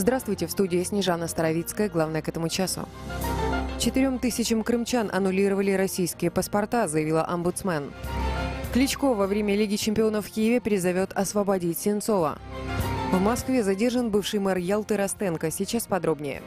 Здравствуйте, в студии Снежана Старовицкая. Главное к этому часу. 4000 крымчан аннулировали российские паспорта, заявила омбудсмен. Кличко во время Лиги чемпионов в Киеве призовет освободить Сенцова. В Москве задержан бывший мэр Ялты Ростенко. Сейчас подробнее.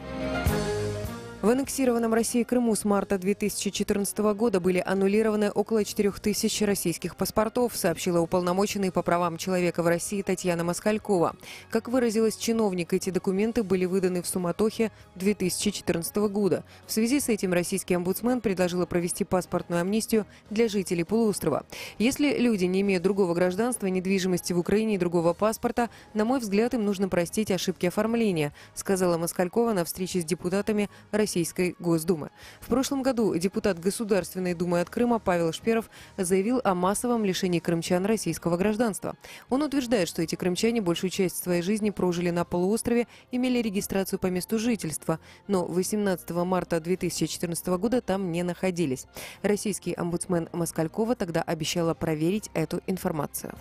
В аннексированном Россией Крыму с марта 2014 года были аннулированы около 4000 российских паспортов, сообщила уполномоченный по правам человека в России Татьяна Москалькова. Как выразилась чиновник, эти документы были выданы в суматохе 2014 года. В связи с этим российский омбудсмен предложила провести паспортную амнистию для жителей полуострова. Если люди не имеют другого гражданства, недвижимости в Украине и другого паспорта, на мой взгляд, им нужно простить ошибки оформления, сказала Москалькова на встрече с депутатами Российской Госдумы. В прошлом году депутат Государственной Думы от Крыма Павел Шперов заявил о массовом лишении крымчан российского гражданства. Он утверждает, что эти крымчане большую часть своей жизни прожили на полуострове, имели регистрацию по месту жительства, но 18 марта 2014 года там не находились. Российский омбудсмен Москалькова тогда обещала проверить эту информацию.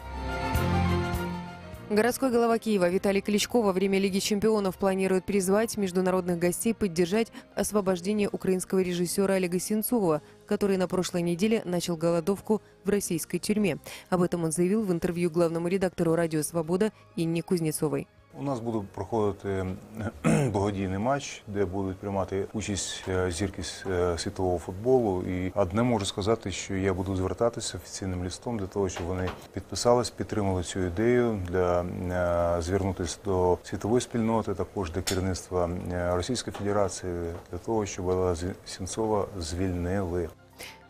Городской глава Киева Виталий Кличко во время Лиги чемпионов планирует призвать международных гостей поддержать освобождение украинского режиссера Олега Сенцова, который на прошлой неделе начал голодовку в российской тюрьме. Об этом он заявил в интервью главному редактору «Радио Свобода» Інні Кузнєцовій. У нас буде проходити благодійний матч, де будуть приймати участь зірки світового футболу. І одне можу сказати, що я буду звертатися офіційним листом для того, щоб вони підписались, підтримали цю ідею, для звернутися до світової спільноти, також до керівництва Російської Федерації, для того, щоб Олега Сенцова звільнили.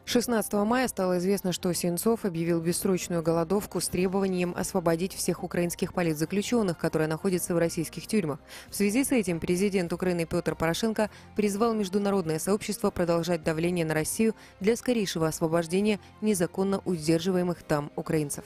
16 мая стало известно, что Сенцов объявил бессрочную голодовку с требованием освободить всех украинских политзаключенных, которые находятся в российских тюрьмах. В связи с этим президент Украины Петр Порошенко призвал международное сообщество продолжать давление на Россию для скорейшего освобождения незаконно удерживаемых там украинцев.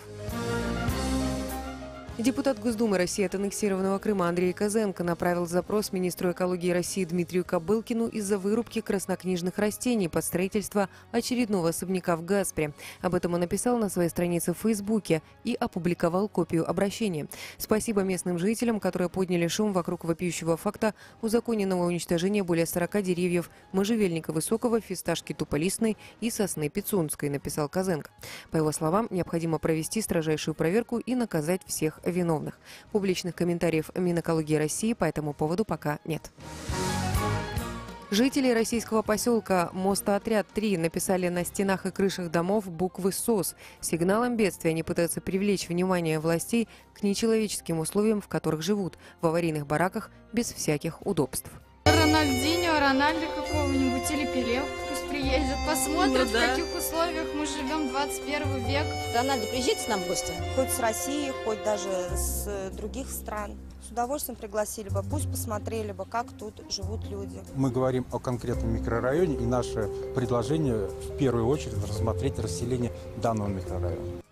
Депутат Госдумы России от аннексированного Крыма Андрей Козенко направил запрос министру экологии России Дмитрию Кобылкину из-за вырубки краснокнижных растений под строительство очередного особняка в Гаспре. Об этом он написал на своей странице в Фейсбуке и опубликовал копию обращения. Спасибо местным жителям, которые подняли шум вокруг вопиющего факта узаконенного уничтожения более 40 деревьев можжевельника высокого, фисташки туполистной и сосны пицунской, написал Козенко. По его словам, необходимо провести строжайшую проверку и наказать всех виновных. Публичных комментариев Минэкологии России по этому поводу пока нет. Жители российского поселка Мостоотряд-3 написали на стенах и крышах домов буквы СОС. Сигналом бедствия они пытаются привлечь внимание властей к нечеловеческим условиям, в которых живут, в аварийных бараках без всяких удобств. Рональдинho, Рональдо какого-нибудь или Пеле пусть приедет, посмотрят, в каких условиях мы живем 21 век. Рональдо, приезжайте к нам в гости, хоть с России, хоть даже с других стран. С удовольствием пригласили бы, пусть посмотрели бы, как тут живут люди. Мы говорим о конкретном микрорайоне, и наше предложение в первую очередь рассмотреть расселение данного микрорайона.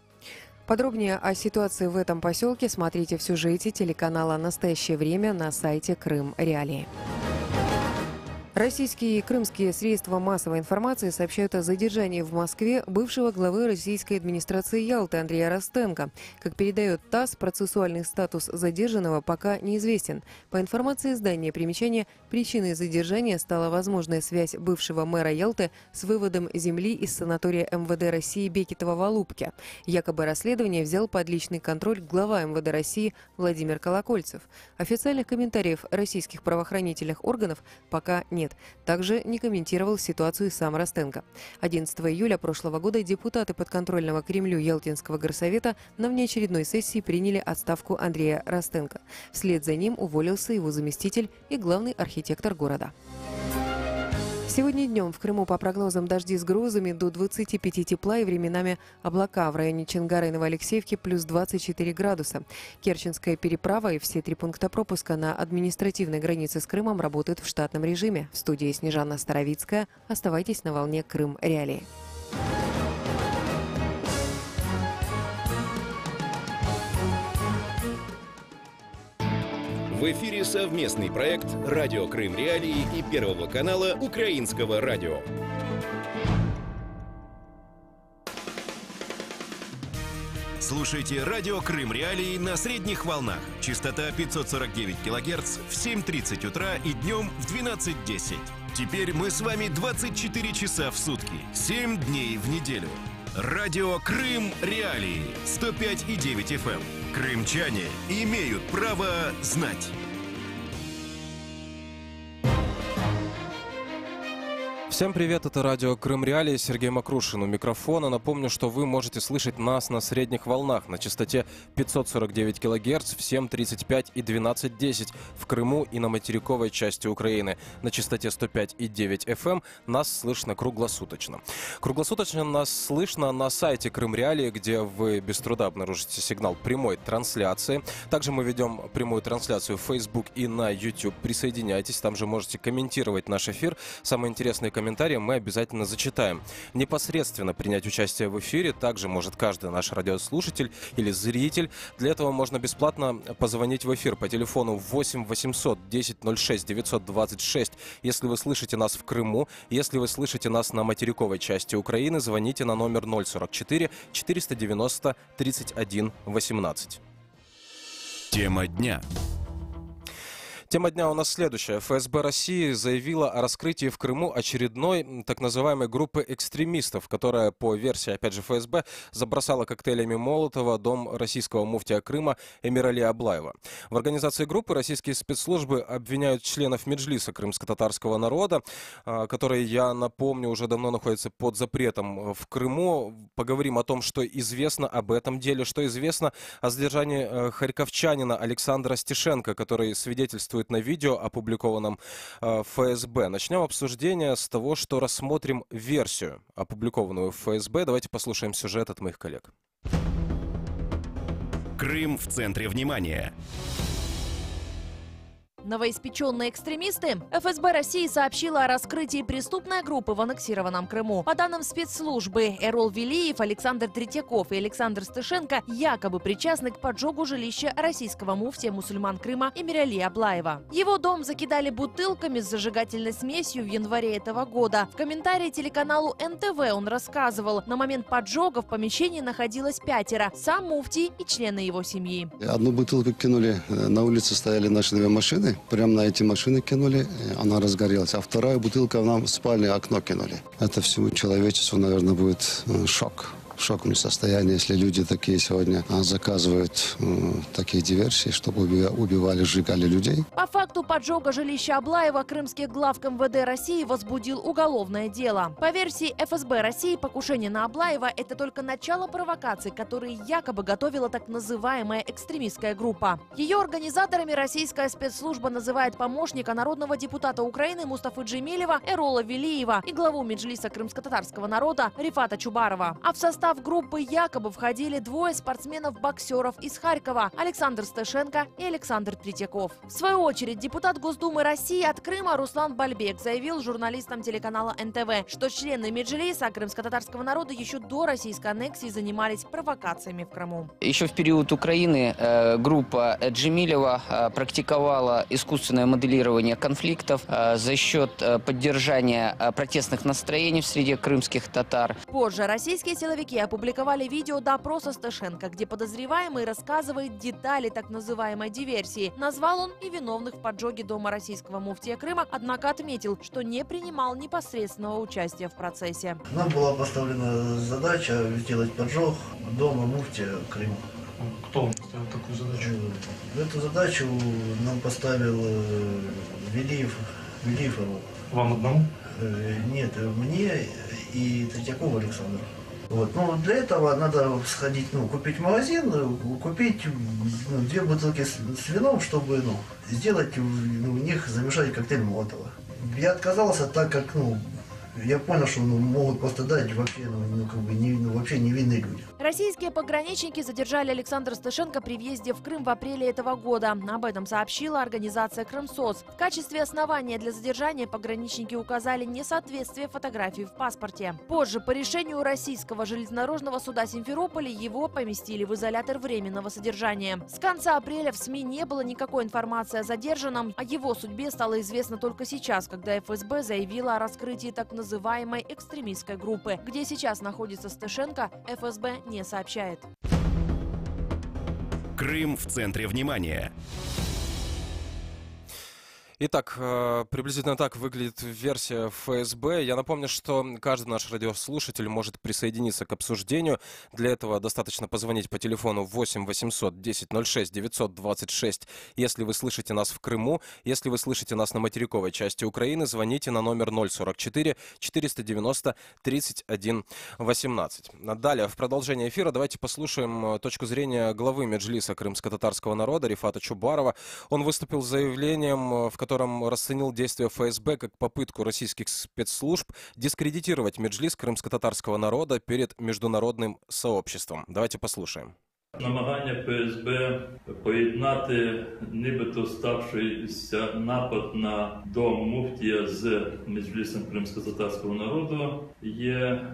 Подробнее о ситуации в этом поселке смотрите в сюжете телеканала «Настоящее время» на сайте Крым Реалии. Российские и крымские средства массовой информации сообщают о задержании в Москве бывшего главы российской администрации Ялты Андрея Ростенко. Как передает ТАСС, процессуальный статус задержанного пока неизвестен. По информации издания «Примечание», причиной задержания стала возможная связь бывшего мэра Ялты с выводом земли из санатория МВД России Бекетова в Алупке. Якобы расследование взял под личный контроль глава МВД России Владимир Колокольцев. Официальных комментариев российских правоохранительных органов пока нет. Также не комментировал ситуацию сам Ростенко. 11 июля прошлого года депутаты подконтрольного Кремлю Ялтинского горсовета на внеочередной сессии приняли отставку Андрея Ростенко. Вслед за ним уволился его заместитель и главный архитектор города. Сегодня днем в Крыму по прогнозам дожди с грозами до 25 тепла и временами облака. В районе Чонгара и Новоалексеевки плюс 24 градуса. Керченская переправа и все 3 пункта пропуска на административной границе с Крымом работают в штатном режиме. В студии Снежана Старовицкая. Оставайтесь на волне Крым Реалии. В эфире совместный проект «Радио Крым Реалии» и Первого канала Украинского радио. Слушайте радио Крым Реалии на средних волнах. Частота 549 килогерц в 7:30 утра и днем в 12:10. Теперь мы с вами 24 часа в сутки, 7 дней в неделю. Радио Крым Реалии 105,9 FM. Крымчане имеют право знать. Всем привет, это радио Крым Реалии, Сергей Макрушин у микрофона. Напомню, что вы можете слышать нас на средних волнах на частоте 549 кГц в 7:35 и 12:10 в Крыму и на материковой части Украины. На частоте 105,9 FM нас слышно круглосуточно. Круглосуточно нас слышно на сайте Крым Реалии, где вы без труда обнаружите сигнал прямой трансляции. Также мы ведем прямую трансляцию в Facebook и на YouTube. Присоединяйтесь, там же можете комментировать наш эфир. Самые интересные комментарии мы обязательно зачитаем. Непосредственно принять участие в эфире также может каждый наш радиослушатель или зритель. Для этого можно бесплатно позвонить в эфир по телефону 8 800 10 06 926. Если вы слышите нас в Крыму, если вы слышите нас на материковой части Украины, звоните на номер 044 490 31 18. Тема дня. Тема дня у нас следующая. ФСБ России заявила о раскрытии в Крыму очередной так называемой группы экстремистов, которая, по версии, опять же, ФСБ, забросала коктейлями Молотова дом российского муфтия Крыма Эмирали Аблаева. В организации группы российские спецслужбы обвиняют членов Меджлиса крымско-татарского народа, который, я напомню, уже давно находится под запретом в Крыму. Поговорим о том, что известно об этом деле, что известно о задержании харьковчанина Александра Стешенко, который свидетельствует на видео, опубликованном ФСБ. Начнем обсуждение с того, что рассмотрим версию, опубликованную в ФСБ. Давайте послушаем сюжет от моих коллег. Крым в центре внимания. Новоиспеченные экстремисты. ФСБ России сообщила о раскрытии преступной группы в аннексированном Крыму. По данным спецслужбы, Эрол Велиев, Александр Третьяков и Александр Стешенко якобы причастны к поджогу жилища российского муфтия мусульман Крыма Эмирали Аблаева. Его дом закидали бутылками с зажигательной смесью в январе этого года. В комментарии телеканалу НТВ он рассказывал, на момент поджога в помещении находилось 5, сам муфтий и члены его семьи. Одну бутылку кинули, на улице стояли наши 2 машины. Прямо на эти машины кинули, она разгорелась. А вторая бутылка нам в спальне окно кинули. Это всему человечеству, наверное, будет шок. В шоковом состоянии, если люди такие сегодня заказывают такие диверсии, чтобы убивали, сжигали людей. По факту поджога жилища Аблаева крымский главк МВД России возбудил уголовное дело. По версии ФСБ России, покушение на Аблаева – это только начало провокаций, которые якобы готовила так называемая экстремистская группа. Ее организаторами российская спецслужба называет помощника народного депутата Украины Мустафы Джемилева, Эрола Велиева и главу Меджлиса крымско-татарского народа Рифата Чубарова. А в состав группы якобы входили 2 спортсменов-боксеров из Харькова – Александр Стешенко и Александр Третьяков. В свою очередь, депутат Госдумы России от Крыма Руслан Бальбек заявил журналистам телеканала НТВ, что члены Меджлиса крымско-татарского народа еще до российской аннексии занимались провокациями в Крыму. Еще в период Украины группа Джемилева практиковала искусственное моделирование конфликтов за счет поддержания протестных настроений в среде крымских татар. Позже российские силовики опубликовали видео допроса Стешенко, где подозреваемый рассказывает детали так называемой диверсии. Назвал он и виновных в поджоге дома российского муфтия Крыма, однако отметил, что не принимал непосредственного участия в процессе. Нам была поставлена задача сделать поджог дома муфтия Крыма. Кто вам поставил такую задачу? Эту задачу нам поставил Велиев. Вам одному? Нет, мне и Третьякову Александру. Вот. Ну, для этого надо сходить, купить магазин, купить 2 бутылки с вином, чтобы сделать, в них замешать коктейль Молотова. Я отказался, так как я понял, что могут пострадать вообще, вообще невинные люди. Российские пограничники задержали Александра Стешенко при въезде в Крым в апреле этого года. Об этом сообщила организация «Крымсоц». В качестве основания для задержания пограничники указали несоответствие фотографии в паспорте. Позже, по решению российского железнодорожного суда Симферополя, его поместили в изолятор временного содержания. С конца апреля в СМИ не было никакой информации о задержанном. О его судьбе стало известно только сейчас, когда ФСБ заявила о раскрытии так называемой экстремистской группы. Где сейчас находится Стешенко, ФСБ не сообщает. Крым в центре внимания. Итак, приблизительно так выглядит версия ФСБ. Я напомню, что каждый наш радиослушатель может присоединиться к обсуждению. Для этого достаточно позвонить по телефону 8 800 10 06 926, если вы слышите нас в Крыму. Если вы слышите нас на материковой части Украины, звоните на номер 044 490 31 18. Далее, в продолжение эфира, давайте послушаем точку зрения главы Меджлиса крымско-татарского народа Рифата Чубарова. Он выступил с заявлением, в котором расценил действия ФСБ как попытку российских спецслужб дискредитировать Меджлис крымско-татарского народа перед международным сообществом. Давайте послушаем. Намагання ФСБ поєднати нібито ставшийся напад на дом муфтія з Меджлісом кримсько-татарського народу є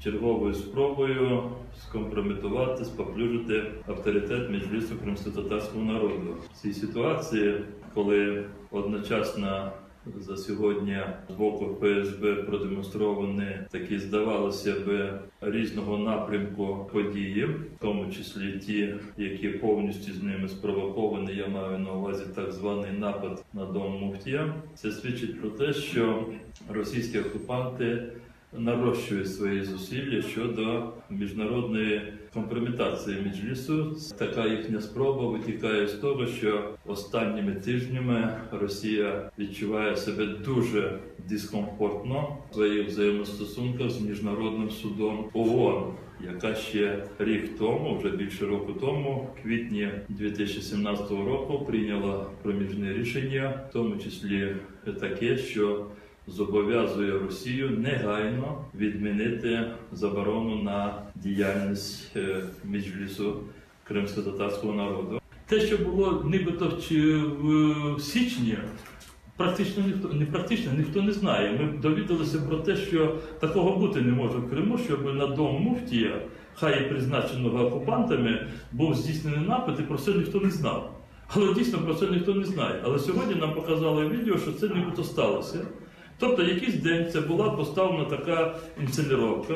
черговою спробою скомпрометувати, споплюжити авторитет Меджлісу кримсько-татарського народу. В цій ситуації, коли одночасно за сьогодні з боку ФСБ продемонстровані такі, здавалося б, різного напрямку події, в тому числі ті, які повністю з ними спровоковані, я маю на увазі так званий напад на дом муфтія. Це свідчить про те, що російські окупанти нарощують свої зусилля щодо міжнародної компрометації Меджлісу. Така їхня спроба витікає з того, що останніми тижнями Росія відчуває себе дуже дискомфортно в своїх взаємостосунках з Міжнародним судом ООН, яка ще рік тому, вже більше року тому, в квітні 2017 року, прийняла проміжне рішення, в тому числі таке, що зобов'язує Росію негайно відмінити заборону на діяльність Меджлісу кримсько-татарського народу. Те, що було нібито в січні, ніхто не знає. Ми довідалися про те, що такого бути не може в Криму, щоб на дом муфтія, хай і призначеного окупантами, був здійснений напад, і про це ніхто не знав. Але дійсно про це ніхто не знає. Але сьогодні нам показали відео, що це нібито сталося. Тобто якийсь день це була поставлена така інсценіровка,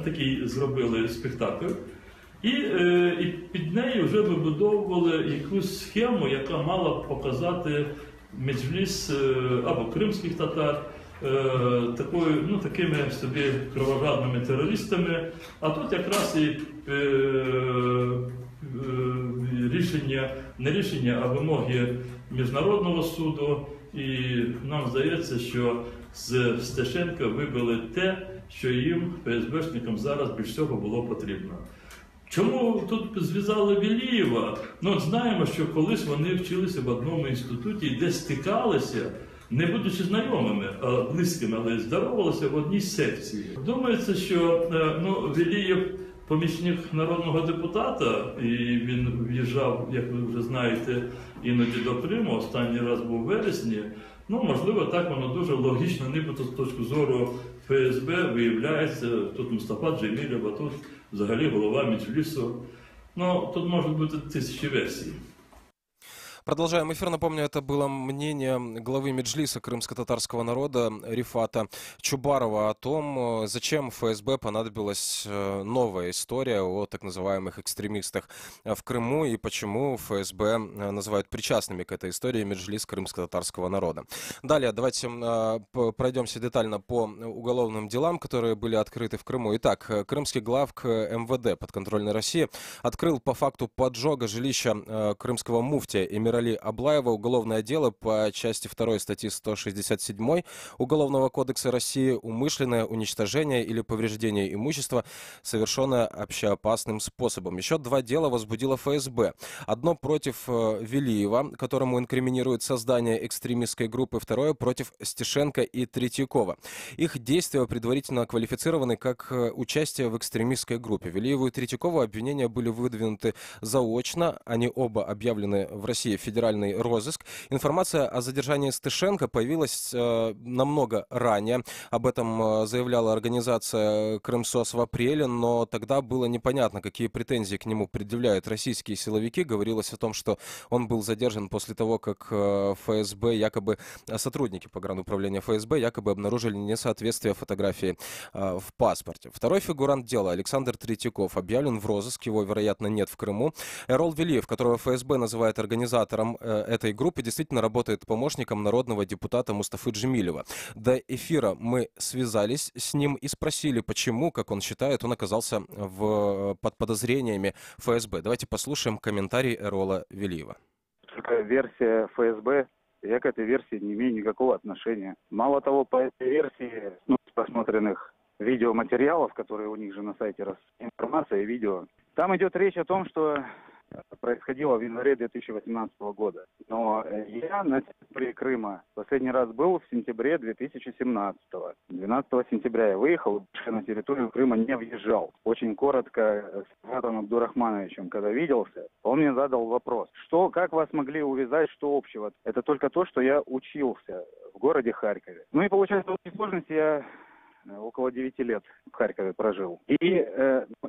такий зробили спектакль, і під нею вже вибудовували якусь схему, яка мала показати Меджліс або кримських татар такими собі кровожадними терористами. А тут якраз і не рішення, а вимоги Міжнародного суду. І нам здається, що з Стешенка вибили те, що їм, ФСБшникам, зараз більш всього було потрібно. Чому тут зв'язали Велієва? Знаємо, що колись вони вчилися в одному інституті і десь стикалися, не будучи знайомими, а близькими, але здоровалися в одній секції. Думається, що Велієв помічник народного депутата, і він в'їжджав, як ви вже знаєте, іноді до Криму, останній раз був у вересні. Можливо, так воно дуже логічно, нібито з точки зору ФСБ виявляється, тут Мустафа Джемілєв, а тут взагалі голова Меджлісу. Тут можуть бути тисячі версій. Продолжаем эфир. Напомню, это было мнение главы Меджлиса крымско-татарского народа Рифата Чубарова о том, зачем ФСБ понадобилась новая история о так называемых экстремистах в Крыму и почему ФСБ называют причастными к этой истории Меджлис крымско-татарского народа. Далее давайте пройдемся детально по уголовным делам, которые были открыты в Крыму. Итак, крымский главк МВД подконтрольной России открыл по факту поджога жилища крымского муфтия Эмирали Аблаева уголовное дело по части 2 статьи 167 Уголовного кодекса России «Умышленное уничтожение или повреждение имущества, совершенное общеопасным способом». Еще 2 дела возбудила ФСБ. Одно против Велиева, которому инкриминирует создание экстремистской группы, второе против Стешенко и Третьякова. Их действия предварительно квалифицированы как участие в экстремистской группе. Велиеву и Третьякову обвинения были выдвинуты заочно. Они оба объявлены в России федеральный розыск. Информация о задержании Стышенко появилась намного ранее. Об этом заявляла организация «Крымсос» в апреле, но тогда было непонятно, какие претензии к нему предъявляют российские силовики. Говорилось о том, что он был задержан после того, как ФСБ, якобы сотрудники погрануправления ФСБ, якобы обнаружили несоответствие фотографии в паспорте. Второй фигурант дела, Александр Третьяков, объявлен в розыск, его, вероятно, нет в Крыму. Эрол Велиев, которого ФСБ называет организатором этой группы, действительно работает помощником народного депутата Мустафы Джемилева. До эфира мы связались с ним и спросили, почему, как он считает, он оказался под подозрениями ФСБ. Давайте послушаем комментарий Эрола Велиева. Такая версия ФСБ, я к этой версии не имею никакого отношения. Мало того, по этой версии, с просмотренных видеоматериалов, которые у них же на сайте информация и видео, там идет речь о том, что происходило в январе 2018 года. Но я на территории Крыма последний раз был в сентябре 2017. 12 сентября я выехал, на территорию Крыма не въезжал. Очень коротко с Фатом Абдурахмановичем, когда виделся, он мне задал вопрос, как вас могли увязать, что общего? Это только то, что я учился в городе Харькове. Ну и получается, в общей сложности я около 9 лет в Харькове прожил. И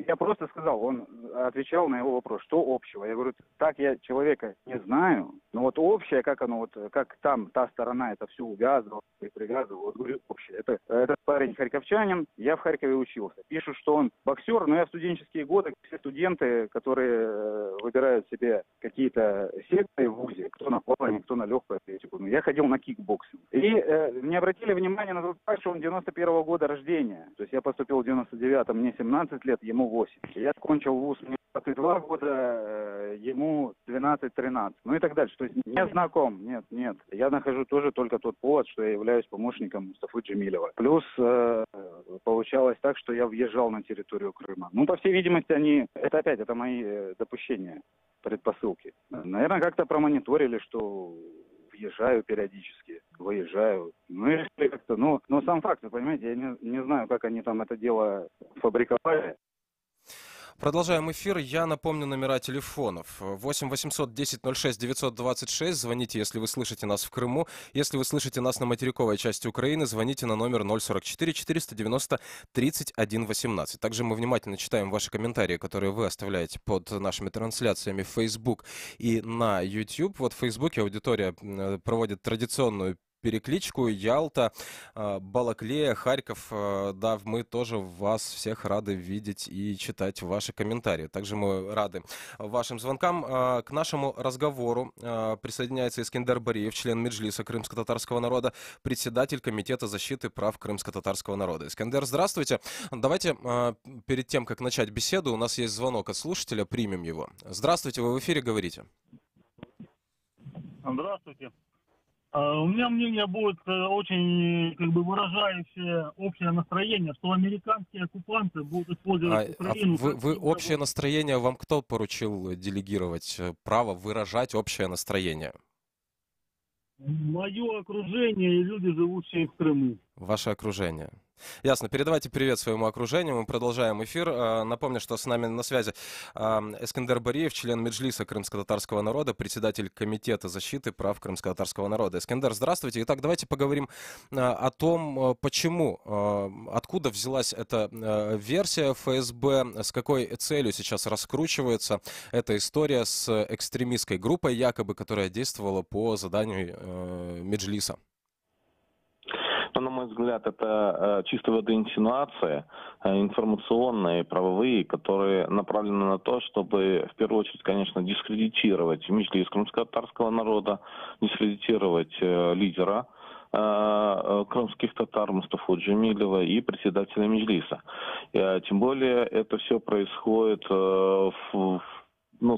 я просто сказал, он отвечал на его вопрос, что общего. Я говорю, так я человека не знаю, но вот общее, как оно, как там та сторона это все увязывала и привязывала, вот говорю, общее. Этот парень харьковчанин, я в Харькове учился. Пишут, что он боксер, но я в студенческие годы, все студенты, которые выбирают себе какие-то секции в ВУЗе, кто на плавание, кто на легкую атлетику, я ходил на кикбоксинг. И мне обратили внимание на тот факт, что он 91-го года рождения. То есть я поступил в 99-м, мне 17 лет, ему 8. Я окончил вуз, мне 22 года, ему 12-13. Ну и так дальше. То есть не знаком, нет. Я нахожу тоже только тот повод, что я являюсь помощником Мустафы Джемилева. Плюс получалось так, что я въезжал на территорию Крыма. Ну, по всей видимости, это мои допущения, предпосылки. Наверное, как-то промониторили, что въезжаю периодически, выезжаю. Ну и решили как-то, но сам факт, вы понимаете, я не знаю, как они там это дело фабриковали. Продолжаем эфир. Я напомню номера телефонов. 8 800 10 06 926. Звоните, если вы слышите нас в Крыму. Если вы слышите нас на материковой части Украины, звоните на номер 044 490 31 18. Также мы внимательно читаем ваши комментарии, которые вы оставляете под нашими трансляциями в Facebook и на YouTube. Вот в Facebook аудитория проводит традиционную перекличку. Ялта, Балаклея, Харьков. Да, мы тоже вас всех рады видеть и читать ваши комментарии. Также мы рады вашим звонкам. К нашему разговору присоединяется Искендер Бариев, член Меджлиса крымско-татарского народа, председатель Комитета защиты прав крымско-татарского народа. Искендер, здравствуйте. Давайте перед тем, как начать беседу, у нас есть звонок от слушателя, примем его. Здравствуйте, вы в эфире, говорите. Здравствуйте. У меня мнение будет очень выражающее общее настроение, что американские оккупанты будут использовать Украину. Вы общее настроение, вам кто поручил делегировать право выражать общее настроение? Мое окружение и люди, живущие в Крыму. Ваше окружение. Ясно. Передавайте привет своему окружению. Мы продолжаем эфир. Напомню, что с нами на связи Искендер Бариев, член Меджлиса крымско-татарского народа, председатель Комитета защиты прав крымско-татарского народа. Искендер, здравствуйте. Итак, давайте поговорим о том, почему, откуда взялась эта версия ФСБ, с какой целью сейчас раскручивается эта история с экстремистской группой, якобы, которая действовала по заданию Меджлиса. На мой взгляд, это чистой воды инсинуации, информационные, правовые, которые направлены на то, чтобы, в первую очередь, конечно, дискредитировать Меджлис крымско-татарского народа, дискредитировать лидера крымских татар Мустафу Джемилева и председателя Меджлиса. Тем более, это все происходит,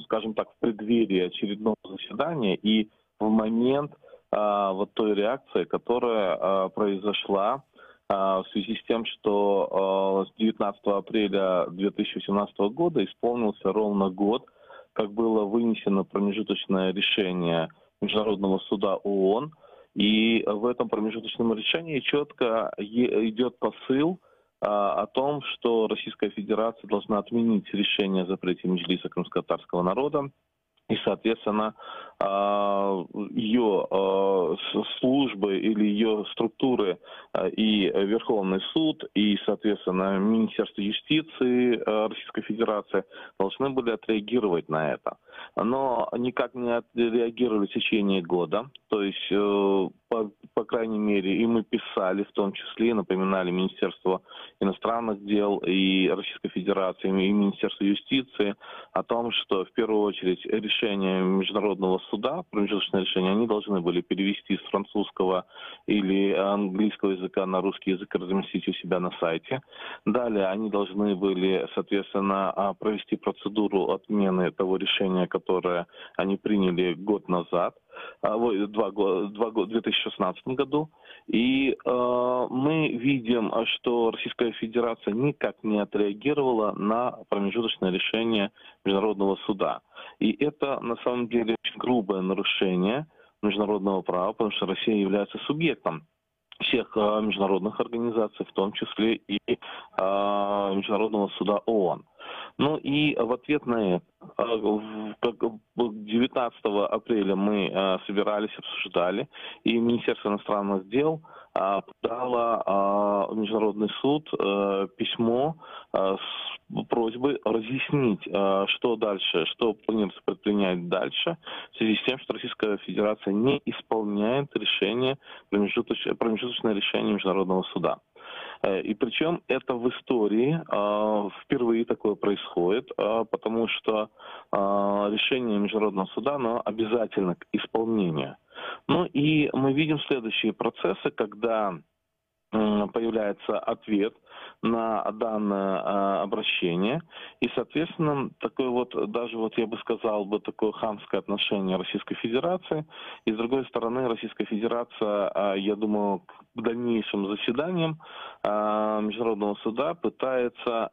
скажем так, в преддверии очередного заседания и в момент вот той реакции, которая произошла в связи с тем, что с 19 апреля 2018 года исполнился ровно год, как было вынесено промежуточное решение Международного суда ООН. И в этом промежуточном решении четко идет посыл о том, что Российская Федерация должна отменить решение о запрете Меджлиса крымско-татарского народа И, соответственно, ее службы или ее структуры и Верховный суд, и, соответственно, Министерство юстиции Российской Федерации должны были отреагировать на это. Но никак не отреагировали в течение года. То есть, по крайней мере, и мы писали, в том числе, напоминали Министерство иностранных дел и Российской Федерации, и Министерство юстиции о том, что в первую очередь решения Международного суда, промежуточные решения, они должны были перевести с французского или английского языка на русский язык и разместить у себя на сайте. Далее они должны были, соответственно, провести процедуру отмены того решения, которое они приняли год назад, в 2016 году. И мы видим, что Российская Федерация никак не отреагировала на промежуточное решение Международного суда. И это на самом деле очень грубое нарушение международного права, потому что Россия является субъектом всех международных организаций, в том числе и Международного суда ООН. Ну и в ответ на это, 19 апреля мы собирались, обсуждали, и Министерство иностранных дел подало в Международный суд письмо с просьбой разъяснить, что дальше, что планируется предпринять дальше, в связи с тем, что Российская Федерация не исполняет решение, промежуточное решение Международного суда. И причем это в истории впервые такое происходит, потому что решение Международного суда, оно обязательно к исполнению. Ну и мы видим следующие процессы, когда появляется ответ на данное обращение. И, соответственно, такое вот, даже вот я бы сказал, такое хамское отношение Российской Федерации. И, с другой стороны, Российская Федерация, я думаю, к дальнейшим заседаниям Международного суда пытается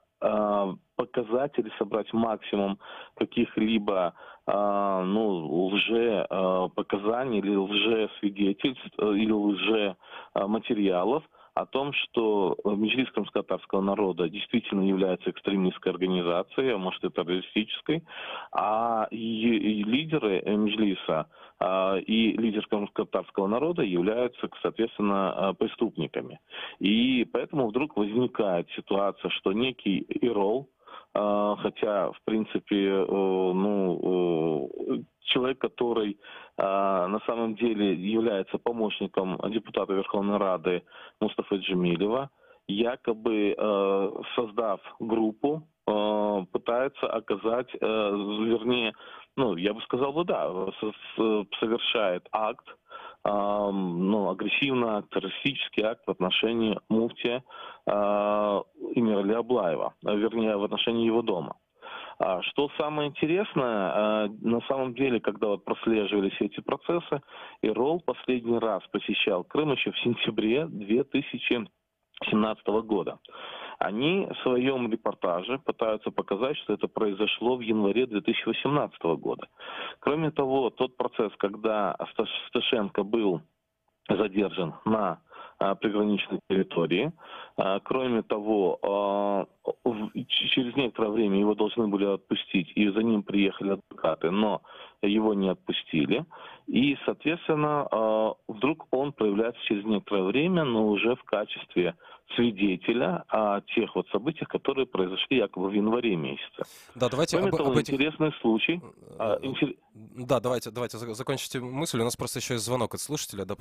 показать или собрать максимум каких-либо лже-показаний или лже-свидетельств или лже-материалов о том, что Меджлис крымско-татарского народа действительно является экстремистской организацией, а может и террористической, а и лидеры Меджлиса и лидер крымско-татарского народа являются, соответственно, преступниками. И поэтому вдруг возникает ситуация, что некий Ирол, хотя, в принципе, человек, который на самом деле является помощником депутата Верховной Рады Мустафы Джемилева, якобы создав группу, пытается оказать, вернее, я бы сказал, совершает акт, агрессивный акт, террористический акт в отношении муфтия Эмирали Аблаева, вернее, в отношении его дома. Что самое интересное, на самом деле, когда вот прослеживались эти процессы, Ирол последний раз посещал Крым еще в сентябре 2017 года. Они в своем репортаже пытаются показать, что это произошло в январе 2018 года. Кроме того, тот процесс, когда Сташенко был задержан на приграничной территории. Кроме того, через некоторое время его должны были отпустить, и за ним приехали адвокаты, но его не отпустили. И, соответственно, вдруг он проявляется через некоторое время, но уже в качестве свидетеля о тех вот событиях, которые произошли якобы в январе месяце. Да, давайте Кроме того, интересный случай. Да, давайте закончите мысль. У нас просто еще есть звонок от слушателя. Да,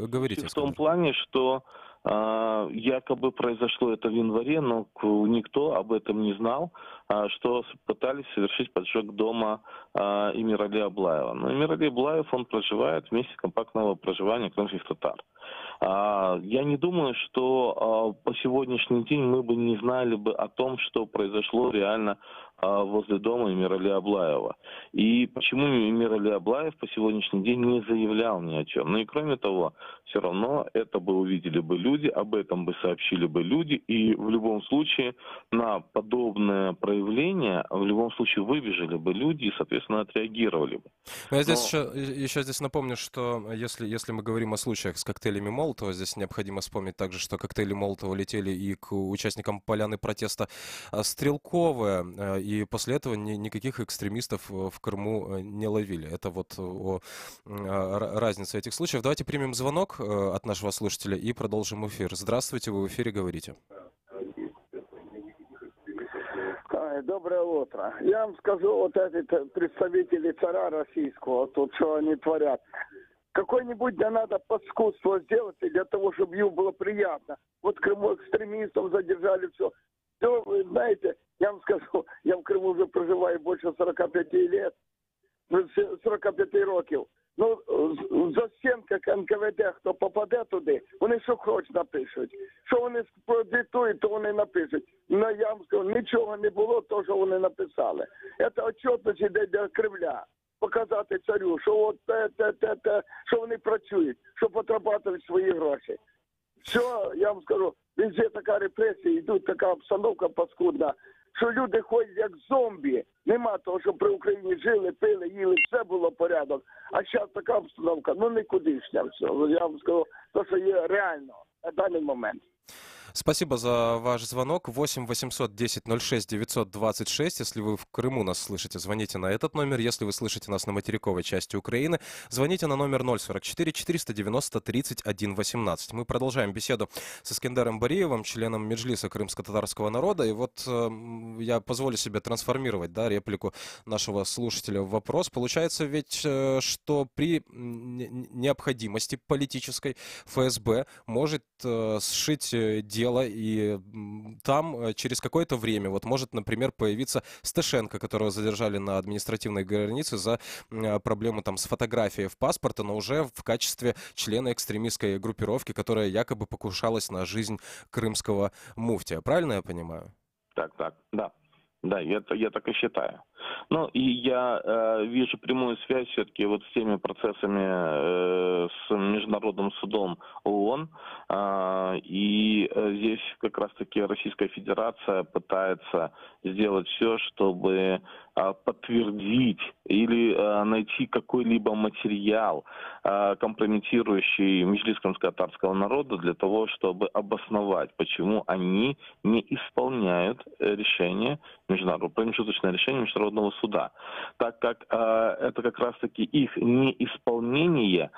говорите. В том плане, что якобы произошло это в январе, но никто об этом не знал, что пытались совершить поджог дома Эмирали Аблаева. Но Эмирали Аблаев, он проживает в месте компактного проживания крымских татар. Я не думаю, что по сегодняшний день мы бы не знали бы о том, что произошло реально возле дома Эмирали Аблаева. И почему Эмирали Аблаев по сегодняшний день не заявлял ни о чем. Ну и кроме того, все равно это бы увидели бы люди, об этом бы сообщили бы люди, и в любом случае на подобное проявление в любом случае выбежали бы люди и, соответственно, отреагировали бы. Но я здесь еще здесь напомню, что если мы говорим о случаях с коктейлями Молотова, здесь необходимо вспомнить также, что коктейли Молотова летели и к участникам поляны протеста Стрелковая, и после этого никаких экстремистов в Крыму не ловили. Это вот разница этих случаев. Давайте примем звонок от нашего слушателя и продолжим эфир. Здравствуйте, вы в эфире, говорите. Доброе утро. Я вам скажу, вот эти представители царя российского, тут что они творят. Какое-нибудь да надо паскудство сделать для того, чтобы им было приятно. Вот в Крыму экстремистов задержали, все. Все, вы знаете, я вам скажу, я в Крыму уже проживаю больше 45 лет, 45 років. Ну, за стінках НКВД, хто попаде туди, вони що хоч напишуть. Що вони продиктують, то вони напишуть. Ну, я вам скажу, нічого не було, то, що вони написали. Це отчетність йде для Кремля. Показати царю, що от що вони працюють, щоб отрабатувати свої гроші. Все, я вам скажу, везде така репресія, йдуть така обстановка паскудна, що люди ходять як зомбі. Нема того, що при Україні жили, пили, їли, все було порядок. А зараз така обстановка, ну нікудишня все. Я вам скажу, то, що є реально на даний момент. Спасибо за ваш звонок. 8 800 10 06 926. Если вы в Крыму нас слышите, звоните на этот номер. Если вы слышите нас на материковой части Украины, звоните на номер 044 490 31 18. Мы продолжаем беседу с Искендером Бариевым, членом Меджлиса крымско-татарского народа. И вот я позволю себе трансформировать реплику нашего слушателя в вопрос. Получается ведь, что при необходимости политической ФСБ может сшить дело, и там через какое-то время вот может, например, появиться Стешенко, которого задержали на административной границе за проблему там с фотографией в паспорте, но уже в качестве члена экстремистской группировки, которая якобы покушалась на жизнь крымского муфтия. Правильно я понимаю? Так, да. Да, я так и считаю. Ну, и я вижу прямую связь все-таки вот с теми процессами с Международным судом ООН. И здесь как раз-таки Российская Федерация пытается сделать все, чтобы подтвердить или найти какой-либо материал, компрометирующий Меджлис крымско-татарского народа, для того, чтобы обосновать, почему они не исполняют решение промежуточное решение Международного суда, так как это как раз-таки их неисполнение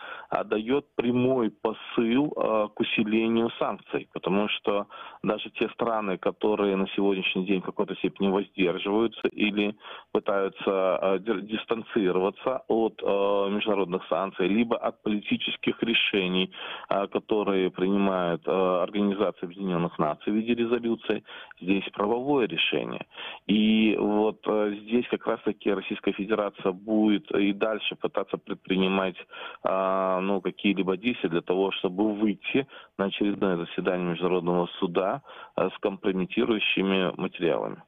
дает прямой посыл к усилению санкций, потому что даже те страны, которые на сегодняшний день в какой-то степени воздерживаются или пытаются дистанцироваться от международных санкций, либо от политических решений, которые принимают Организация Объединенных Наций в виде резолюций, здесь правовое решение. И вот здесь как раз-таки Российская Федерация будет и дальше пытаться предпринимать какие-либо действия для того, чтобы выйти на очередное заседание Международного суда с компрометирующими материалами.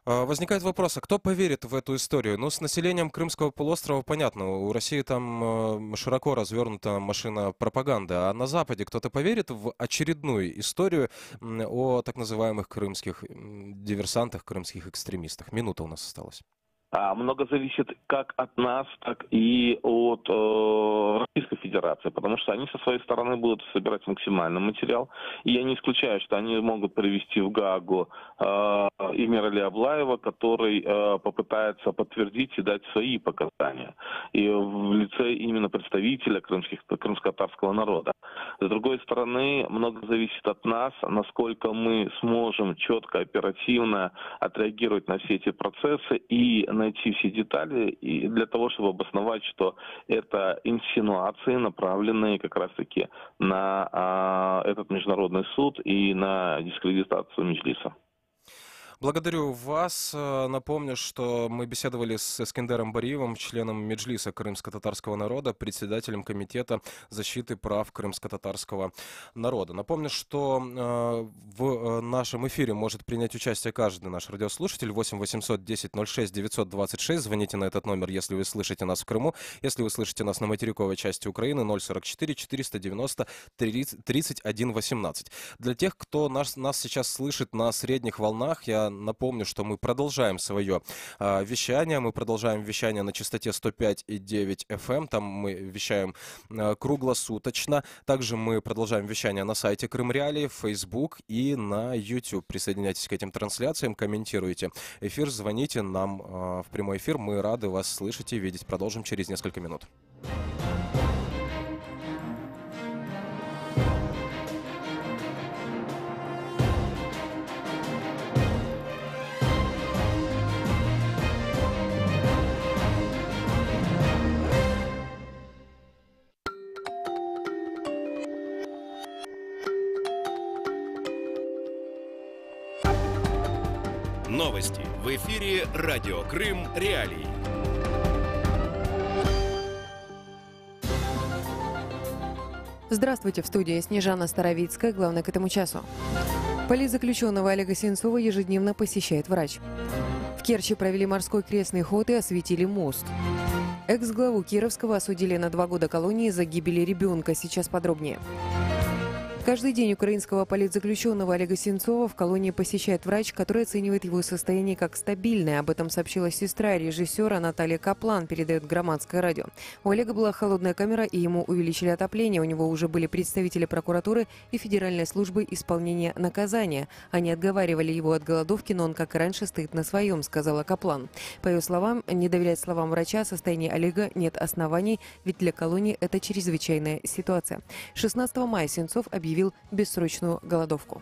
Возникает вопрос, а кто поверит в эту историю? Ну, с населением Крымского полуострова понятно, у России там широко развернута машина пропаганды, а на Западе кто-то поверит в очередную историю о так называемых крымских диверсантах, крымских экстремистах? Минута у нас осталась. Много зависит как от нас, так и от Российской Федерации, потому что они со своей стороны будут собирать максимальный материал. И я не исключаю, что они могут привести в Гаагу Эмирали Аблаева, который попытается подтвердить и дать свои показания. И в лице именно представителя крымско-татарского народа. С другой стороны, много зависит от нас, насколько мы сможем четко, оперативно отреагировать на все эти процессы и найти все детали и для того, чтобы обосновать, что это инсинуации, направленные как раз-таки на этот международный суд и на дискредитацию Меджлиса. Благодарю вас. Напомню, что мы беседовали с Искендером Бариевым, членом Меджлиса крымско-татарского народа, председателем Комитета защиты прав крымско-татарского народа. Напомню, что в нашем эфире может принять участие каждый наш радиослушатель. 8 800 10 06 926. Звоните на этот номер, если вы слышите нас в Крыму. Если вы слышите нас на материковой части Украины, 044 490 31 18. Для тех, кто нас сейчас слышит на средних волнах, я я напомню, что мы продолжаем свое вещание. Мы продолжаем вещание на частоте 105,9 FM. Там мы вещаем круглосуточно. Также мы продолжаем вещание на сайте Крым Реалии, в Facebook и на YouTube. Присоединяйтесь к этим трансляциям, комментируйте эфир, звоните нам в прямой эфир. Мы рады вас слышать и видеть. Продолжим через несколько минут. Новости в эфире «Радио Крым Реалии». Здравствуйте, в студии Снежана Старовицкая. Главное к этому часу. Политзаключенного Олега Сенцова ежедневно посещает врач. В Керчи провели морской крестный ход и осветили мост. Экс-главу Кировского осудили на 2 года колонии за гибель ребенка. Сейчас подробнее. Каждый день украинского политзаключенного Олега Сенцова в колонии посещает врач, который оценивает его состояние как стабильное. Об этом сообщила сестра режиссера Наталья Каплан, передает Громадское радио. У Олега была холодная камера, и ему увеличили отопление. У него уже были представители прокуратуры и Федеральной службы исполнения наказания. Они отговаривали его от голодовки, но он, как и раньше, стоит на своем, сказала Каплан. По ее словам, не доверять словам врача о состоянии Олега нет оснований, ведь для колонии это чрезвычайная ситуация. 16 мая Сенцов объявил бессрочную голодовку.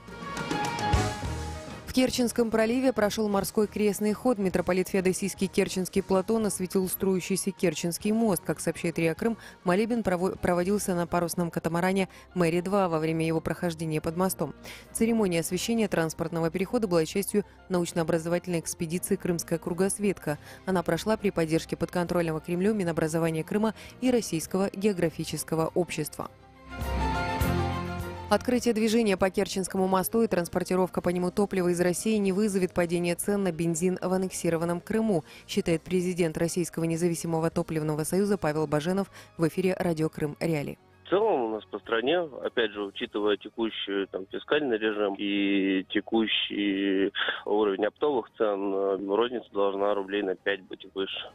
В Керченском проливе прошел морской крестный ход. Митрополит Феодосийский Керченский Платон осветил строящийся Керченский мост. Как сообщает РИА Крым, молебен проводился на парусном катамаране «Мэри-2» во время его прохождения под мостом. Церемония освящения транспортного перехода была частью научно-образовательной экспедиции «Крымская кругосветка». Она прошла при поддержке подконтрольного Кремлю Минобразования Крыма и Российского географического общества. Открытие движения по Керченскому мосту и транспортировка по нему топлива из России не вызовет падения цен на бензин в аннексированном Крыму, считает президент Российского независимого топливного союза Павел Баженов в эфире «Радио Крым Реалии». В целом у нас по стране, опять же, учитывая текущий фискальный режим и текущий уровень оптовых цен, розница должна рублей на 5 быть выше.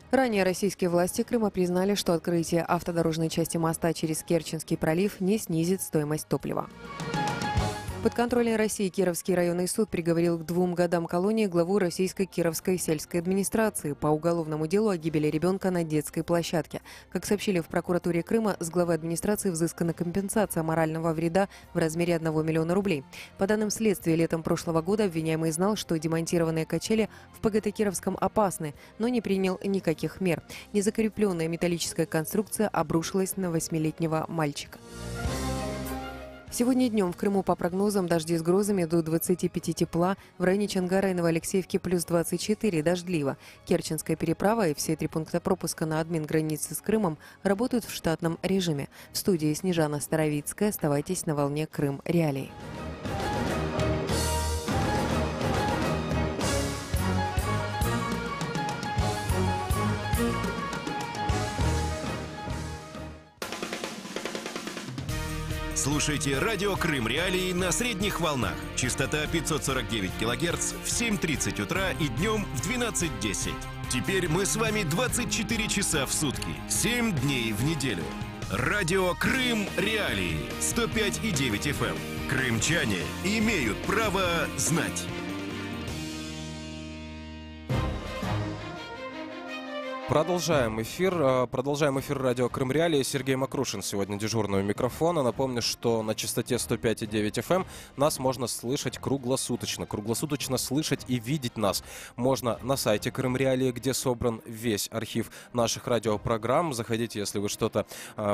Ранее российские власти Крыма признали, что открытие автодорожной части моста через Керченский пролив не снизит стоимость топлива. Подконтрольный России Кировский районный суд приговорил к 2 годам колонии главу российской Кировской сельской администрации по уголовному делу о гибели ребенка на детской площадке. Как сообщили в прокуратуре Крыма, с главы администрации взыскана компенсация морального вреда в размере 1 миллиона рублей. По данным следствия, летом прошлого года обвиняемый знал, что демонтированные качели в ПГТ Кировском опасны, но не принял никаких мер. Незакрепленная металлическая конструкция обрушилась на 8-летнего мальчика. Сегодня днем в Крыму по прогнозам дожди с грозами до 25 тепла, в районе Чангара и Новоалексеевки плюс 24, дождливо. Керченская переправа и все 3 пункта пропуска на админ-границы с Крымом работают в штатном режиме. В студии Снежана Старовицкая. Оставайтесь на волне Крым Реалии. Слушайте «Радио Крым Реалии» на средних волнах. Частота 549 кГц в 7:30 утра и днем в 12:10. Теперь мы с вами 24 часа в сутки, 7 дней в неделю. «Радио Крым Реалии» 105,9 FM. Крымчане имеют право знать. Продолжаем эфир «Радио Крым Реалии». Сергей Макрушин сегодня дежурный у микрофона. Напомню, что на частоте 105,9 FM нас можно слышать круглосуточно. Круглосуточно слышать и видеть нас можно на сайте Крым Реалии, где собран весь архив наших радиопрограмм. Заходите, если вы что-то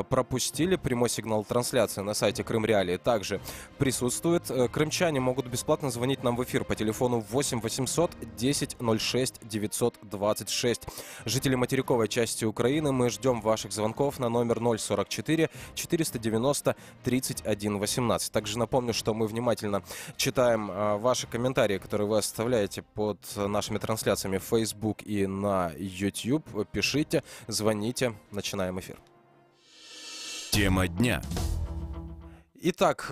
пропустили. Прямой сигнал трансляции на сайте Крым Реалии также присутствует. Крымчане могут бесплатно звонить нам в эфир по телефону 8 800 10 06 926. Жители материковой части Украины, мы ждем ваших звонков на номер 044 490 31 18. Также напомню, что мы внимательно читаем ваши комментарии, которые вы оставляете под нашими трансляциями в Facebook и на YouTube. Пишите, звоните, начинаем эфир. Тема дня. Итак,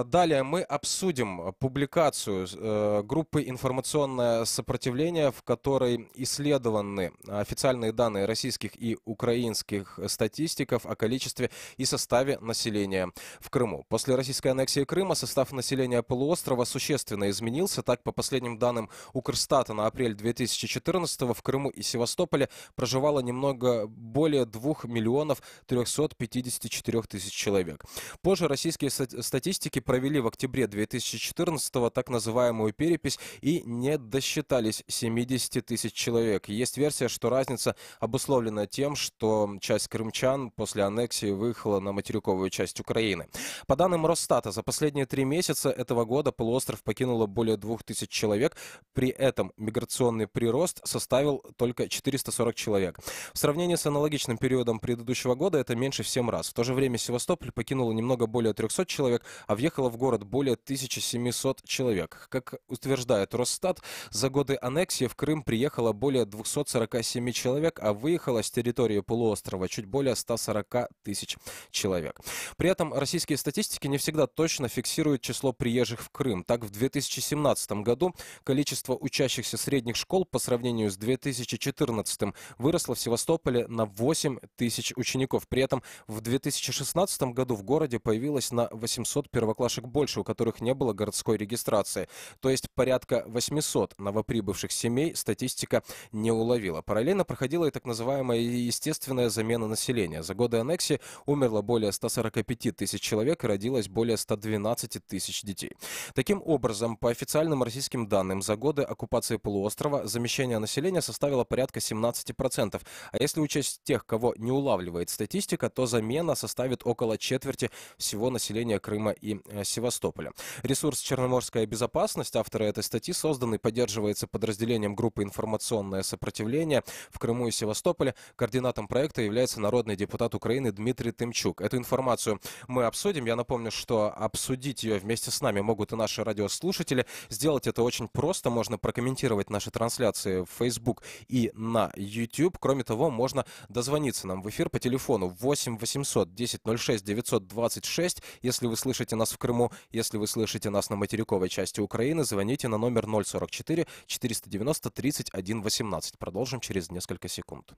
далее мы обсудим публикацию группы «Информационное сопротивление», в которой исследованы официальные данные российских и украинских статистиков о количестве и составе населения в Крыму. После российской аннексии Крыма состав населения полуострова существенно изменился. Так, по последним данным Укрстата на апрель 2014 в Крыму и Севастополе проживало немного более 2 миллионов 354 тысяч человек. Позже российские статистики провели в октябре 2014-го так называемую перепись и не досчитались 70 тысяч человек. Есть версия, что разница обусловлена тем, что часть крымчан после аннексии выехала на материковую часть Украины. По данным Росстата, за последние 3 месяца этого года полуостров покинуло более 2000 человек. При этом миграционный прирост составил только 440 человек. В сравнении с аналогичным периодом предыдущего года это меньше в 7 раз. В то же время Севастополь покинуло немного более 300 человек, а въехало в город более 1700 человек. Как утверждает Росстат, за годы аннексии в Крым приехало более 247 человек, а выехало с территории полуострова чуть более 140 тысяч человек. При этом российские статистики не всегда точно фиксируют число приезжих в Крым. Так, в 2017 году количество учащихся средних школ по сравнению с 2014 выросло в Севастополе на 8 тысяч учеников. При этом в 2016 году в городе появилось на 800 первоклашек больше, у которых не было городской регистрации. То есть порядка 800 новоприбывших семей статистика не уловила. Параллельно проходила и так называемая естественная замена населения. За годы аннексии умерло более 145 тысяч человек и родилось более 112 тысяч детей. Таким образом, по официальным российским данным, за годы оккупации полуострова замещение населения составило порядка 17%. А если учесть тех, кого не улавливает статистика, то замена составит около четверти всего населения Крыма и Севастополя. Ресурс «Черноморская безопасность», авторы этой статьи, создан и поддерживается подразделением группы «Информационное сопротивление» в Крыму и Севастополе. Координатом проекта является народный депутат Украины Дмитрий Тымчук. Эту информацию мы обсудим. Я напомню, что обсудить ее вместе с нами могут и наши радиослушатели. Сделать это очень просто. Можно прокомментировать наши трансляции в Facebook и на YouTube. Кроме того, можно дозвониться нам в эфир по телефону 8 800 10 06 926. Если вы слышите нас в Крыму, если вы слышите нас на материковой части Украины, звоните на номер 044 490 31 18. Продолжим через несколько секунд.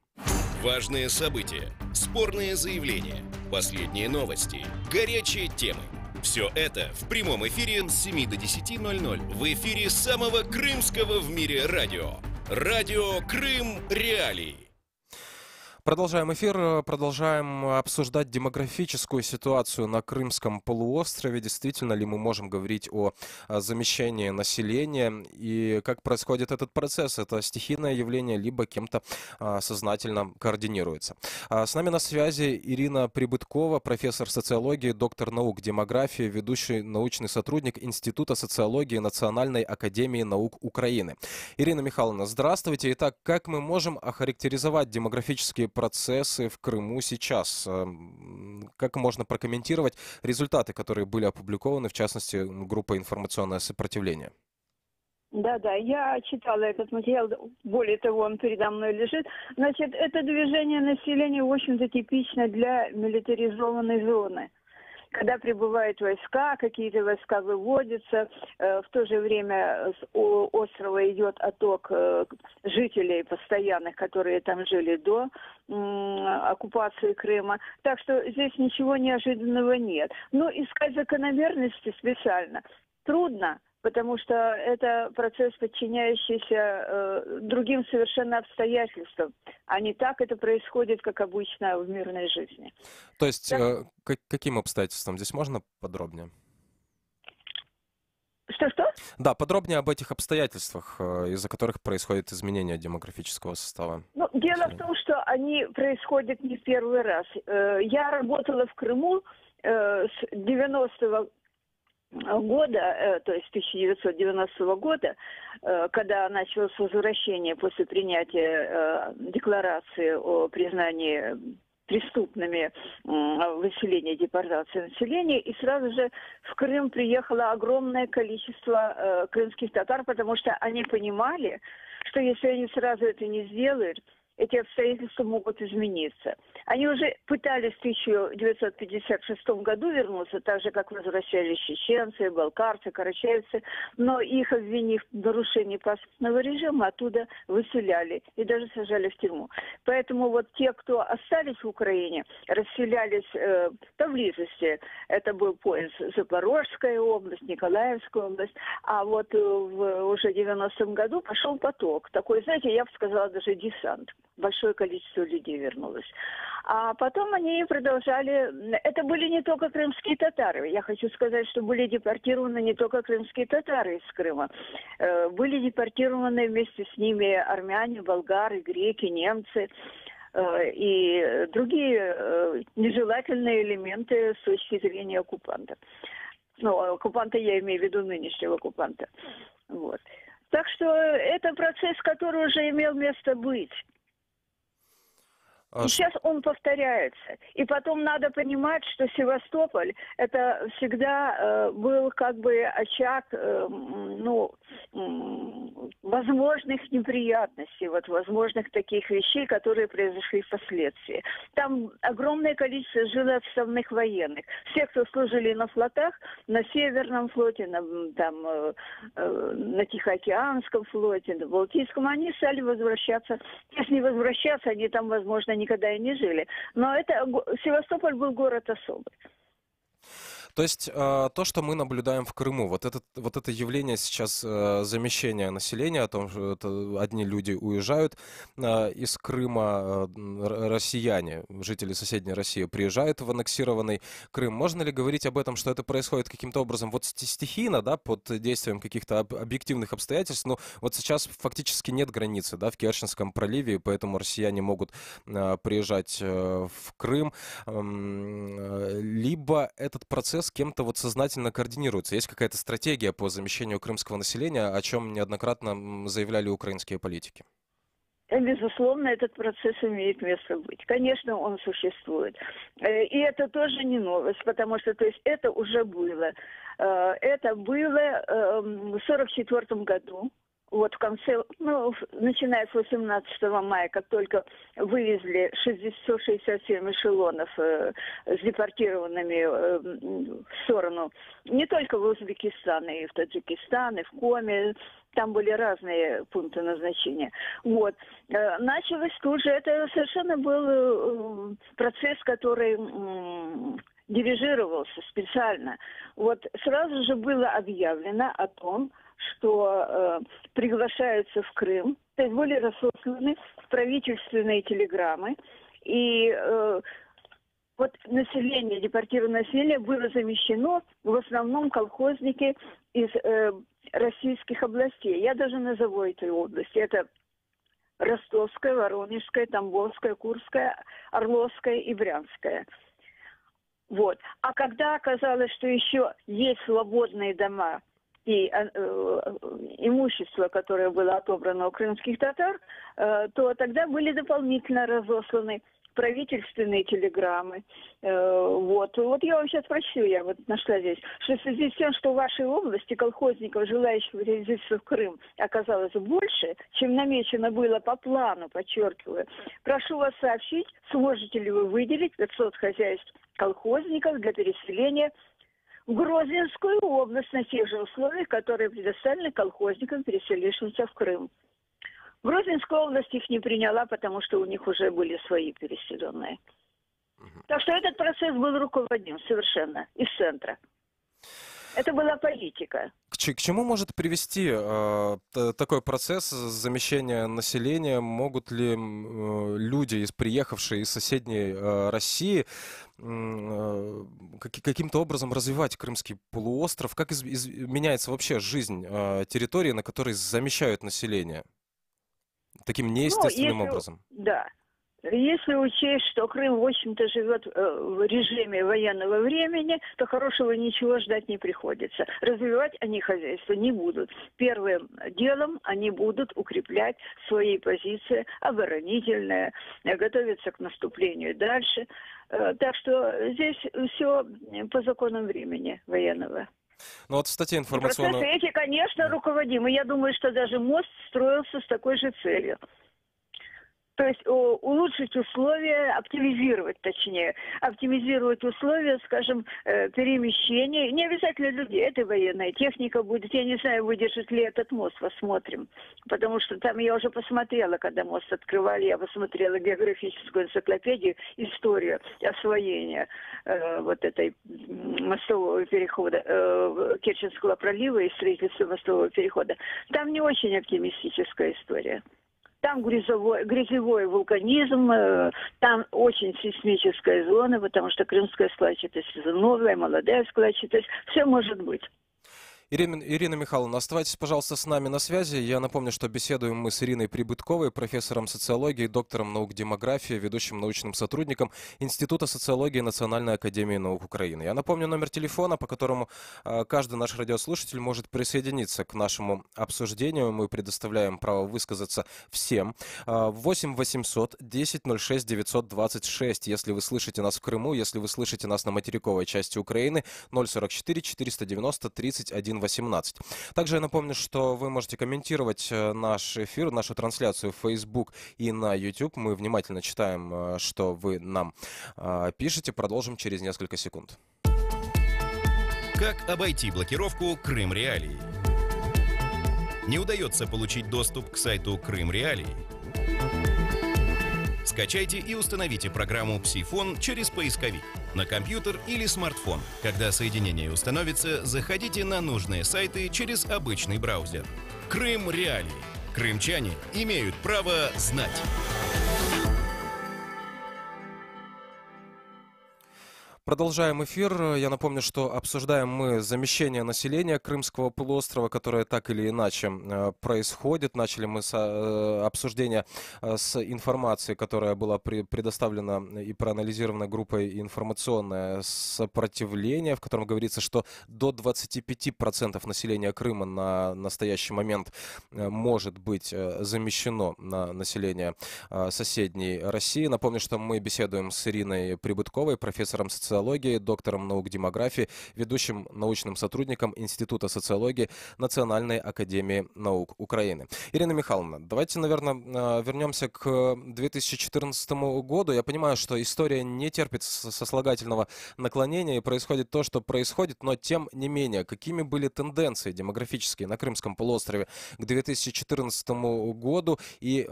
Важные события, спорные заявления, последние новости, горячие темы. Все это в прямом эфире с 7 до 10:00 в эфире самого крымского в мире радио. Радио Крым Реалии. Продолжаем эфир, продолжаем обсуждать демографическую ситуацию на Крымском полуострове. Действительно ли мы можем говорить о замещении населения и как происходит этот процесс? Это стихийное явление, либо кем-то сознательно координируется. С нами на связи Ирина Прибыткова, профессор социологии, доктор наук демографии, ведущий научный сотрудник Института социологии Национальной академии наук Украины. Ирина Михайловна, здравствуйте. Итак, как мы можем охарактеризовать демографические процессы в Крыму сейчас? Как можно прокомментировать результаты, которые были опубликованы, в частности, группой «Информационное сопротивление»? Да, я читала этот материал, более того, он передо мной лежит. Значит, это движение населения, в общем-то, типично для милитаризованной зоны. Когда прибывают войска, какие-то войска выводятся, в то же время с острова идет отток жителей постоянных, которые там жили до оккупации Крыма. Так что здесь ничего неожиданного нет. Но искать закономерности специально трудно, потому что это процесс, подчиняющийся другим совершенно обстоятельствам, а не так это происходит, как обычно в мирной жизни. То есть каким обстоятельствам? Здесь можно подробнее? Что-что? Да, подробнее об этих обстоятельствах, из-за которых происходит изменение демографического состава. Ну, дело в том, что они происходят не в первый раз. Я работала в Крыму с 90-го года, то есть 1990 года, когда началось возвращение после принятия декларации о признании преступными выселение, депортация населения, и сразу же в Крым приехало огромное количество крымских татар, потому что они понимали, что если они сразу это не сделают, эти обстоятельства могут измениться. Они уже пытались в 1956 году вернуться, так же, как возвращались чеченцы, балкарцы, карачаевцы, но их, обвинив в нарушении паспортного режима, оттуда выселяли и даже сажали в тюрьму. Поэтому вот те, кто остались в Украине, расселялись поблизости. Это был пояс Запорожская область, Николаевская область. А вот уже в 90-м году пошел поток. Такой, знаете, я бы сказала, даже десант. Большое количество людей вернулось. А потом они продолжали... Это были не только крымские татары. Я хочу сказать, что были депортированы не только крымские татары из Крыма. Были депортированы вместе с ними армяне, болгары, греки, немцы и другие нежелательные элементы с точки зрения оккупанта. Ну, оккупанта я имею в виду нынешнего оккупанта. Вот. Так что это процесс, который уже имел место быть. И сейчас он повторяется. И потом надо понимать, что Севастополь это всегда был как бы очаг возможных неприятностей, вот возможных таких вещей, которые произошли впоследствии. Там огромное количество жило отставных военных. Все, кто служили на флотах, на Северном флоте, на Тихоокеанском флоте, на Балтийском, они стали возвращаться. Если не возвращаться, они там, возможно, никогда и не жили. Но Севастополь был город особый. То есть то, что мы наблюдаем в Крыму, вот это явление сейчас замещения населения, о том, что одни люди уезжают из Крыма, россияне, жители соседней России приезжают в аннексированный Крым. Можно ли говорить об этом, что это происходит каким-то образом вот стихийно, да, под действием каких-то объективных обстоятельств? Ну, вот сейчас фактически нет границы, да, в Керченском проливе, поэтому россияне могут приезжать в Крым. Либо этот процесс кем-то вот сознательно координируется. Есть какая-то стратегия по замещению крымского населения, о чем неоднократно заявляли украинские политики? Безусловно, этот процесс имеет место быть. Конечно, он существует. И это тоже не новость, потому что то есть, это уже было. Это было в 1944 году. Вот в конце, начиная с 18 мая, как только вывезли 167 эшелонов с депортированными в сторону, не только в Узбекистан, и в Таджикистан, и в Коми, там были разные пункты назначения. Вот. Началось тут же, это совершенно был процесс, который дирижировался специально. Вот сразу же было объявлено о том, что приглашаются в Крым, то есть были разосланы правительственные телеграммы, и вот население, депортированное население было замещено в основном колхозники из российских областей. Я даже назову эти области. Это Ростовская, Воронежская, Тамбовская, Курская, Орловская и Брянская. Вот. А когда оказалось, что еще есть свободные дома и имущество, которое было отобрано у крымских татар, то тогда были дополнительно разосланы правительственные телеграммы. Вот я вам сейчас прочту, я вот нашла здесь, что в связи с тем, что в вашей области колхозников, желающих реализоваться в Крым, оказалось больше, чем намечено было по плану, подчеркиваю, прошу вас сообщить, сможете ли вы выделить 500 хозяйств колхозников для переселения в Грозненскую область на тех же условиях, которые предоставлены колхозникам, переселившимся в Крым. Грозненская область их не приняла, потому что у них уже были свои переселенные. Так что этот процесс был руководим совершенно из центра. Это была политика. К чему может привести такой процесс замещения населения? Могут ли люди, приехавшие из соседней России, каким-то образом развивать Крымский полуостров? Как меняется вообще жизнь территории, на которой замещают население? Таким неестественным образом. Да. Если учесть, что Крым, в общем-то, живет в режиме военного времени, то хорошего ничего ждать не приходится. Развивать они хозяйство не будут. Первым делом они будут укреплять свои позиции оборонительные, готовиться к наступлению дальше. Так что здесь все по законам времени военного. Ну вот в статье информационного... Процессы эти, конечно, руководимы. Я думаю, что даже мост строился с такой же целью. То есть улучшить условия, оптимизировать условия, скажем, перемещения. Не обязательно людей, это военная техника будет. Я не знаю, выдержит ли этот мост, посмотрим. Потому что там я уже посмотрела, когда мост открывали, я посмотрела географическую энциклопедию, историю освоения вот этой мостового перехода, Керченского пролива и строительства мостового перехода. Там не очень оптимистическая история. Там грязевой вулканизм, там очень сейсмическая зона, потому что крымская складчатость новая, молодая складчатость. Все может быть. Ирина Михайловна, оставайтесь, пожалуйста, с нами на связи. Я напомню, что беседуем мы с Ириной Прибытковой, профессором социологии, доктором наук демографии, ведущим научным сотрудником Института социологии Национальной академии наук Украины. Я напомню номер телефона, по которому каждый наш радиослушатель может присоединиться к нашему обсуждению. Мы предоставляем право высказаться всем. 8 800 10 06 926, если вы слышите нас в Крыму, если вы слышите нас на материковой части Украины, 044 490 31 18. Также я напомню, что вы можете комментировать наш эфир, нашу трансляцию в Facebook и на YouTube. Мы внимательно читаем, что вы нам пишете. Продолжим через несколько секунд. Как обойти блокировку Крым Реалии? Не удается получить доступ к сайту Крым Реалии? Скачайте и установите программу «Псифон» через поисковик на компьютер или смартфон. Когда соединение установится, заходите на нужные сайты через обычный браузер. Крым Реалии. Крымчане имеют право знать. Продолжаем эфир. Я напомню, что обсуждаем мы замещение населения Крымского полуострова, которое так или иначе происходит. Начали мы с обсуждения с информацией, которая была предоставлена и проанализирована группой «Информационное сопротивление», в котором говорится, что до 25% населения Крыма на настоящий момент может быть замещено на население соседней России. Напомню, что мы беседуем с Ириной Прибытковой, профессором социологии, доктором наук демографии, ведущим научным сотрудником Института социологии Национальной академии наук Украины. Ирина Михайловна, давайте, наверное, вернемся к 2014 году. Я понимаю, что история не терпит сослагательного наклонения, и происходит то, что происходит, но тем не менее, какими были тенденции демографические на Крымском полуострове к 2014 году, и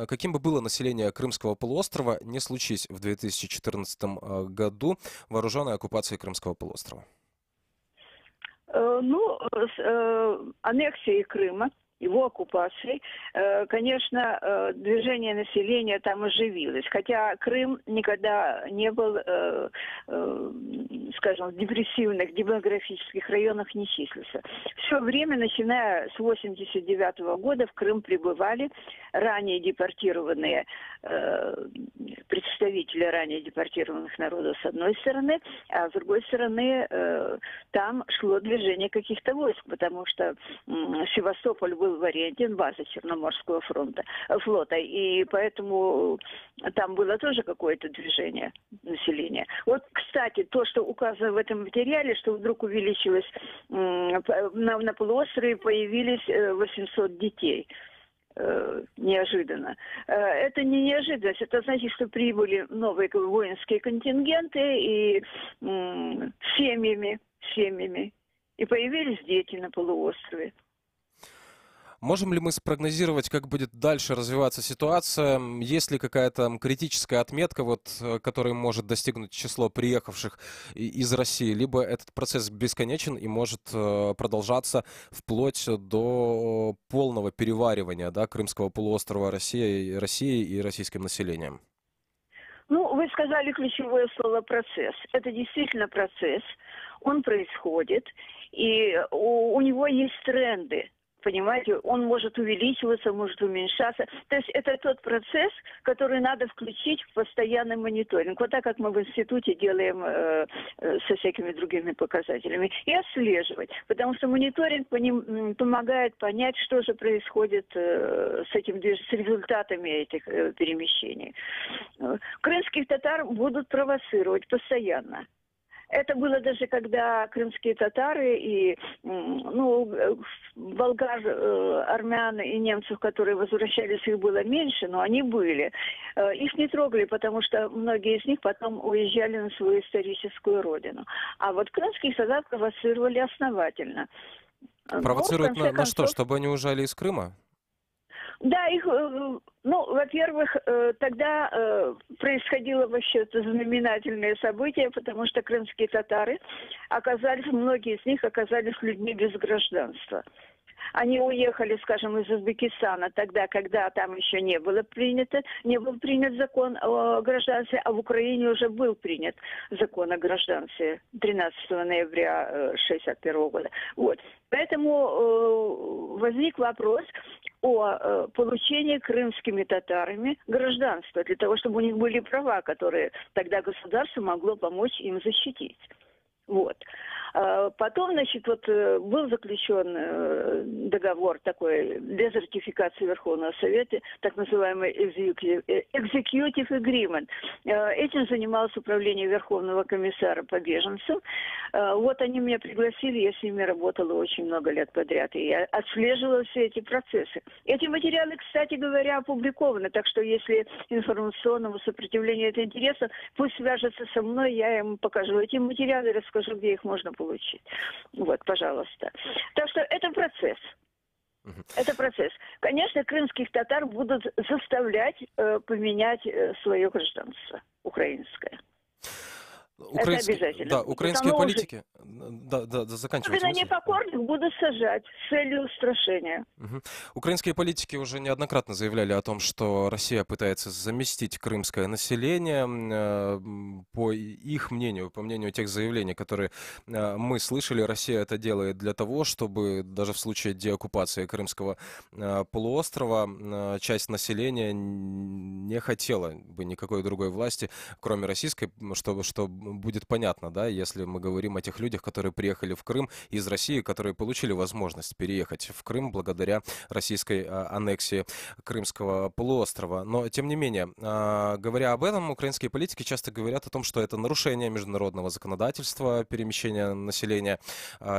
каким бы было население Крымского полуострова, не случись в 2014 году вооруженной оккупации Крымского полуострова? С аннексией Крыма, его оккупацией, конечно, движение населения там оживилось. Хотя Крым никогда не был, скажем, в депрессивных демографических районах не числился. Все время, начиная с 1989 года, в Крым прибывали ранее депортированные представители ранее депортированных народов с одной стороны, а с другой стороны там шло движение каких-то войск, потому что Севастополь был в аренде, база Черноморского флота, и поэтому там было тоже какое-то движение населения. Вот, кстати, то, что указано в этом материале, что вдруг увеличилось на полуострове, появились 800 детей. Неожиданно. Это не неожиданность, это значит, что прибыли новые воинские контингенты и семьями, и появились дети на полуострове. Можем ли мы спрогнозировать, как будет дальше развиваться ситуация? Есть ли какая-то критическая отметка, которой может достигнуть число приехавших из России? Либо этот процесс бесконечен и может продолжаться вплоть до полного переваривания, да, Крымского полуострова Россией и российским населением? Вы сказали ключевое слово «процесс». Это действительно процесс, он происходит, и у него есть тренды. Понимаете, он может увеличиваться, может уменьшаться. То есть это тот процесс, который надо включить в постоянный мониторинг. Вот так, как мы в институте делаем со всякими другими показателями. И отслеживать. Потому что мониторинг помогает понять, что же происходит с результатами этих перемещений. Крымских татар будут провоцировать постоянно. Это было даже когда крымские татары и болгар, армян и немцев, которые возвращались, их было меньше, но они были. Их не трогали, потому что многие из них потом уезжали на свою историческую родину. А вот крымских татар провоцировали основательно. Провоцируют на что? Чтобы они уезжали из Крыма? Да, их, во-первых, тогда происходило вообще это знаменательное событие, потому что крымские татары многие из них оказались людьми без гражданства. Они уехали, скажем, из Узбекистана тогда, когда там еще не был принят закон о гражданстве, а в Украине уже был принят закон о гражданстве 13 ноября 1961 года. Вот. Поэтому возник вопрос о получении крымскими татарами гражданства, для того, чтобы у них были права, которые тогда государство могло помочь им защитить. Вот. Потом, был заключен договор такой без ратификации Верховного Совета, так называемый Executive Agreement. Этим занималось управление Верховного комиссара по беженцам. Вот они меня пригласили, я с ними работала очень много лет подряд, и я отслеживала все эти процессы. Эти материалы, кстати говоря, опубликованы, так что если информационному сопротивлению это интересно, пусть свяжется со мной, я им покажу эти материалы и расскажу, где их можно получить. Вот, пожалуйста. Так что это процесс. Это процесс. Конечно, крымских татар будут заставлять поменять свое гражданство украинское. Это обязательно. Да, украинские политики... заканчивайте. Когда непокорных будут сажать с целью устрашения. Украинские политики уже неоднократно заявляли о том, что Россия пытается заместить крымское население. По их мнению, по мнению тех заявлений, которые мы слышали, Россия это делает для того, чтобы даже в случае деоккупации Крымского полуострова часть населения не хотела бы никакой другой власти, кроме российской, что будет понятно, да, если мы говорим о тех людях, которые приехали в Крым из России, которые получили возможность переехать в Крым благодаря российской аннексии Крымского полуострова. Но, тем не менее, говоря об этом, украинские политики часто говорят о том, что это нарушение международного законодательства, перемещения населения,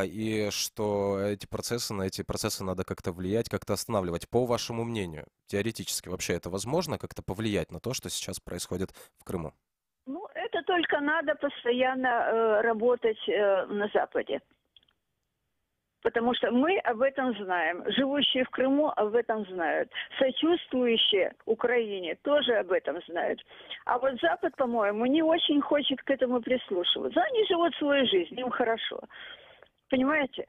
и что на эти процессы надо как-то влиять, как-то останавливать. По вашему мнению, теоретически вообще это возможно как-то повлиять на то, что сейчас происходит в Крыму? Это только надо постоянно работать на Западе. Потому что мы об этом знаем. Живущие в Крыму об этом знают. Сочувствующие Украине тоже об этом знают. А вот Запад, по-моему, не очень хочет к этому прислушиваться. Они живут свою жизнь, им хорошо. Понимаете?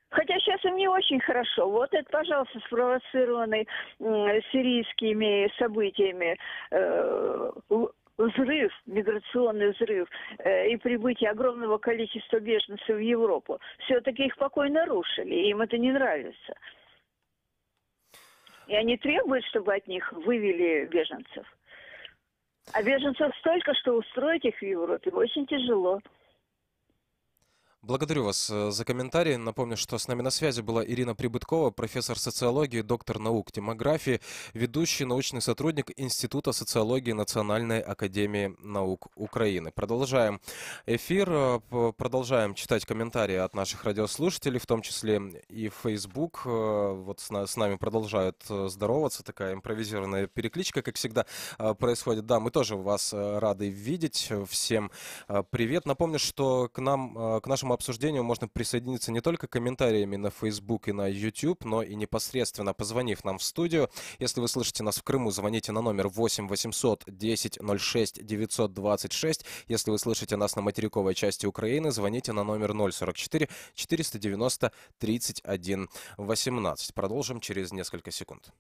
Хотя сейчас им не очень хорошо. Вот это, пожалуйста, спровоцированный сирийскими событиями взрыв, миграционный взрыв и прибытие огромного количества беженцев в Европу. Все-таки их покой нарушили, и им это не нравится. И они требуют, чтобы от них вывели беженцев. А беженцев столько, что устроить их в Европе очень тяжело. Благодарю вас за комментарий. Напомню, что с нами на связи была Ирина Прибыткова, профессор социологии, доктор наук демографии, ведущий научный сотрудник Института социологии Национальной академии наук Украины. Продолжаем эфир, продолжаем читать комментарии от наших радиослушателей, в том числе и в Facebook. Вот с нами продолжают здороваться, такая импровизированная перекличка, как всегда, происходит. Да, мы тоже вас рады видеть. Всем привет. Напомню, что к нашему обсуждению можно присоединиться не только комментариями на Facebook и на YouTube, но и непосредственно позвонив нам в студию. Если вы слышите нас в Крыму, звоните на номер 8 800 10 06 926. Если вы слышите нас на материковой части Украины, звоните на номер 044 490 31 18. Продолжим через несколько секунд.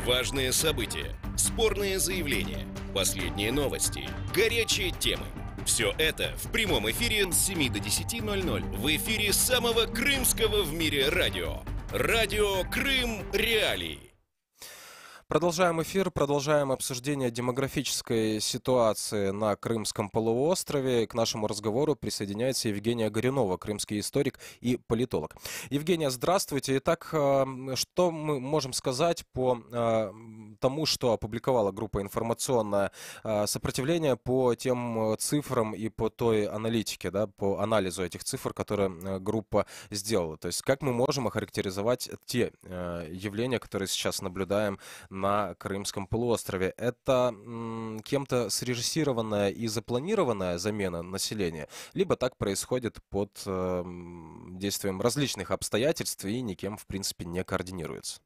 Важные события, спорные заявления, последние новости, горячие темы. Все это в прямом эфире с 7 до 10:00 в эфире самого крымского в мире радио. Радио Крым Реалии. Продолжаем эфир, продолжаем обсуждение демографической ситуации на Крымском полуострове. К нашему разговору присоединяется Евгения Горюнова, крымский историк и политолог. Евгения, здравствуйте. Итак, что мы можем сказать по тому, что опубликовала группа «Информационное сопротивление» по тем цифрам и по той аналитике, да, по анализу этих цифр, которые группа сделала? То есть как мы можем охарактеризовать те явления, которые сейчас наблюдаем на Крымском полуострове? Это кем-то срежиссированная и запланированная замена населения, либо так происходит под действием различных обстоятельств и никем, в принципе, не координируется?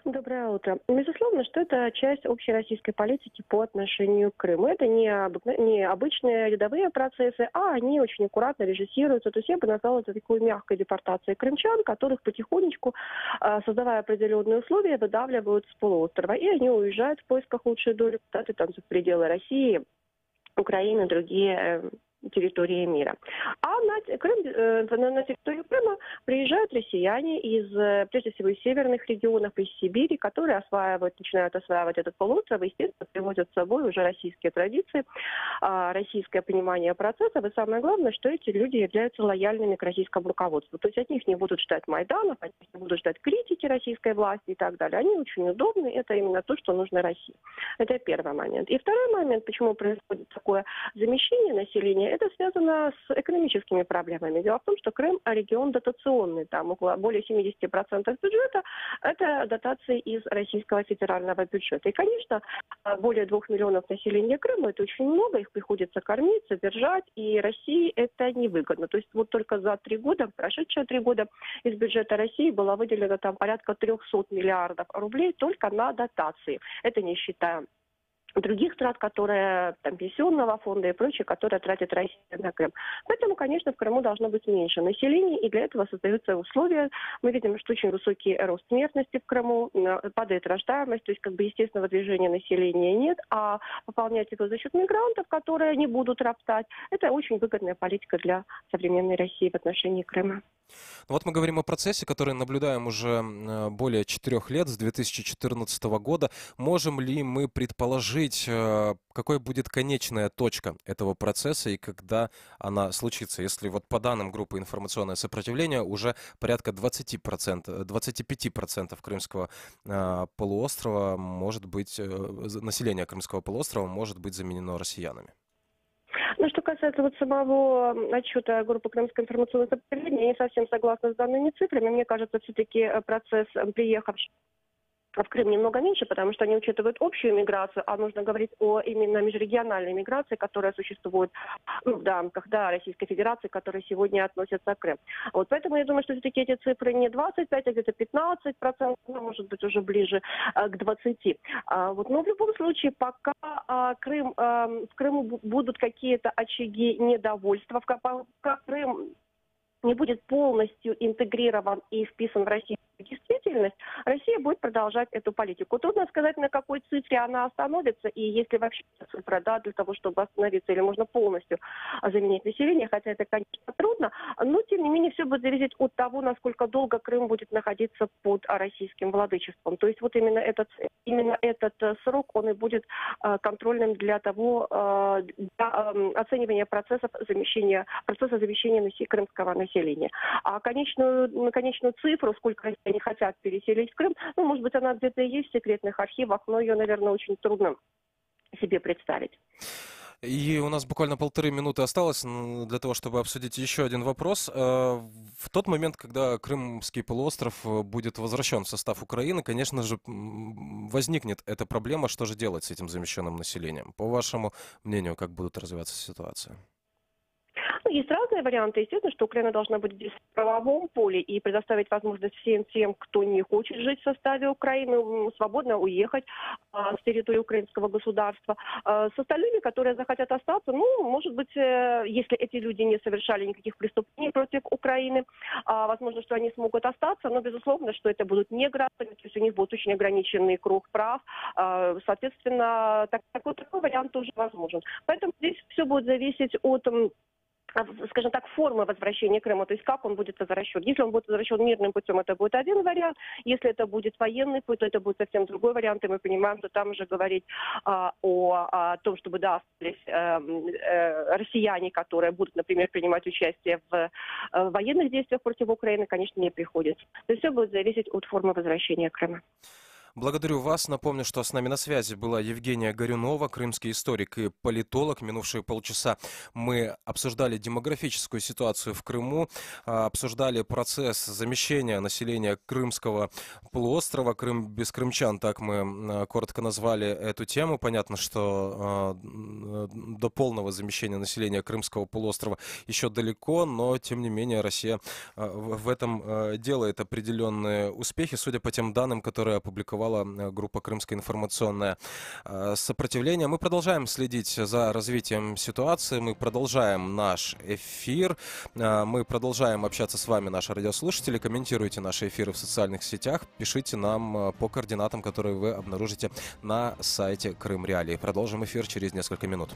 Доброе утро. Безусловно, что это часть общей российской политики по отношению к Крыму. Это не обычные рядовые процессы, а они очень аккуратно режиссируются. То есть я бы назвала это такой мягкой депортацией крымчан, которых потихонечку, создавая определенные условия, выдавливают с полуострова. И они уезжают в поисках лучшей доли, куда-то там за пределы России, Украины, другие территории мира. А на территорию Крыма приезжают россияне из, прежде всего, из северных регионов, из Сибири, которые начинают осваивать этот полуостров и, естественно, привозят с собой уже российские традиции, российское понимание процессов. И самое главное, что эти люди являются лояльными к российскому руководству. То есть от них не будут ждать Майданов, от них не будут ждать критики российской власти и так далее. Они очень удобны, это именно то, что нужно России. Это первый момент. И второй момент, почему происходит такое замещение населения, это связано с экономическими проблемами. Дело в том, что Крым регион дотационный. Там более 70% бюджета – это дотации из российского федерального бюджета. И, конечно, более 2 миллионов населения Крыма – это очень много. Их приходится кормить, содержать. И России это невыгодно. То есть вот только за 3 года, прошедшие 3 года, из бюджета России было выделено там порядка 300 миллиардов рублей только на дотации. Это не считая других трат, которые, там, пенсионного фонда и прочее, которые тратит Россия на Крым. Поэтому, конечно, в Крыму должно быть меньше населения, и для этого создаются условия. Мы видим, что очень высокий рост смертности в Крыму, падает рождаемость, то есть, естественного движения населения нет, а пополнять его за счет мигрантов, которые не будут роптать, это очень выгодная политика для современной России в отношении Крыма. Вот мы говорим о процессе, который наблюдаем уже более 4 лет, с 2014 года. Можем ли мы предположить, какой будет конечная точка этого процесса и когда она случится? Если вот по данным группы «Информационное сопротивление» уже порядка 25% крымского полуострова может быть, население Крымского полуострова может быть заменено россиянами. Ну, что касается вот самого отчета группы «Крымское информационное сопротивление», я не совсем согласна с данными цифрами. Мне кажется, все-таки процесс приехавших в Крым немного меньше, потому что они учитывают общую миграцию, а нужно говорить о именно межрегиональной миграции, которая существует в рамках Российской Федерации, которая сегодня относится к Крыму. Вот поэтому я думаю, что все-таки эти цифры не 25, а где-то 15%, может быть, уже ближе к 20%. Но в любом случае, пока в Крыму будут какие-то очаги недовольства, пока Крым не будет полностью интегрирован и вписан в российскую действительность, Россия будет продолжать эту политику. Трудно сказать, на какой цифре она остановится, и если вообще цифра, для того, чтобы остановиться, или можно полностью заменить население, хотя это, конечно, трудно, но, тем не менее, все будет зависеть от того, насколько долго Крым будет находиться под российским владычеством. То есть вот именно этот срок, он и будет контрольным для того, для оценивания процесса замещения крымского населения. А конечную цифру, сколько они хотят переселить в Крым, может быть, она где-то и есть в секретных архивах, но ее, наверное, очень трудно себе представить. И у нас буквально 1,5 минуты осталось для того, чтобы обсудить еще один вопрос. В тот момент, когда Крымский полуостров будет возвращен в состав Украины, конечно же, возникнет эта проблема, что же делать с этим замещенным населением. По вашему мнению, как будут развиваться ситуация? Есть разные варианты. Естественно, что Украина должна быть здесь в правовом поле и предоставить возможность всем тем, кто не хочет жить в составе Украины, свободно уехать с территории украинского государства. С остальными, которые захотят остаться, может быть, если эти люди не совершали никаких преступлений против Украины, возможно, что они смогут остаться, но, безусловно, что это будут не граждане, то есть у них будет очень ограниченный круг прав. Соответственно, такой вариант тоже возможен. Поэтому здесь все будет зависеть от скажем так, формы возвращения Крыма, то есть как он будет возвращен. Если он будет возвращен мирным путем, это будет один вариант. Если это будет военный путь, то это будет совсем другой вариант. И мы понимаем, что там уже говорить о том, чтобы остались россияне, которые будут, например, принимать участие в военных действиях против Украины, конечно, не приходится. То есть все будет зависеть от формы возвращения Крыма. Благодарю вас. Напомню, что с нами на связи была Евгения Горюнова, крымский историк и политолог. Минувшие полчаса мы обсуждали демографическую ситуацию в Крыму, обсуждали процесс замещения населения Крымского полуострова. Крым без крымчан, так мы коротко назвали эту тему. Понятно, что до полного замещения населения Крымского полуострова еще далеко, но тем не менее Россия в этом делает определенные успехи, судя по тем данным, которые опубликовала группа «Крымское информационное сопротивление». Мы продолжаем следить за развитием ситуации, мы продолжаем наш эфир, мы продолжаем общаться с вами, наши радиослушатели. Комментируйте наши эфиры в социальных сетях, пишите нам по координатам, которые вы обнаружите на сайте Крым Реалии. Продолжим эфир через несколько минут.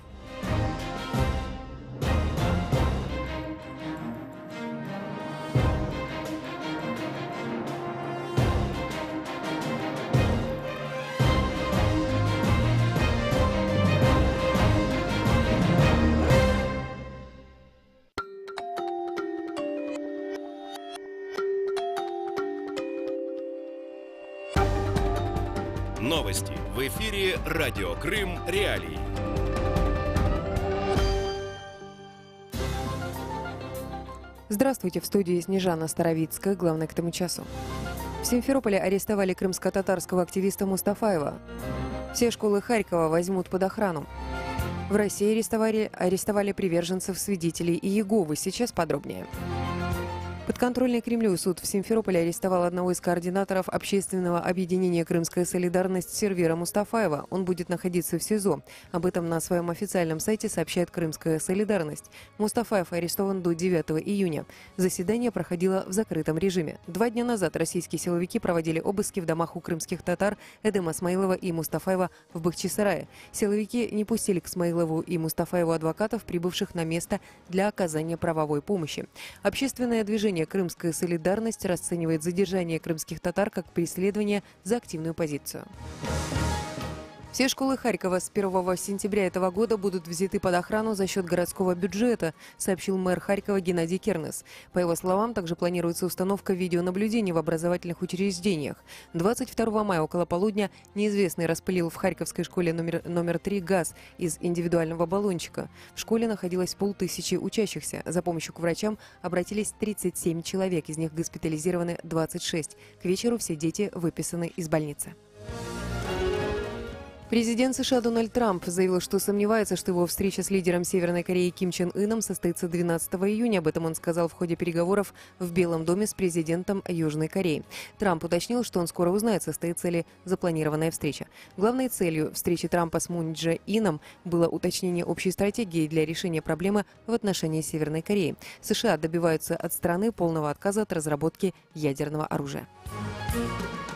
Новости в эфире «Радио Крым Реалии». Здравствуйте, в студии Снежана Старовицкая, главное к этому часу. В Симферополе арестовали крымско-татарского активиста Мустафаева. Все школы Харькова возьмут под охрану. В России арестовали приверженцев свидетелей Иеговы. Сейчас подробнее. Подконтрольный Кремлю суд в Симферополе арестовал одного из координаторов общественного объединения «Крымская солидарность» Сервера Мустафаева. Он будет находиться в СИЗО. Об этом на своем официальном сайте сообщает «Крымская солидарность». Мустафаев арестован до 9 июня. Заседание проходило в закрытом режиме. 2 дня назад российские силовики проводили обыски в домах у крымских татар Эдема Смаилова и Мустафаева в Бахчисарае. Силовики не пустили к Смаилову и Мустафаеву адвокатов, прибывших на место для оказания правовой помощи. Общественное движение «Крымская солидарность» расценивает задержание крымских татар как преследование за активную позицию. Все школы Харькова с 1 сентября этого года будут взяты под охрану за счет городского бюджета, сообщил мэр Харькова Геннадий Кернес. По его словам, также планируется установка видеонаблюдения в образовательных учреждениях. 22 мая около полудня неизвестный распылил в Харьковской школе номер 3 газ из индивидуального баллончика. В школе находилось 500 учащихся. За помощью к врачам обратились 37 человек, из них госпитализированы 26. К вечеру все дети выписаны из больницы. Президент США Дональд Трамп заявил, что сомневается, что его встреча с лидером Северной Кореи Ким Чен Ыном состоится 12 июня. Об этом он сказал в ходе переговоров в Белом доме с президентом Южной Кореи. Трамп уточнил, что он скоро узнает, состоится ли запланированная встреча. Главной целью встречи Трампа с Мун Дже Ином было уточнение общей стратегии для решения проблемы в отношении Северной Кореи. США добиваются от страны полного отказа от разработки ядерного оружия.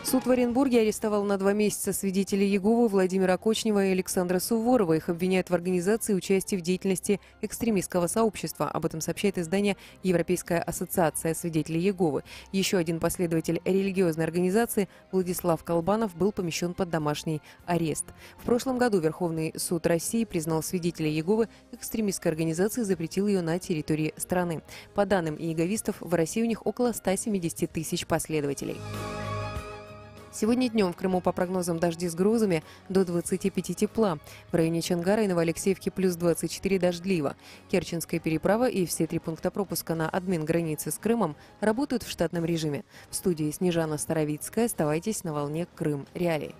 Суд в Оренбурге арестовал на 2 месяца свидетелей Иеговы Владимира Кочнева и Александра Суворова. Их обвиняют в организации и участии в деятельности экстремистского сообщества. Об этом сообщает издание «Европейская ассоциация свидетелей Иеговы». Еще один последователь религиозной организации, Владислав Колбанов, был помещен под домашний арест. В прошлом году Верховный суд России признал свидетелей Иеговы экстремистской организацией и запретил ее на территории страны. По данным иеговистов, в России у них около 170 тысяч последователей. Сегодня днем в Крыму по прогнозам дожди с грозами до 25 тепла. В районе Чонгара и Новоалексеевки плюс 24 дождливо. Керченская переправа и все 3 пункта пропуска на админ границы с Крымом работают в штатном режиме. В студии Снежана Старовицкая. Оставайтесь на волне Крым Реалии.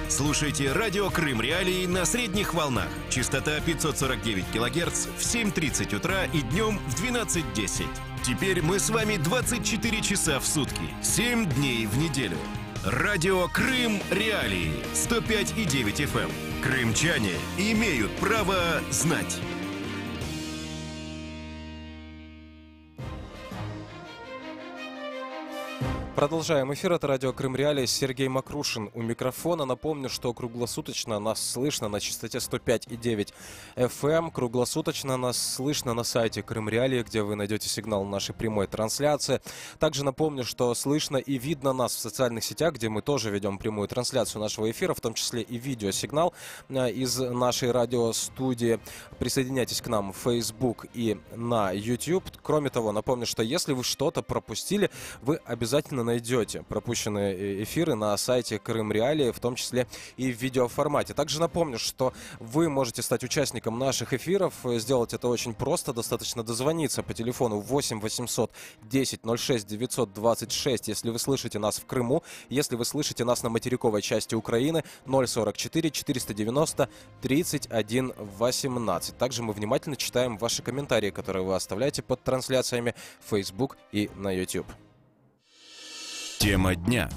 Слушайте «Радио Крым Реалии» на средних волнах. Частота 549 кГц в 7:30 утра и днем в 12:10. Теперь мы с вами 24 часа в сутки, 7 дней в неделю. «Радио Крым Реалии» 105,9 FM. Крымчане имеют право знать. Продолжаем эфир. Это радио Крым Реалии. Сергей Макрушин у микрофона. Напомню, что круглосуточно нас слышно на частоте 105,9 FM. Круглосуточно нас слышно на сайте Крым Реалии, где вы найдете сигнал нашей прямой трансляции. Также напомню, что слышно и видно нас в социальных сетях, где мы тоже ведем прямую трансляцию нашего эфира, в том числе и видеосигнал из нашей радиостудии. Присоединяйтесь к нам в Facebook и на YouTube. Кроме того, напомню, что если вы что-то пропустили, вы обязательно найдете пропущенные эфиры на сайте Крым Реалии, в том числе и в видеоформате. Также напомню, что вы можете стать участником наших эфиров. Сделать это очень просто. Достаточно дозвониться по телефону 8 800 10 06 926, если вы слышите нас в Крыму. Если вы слышите нас на материковой части Украины, 044 490 31 18. Также мы внимательно читаем ваши комментарии, которые вы оставляете под трансляциями в Facebook и на YouTube. Тема дня.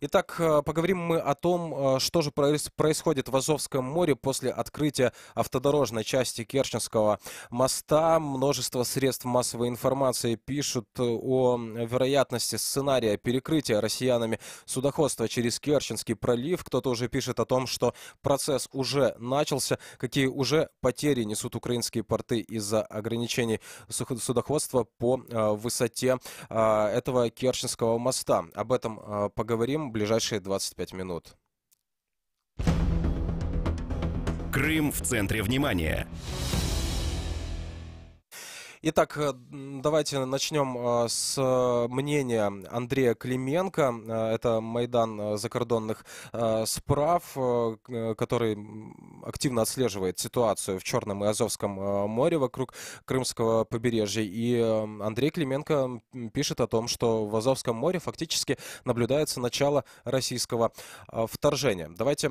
Итак, поговорим мы о том, что же происходит в Азовском море после открытия автодорожной части Керченского моста. Множество средств массовой информации пишут о вероятности сценария перекрытия россиянами судоходства через Керченский пролив. Кто-то уже пишет о том, что процесс уже начался, какие уже потери несут украинские порты из-за ограничений судоходства по высоте этого Керченского моста. Об этом поговорим в ближайшие 25 минут. Крым в центре внимания. Итак, давайте начнем с мнения Андрея Клименко. Это Майдан закордонных справ, который активно отслеживает ситуацию в Черном и Азовском море вокруг Крымского побережья. И Андрей Клименко пишет о том, что в Азовском море фактически наблюдается начало российского вторжения. Давайте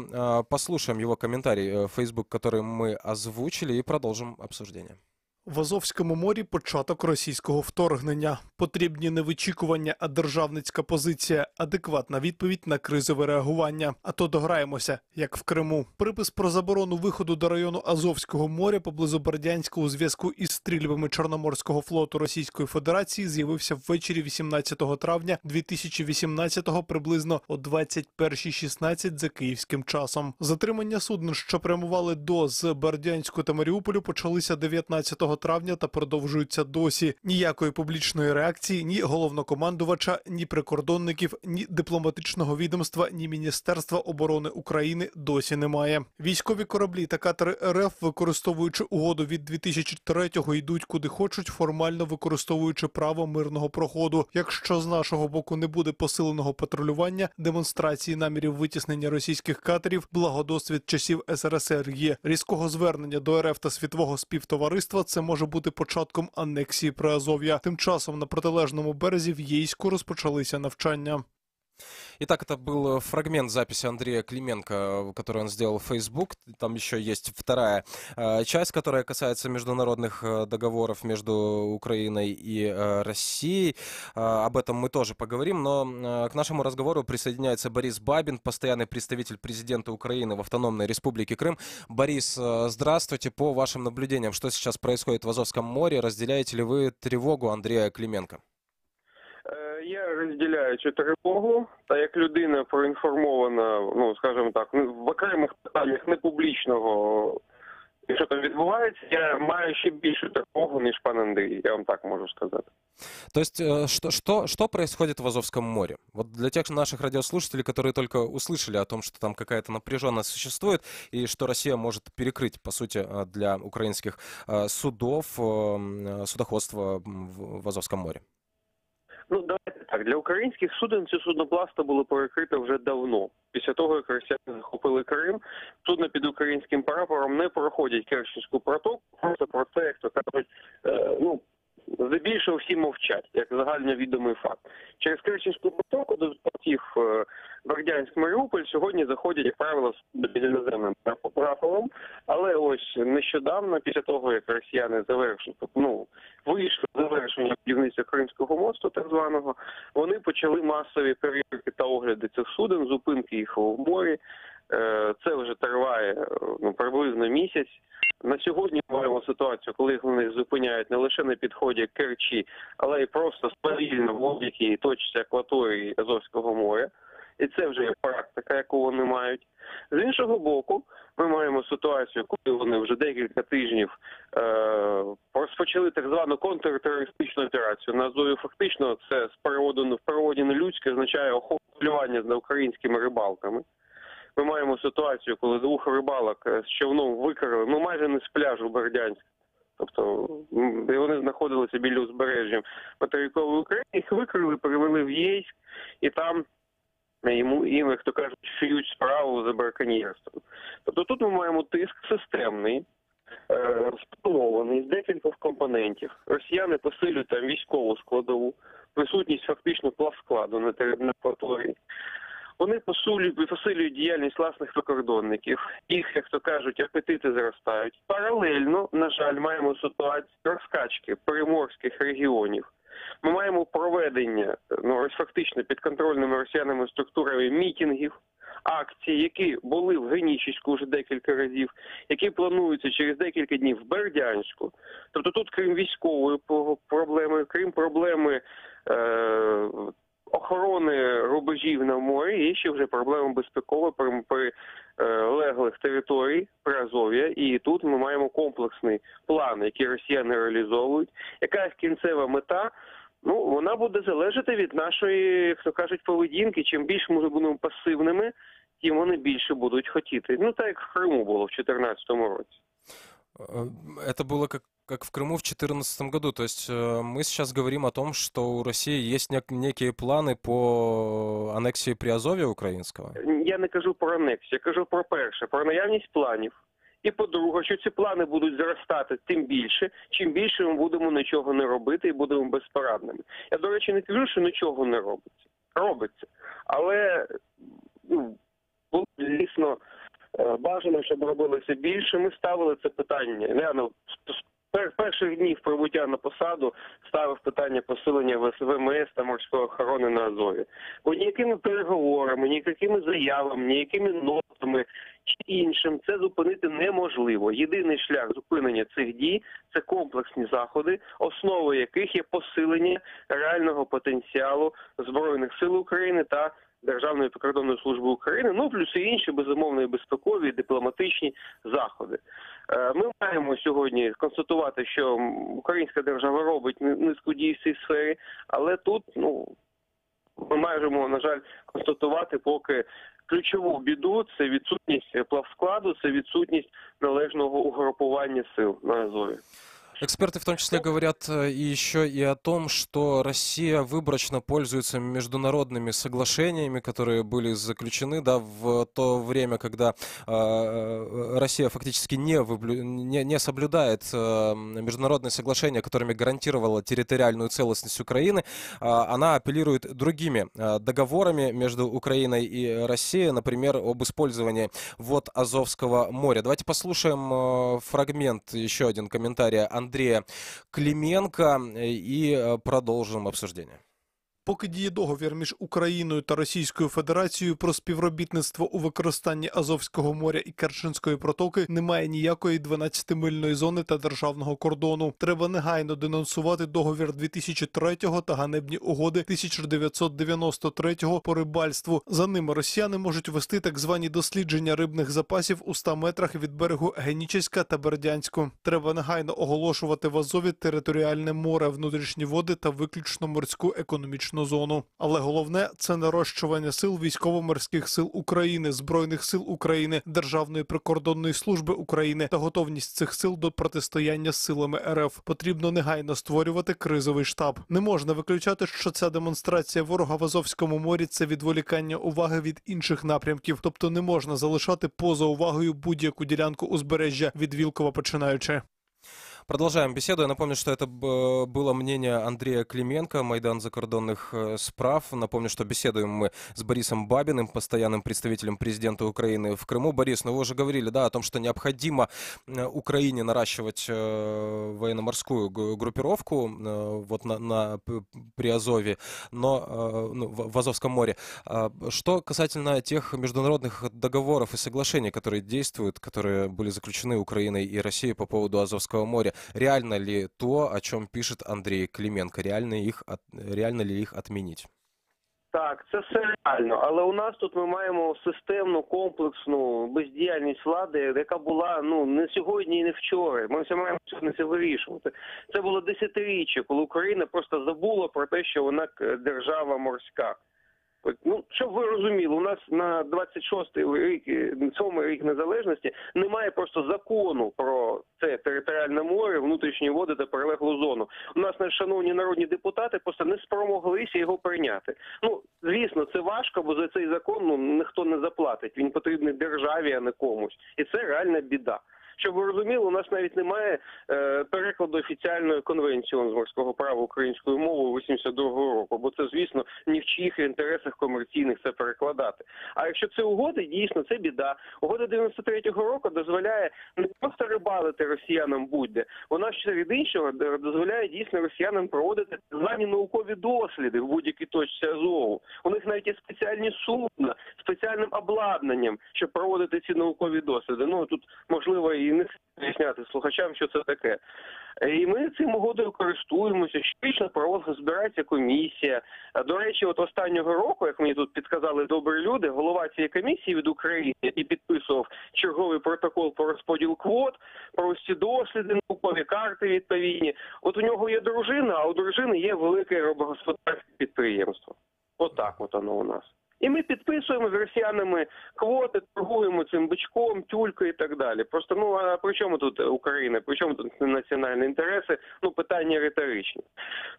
послушаем его комментарий в Facebook, который мы озвучили, и продолжим обсуждение. В Азовському морі початок російського вторгнення. Потрібні не вичікування, а державницька позиція, адекватна відповідь на кризове реагування. А то дограємося, як в Криму. Припис про заборону виходу до району Азовського моря поблизу Бердянська у зв'язку із стрільбами Чорноморського флоту Російської Федерації з'явився ввечері 18 травня 2018-го приблизно о 21:16 за київським часом. Затримання суден, що прямували з Бердянську та Маріуполю, почалися 19 травня та продовжуються досі. Ніякої публічної реакції ні головнокомандувача, ні прикордонників, ні дипломатичного відомства, ні Міністерства оборони України досі немає. Військові кораблі та катери РФ, використовуючи угоду від 2003-го, йдуть куди хочуть, формально використовуючи право мирного проходу. Якщо з нашого боку не буде посиленого патрулювання, демонстрації намірів витіснення російських катерів, благодосвід часів СРСР є. Різкого звернення до РФ та світового співтовариства – це може бути початком анексії Приазов'я. Тим часом на протилежному березі в Ейску розпочалися навчання. Итак, это был фрагмент записи Андрея Клименко, который он сделал в Facebook. Там еще есть вторая часть, которая касается международных договоров между Украиной и Россией. Об этом мы тоже поговорим, но к нашему разговору присоединяется Борис Бабин, постоянный представитель президента Украины в Автономной Республике Крым. Борис, здравствуйте. По вашим наблюдениям, что сейчас происходит в Азовском море? Разделяете ли вы тревогу Андрея Клименко? Я розділяю цю тривогу, та як людина проінформована, ну, скажімо так, в окремих питаннях не публічного, що там відбувається, я маю ще більшу тривогу, ніж пан Андрій, я вам так можу сказати. То есть, что происходит в Азовском море? Вот для тех наших радиослушателей, которые только услышали о том, что там какая-то напряженность существует, и что Россия может перекрыть, по сути, для украинских судов судоходство в Азовском море. Ну, давайте так. Для українських суден ці судноплавства були перекриті вже давно. Після того, як росіяни захопили Крим, судна під українським прапором не проходять Керченську протоку. Просто про це, як то кажуть, ну, здебільшого всі мовчать, як загальновідомий факт. Через Керченську протоку до портів Бердянськ-Маріуполь сьогодні заходять, як правило, під іноземним прапором. Але ось нещодавно, після того, як росіяни вийшли з завершення будівництва Кримського мосту, так званого, вони почали масові перевірки та огляди цих суден, зупинки їх в морі. Це вже триває приблизно місяць. На сьогодні ми маємо ситуацію, коли вони зупиняють не лише на підході Керчі, але й просто стабільно в будь-якій точці акваторії Азовського моря. І це вже є практика, яку вони мають. З іншого боку, ми маємо ситуацію, коли вони вже декілька тижнів розпочали так звану контртерористичну операцію. На Азові фактично це в переводі на людське означає охоплювання за українськими рибалками. Ми маємо ситуацію, коли двох рибалок з човном викрили, майже не з пляжу Бердянська. Тобто вони знаходилися біля узбережжя материкової України, їх викрили, перевели в Єйськ, і там їм, як то кажуть, шиють справу за браконьєрством. Тобто тут ми маємо тиск системний, спланований з декількох компонентів. Росіяни посилюють там військову складову, присутність фактично плавскладу на акваторії. Вони посилюють діяльність власних прикордонників. Їх, як то кажуть, апетити зростають. Паралельно, на жаль, маємо ситуацію розкачки приморських регіонів. Ми маємо проведення, фактично підконтрольними росіянами структурами мітингів, акцій, які були в Генічеську вже декілька разів, які плануються через декілька днів в Бердянську. Тобто тут, крім військової проблеми, крім проблеми охорони рубежів на морі, є ще вже проблема безпекова при леглих територій Приазов'я. І тут ми маємо комплексний план, який росіяни реалізовують. Якась кінцева мета, вона буде залежати від нашої, як то кажуть, поведінки. Чим більше ми будемо пасивними, тим вони більше будуть хотіти. Так як в Криму було в 2014 році. Это было как в Крыму в 2014 году. То есть мы сейчас говорим о том, что у России есть некие планы по аннексии Приазов'я українського? Я не кажу про анексію, я кажу про перше, про наявність планів. І по-друге, що ці плани будуть зростати тим більше, чим більше ми будемо нічого не робити і будемо безпорадними. Я, до речі, не кажу, що нічого не робиться. Робиться. Але було, звісно, бажано, щоб робилося більше. Ми ставили це питання. Я з перших днів прибуття на посаду ставив питання посилення ВМС та морської охорони на Азові. Бо ніякими переговорами, ніякими заявами, ніякими нотами чи іншим це зупинити неможливо. Єдиний шлях зупинення цих дій – це комплексні заходи, основою яких є посилення реального потенціалу Збройних сил України та Державної прикордонної служби України, плюс і інші, безумовно, і безпекові, і дипломатичні заходи. Ми маємо сьогодні констатувати, що українська держава робить низку дій в цій сфері, але тут, ми маємо, на жаль, констатувати поки ключову біду – це відсутність плавскладу, це відсутність належного угрупування сил на Азові. Эксперты в том числе говорят еще и о том, что Россия выборочно пользуется международными соглашениями, которые были заключены в то время, когда Россия фактически не соблюдает международные соглашения, которыми гарантировала территориальную целостность Украины. Она апеллирует другими договорами между Украиной и Россией, например, об использовании вод Азовского моря. Давайте послушаем фрагмент, еще один комментарий Андрея Клименко и продолжим обсуждение. Поки діє договір між Україною та Російською Федерацією про співробітництво у використанні Азовського моря і Керченської протоки, немає ніякої 12-мильної зони та державного кордону. Треба негайно денонсувати договір 2003 та ганебні угоди 1993 по рибальству. За ними росіяни можуть вести так звані дослідження рибних запасів у 100 метрах від берегу Генічеська та Бердянську. Треба негайно оголошувати в Азові територіальне море, внутрішні води та виключно морську економічну зону. Але головне – це нарощування сил військово-морських сил України, Збройних сил України, Державної прикордонної служби України та готовність цих сил до протистояння з силами РФ. Потрібно негайно створювати кризовий штаб. Не можна виключати, що ця демонстрація ворога в Азовському морі – це відволікання уваги від інших напрямків. Тобто не можна залишати поза увагою будь-яку ділянку узбережжя від Вілкова починаючи. Продолжаем беседу. Я напомню, что это было мнение Андрея Клименко, Майдан закордонных справ. Напомню, что беседуем мы с Борисом Бабиным, постоянным представителем президента Украины в Крыму. Борис, ну вы уже говорили, да, о том, что необходимо Украине наращивать военно-морскую группировку вот на Приазовье, но в Азовском море. Что касательно тех международных договоров и соглашений, которые действуют, которые были заключены Украиной и Россией по поводу Азовского моря, реально ли то, о чем пишет Андрей Клименко? Реально ли их отменить? Так, це все реально, але у нас тут ми маємо системну, комплексну бездіяльність влади, яка була не сьогодні і не вчора. Ми все маємо сьогодні це вирішувати. Це було десятиріччя, коли Україна просто забула про те, що вона держава морська. Щоб ви розуміли, у нас на 26-й рік, 7-й рік незалежності немає просто закону про це територіальне море, внутрішні води та прилеглу зону. У нас, шановні народні депутати, просто не спромоглися його прийняти. Звісно, це важко, бо за цей закон ніхто не заплатить. Він потрібний державі, а не комусь. І це реальна біда. Щоб ви розуміли, у нас навіть немає перекладу офіціальної конвенції з морського права українською мовою 82-го року, бо це, звісно, ні в чиїх інтересах комерційних це перекладати. А якщо це угоди, дійсно, це біда. Угода 93-го року дозволяє не просто рибалити росіянам будь-де, вона, серед іншого, дозволяє дійсно росіянам проводити так звані наукові досліди в будь-якій точці Азову. У них навіть є спеціальні судна з спеціальним обладнанням, щоб проводити ці наукові досліди. Тут, можливо, і не поясняти слухачам, що це таке. І ми цим угодою користуємося, щорічно збирається комісія. До речі, от останнього року, як мені тут підказали добрі люди, голова цієї комісії від України, який підписував черговий протокол по розподілу квот, про ці досліди, наукові карти відповідні. От у нього є дружина, а у дружини є велике рибогосподарське підприємство. Отак от воно у нас. І ми підписуємо з росіянами квоти, торгуємо цим бичком, тюлькою і так далі. Просто, а при чому тут Україна, при чому тут національні інтереси? Питання риторичні.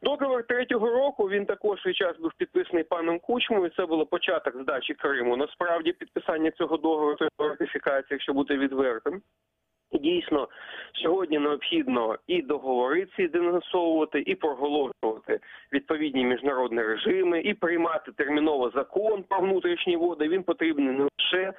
Договор 3-го року, він також свій час був підписаний паном Кучмою, це було початок здачі Криму. Насправді, підписання цього договору, це ратифікація, якщо бути відвертим. Дійсно, сьогодні необхідно і договори ці денонсовувати, і проголошувати відповідні міжнародні режими, і приймати терміново закон про внутрішні води. Він потрібний не лише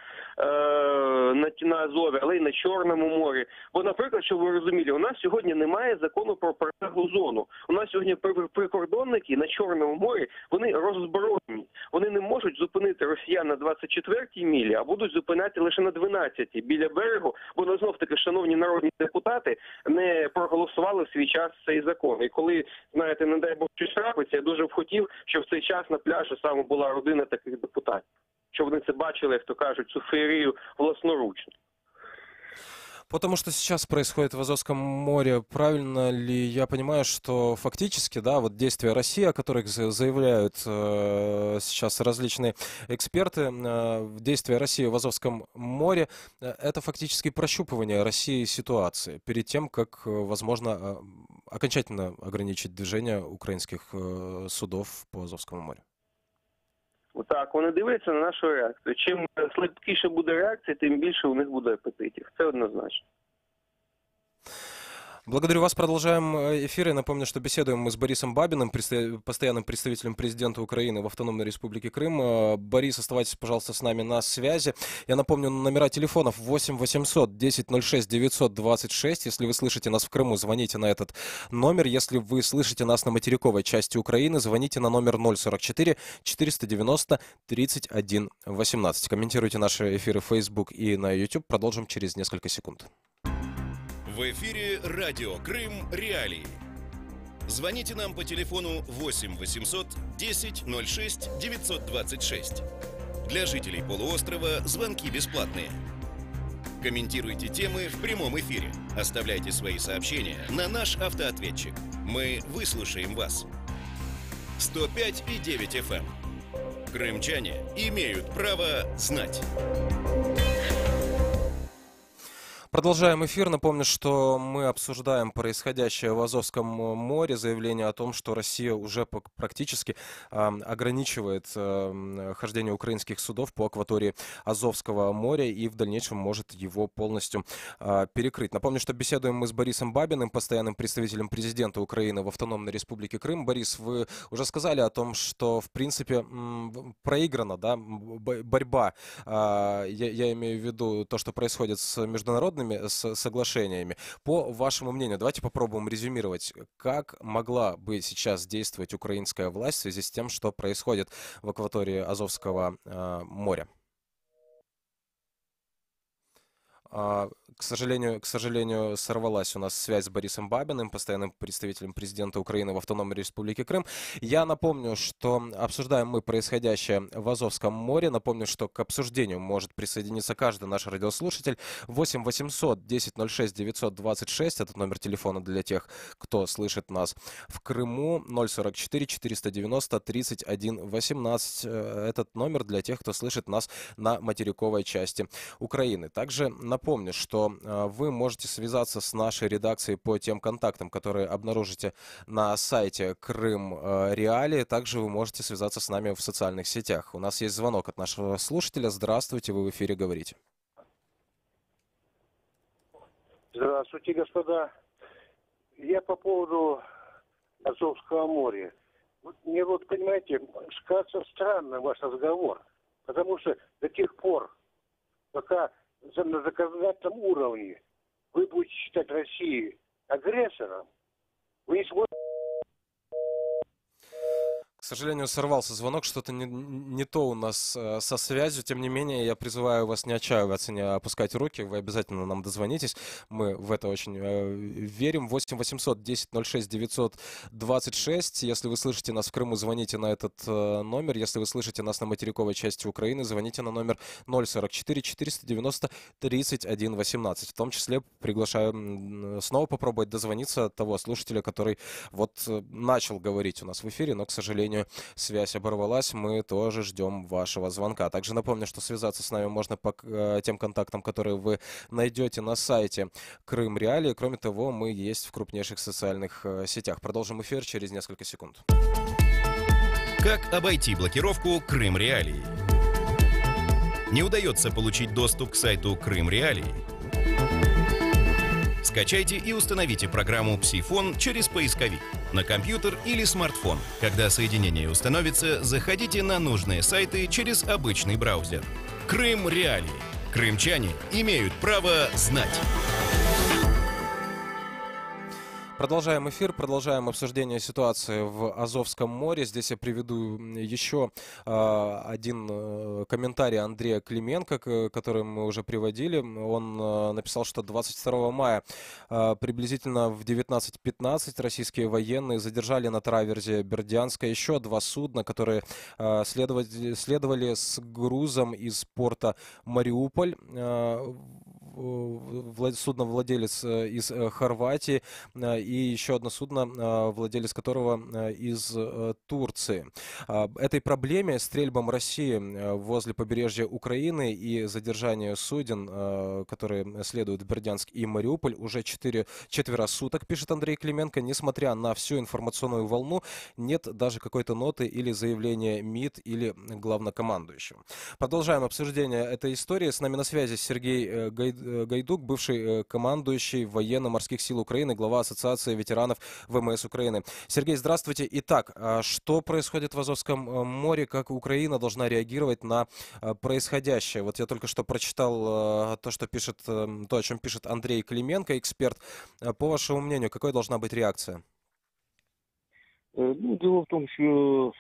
на Азові, але й на Чорному морі. Бо, наприклад, щоб ви розуміли, у нас сьогодні немає закону про прилеглу зону. У нас сьогодні прикордонники на Чорному морі, вони роззброєні. Вони не можуть зупинити росіян на 24-й мілі, а будуть зупиняти лише на 12-й біля берегу, бо знов-таки, шановні народні депутати, не проголосували в свій час цей закон. І коли, знаєте, не дай Бог щось трапиться, я дуже б хотів, щоб в цей час на пляжі саме була родина таких депутатів. Щоб вони це бачили, як то кажуть, цю феєрію власноручно. Потому что сейчас происходит в Азовском море, правильно ли я понимаю, что фактически, да, вот действия России, о которых заявляют сейчас различные эксперты, действия России в Азовском море, это фактически прощупывание России ситуации перед тем, как, возможно, окончательно ограничить движение украинских судов по Азовскому морю? Так, вони дивляться на нашу реакцію. Чим слабкіше буде реакція, тим більше у них буде апетитів. Це однозначно. Благодарю вас. Продолжаем эфир. Я напомню, что беседуем мы с Борисом Бабиным, постоянным представителем президента Украины в Автономной Республике Крым. Борис, оставайтесь, пожалуйста, с нами на связи. Я напомню, номера телефонов 8 800 1006 926. Если вы слышите нас в Крыму, звоните на этот номер. Если вы слышите нас на материковой части Украины, звоните на номер 044 490 31 18. Комментируйте наши эфиры в Facebook и на YouTube. Продолжим через несколько секунд. В эфире радио Крым Реалии. Звоните нам по телефону 8 800 10 06 926. Для жителей полуострова звонки бесплатные. Комментируйте темы в прямом эфире. Оставляйте свои сообщения на наш автоответчик. Мы выслушаем вас. 105,9 FM. Крымчане имеют право знать. Продолжаем эфир. Напомню, что мы обсуждаем происходящее в Азовском море, заявление о том, что Россия уже практически ограничивает хождение украинских судов по акватории Азовского моря и в дальнейшем может его полностью перекрыть. Напомню, что беседуем мы с Борисом Бабиным, постоянным представителем президента Украины в Автономной Республике Крым. Борис, вы уже сказали о том, что в принципе проиграна, да, борьба. Я имею в виду то, что происходит с международными соглашениями. По вашему мнению, давайте попробуем резюмировать, как могла бы сейчас действовать украинская власть в связи с тем, что происходит в акватории Азовского моря. К сожалению, сорвалась у нас связь с Борисом Бабиным, постоянным представителем президента Украины в Автономной Республике Крым. Я напомню, что обсуждаем мы происходящее в Азовском море. Напомню, что к обсуждению может присоединиться каждый наш радиослушатель. 8 800 1006 926, этот номер телефона для тех, кто слышит нас в Крыму. 044 490 31 18, этот номер для тех, кто слышит нас на материковой части Украины. Также напомню, что вы можете связаться с нашей редакцией по тем контактам, которые обнаружите на сайте Крым Реалии. Также вы можете связаться с нами в социальных сетях. У нас есть звонок от нашего слушателя. Здравствуйте, вы в эфире, говорите. Здравствуйте, господа. Я по поводу Азовского моря. Мне вот, понимаете, кажется странным ваш разговор, потому что до тех пор, пока на законодательном уровне вы будете считать Россию агрессором, вы не сможете... К сожалению, сорвался звонок, что-то не то у нас со связью. Тем не менее, я призываю вас не отчаиваться, не опускать руки. Вы обязательно нам дозвонитесь. Мы в это очень верим. 8 800 1006 926. Если вы слышите нас в Крыму, звоните на этот номер. Если вы слышите нас на материковой части Украины, звоните на номер 044 490 31 18. В том числе приглашаю снова попробовать дозвониться того слушателя, который вот начал говорить у нас в эфире, но, к сожалению, связь оборвалась, мы тоже ждем вашего звонка. Также напомню, что связаться с нами можно по тем контактам, которые вы найдете на сайте Крым Реалии. Кроме того, мы есть в крупнейших социальных сетях. Продолжим эфир через несколько секунд. Как обойти блокировку Крым Реалии? Не удается получить доступ к сайту Крым Реалии? Скачайте и установите программу «Псифон» через поисковик на компьютер или смартфон. Когда соединение установится, заходите на нужные сайты через обычный браузер. Крым Реалии. Крымчане имеют право знать. Продолжаем эфир, продолжаем обсуждение ситуации в Азовском море. Здесь я приведу еще один комментарий Андрея Клименко, который мы уже приводили. Он написал, что 22 мая приблизительно в 19:15 российские военные задержали на траверзе Бердянска еще два судна, которые следовали с грузом из порта Мариуполь. Судновладелец из Хорватии и еще одно судно, владелец которого из Турции. Этой проблеме, стрельбам России возле побережья Украины и задержанию суден, которые следуют в Бердянск и Мариуполь, уже четверо суток, пишет Андрей Клименко. Несмотря на всю информационную волну, нет даже какой-то ноты или заявления МИД или главнокомандующего. Продолжаем обсуждение этой истории. С нами на связи Сергей Гайдук, бывший командующий военно-морских сил Украины, глава Ассоциации ветеранов ВМС Украины. Сергей, здравствуйте. Итак, что происходит в Азовском море? Как Украина должна реагировать на происходящее? Вот я только что прочитал то, о чем пишет Андрей Клименко, эксперт. По вашему мнению, какой должна быть реакция? Діло в тому, що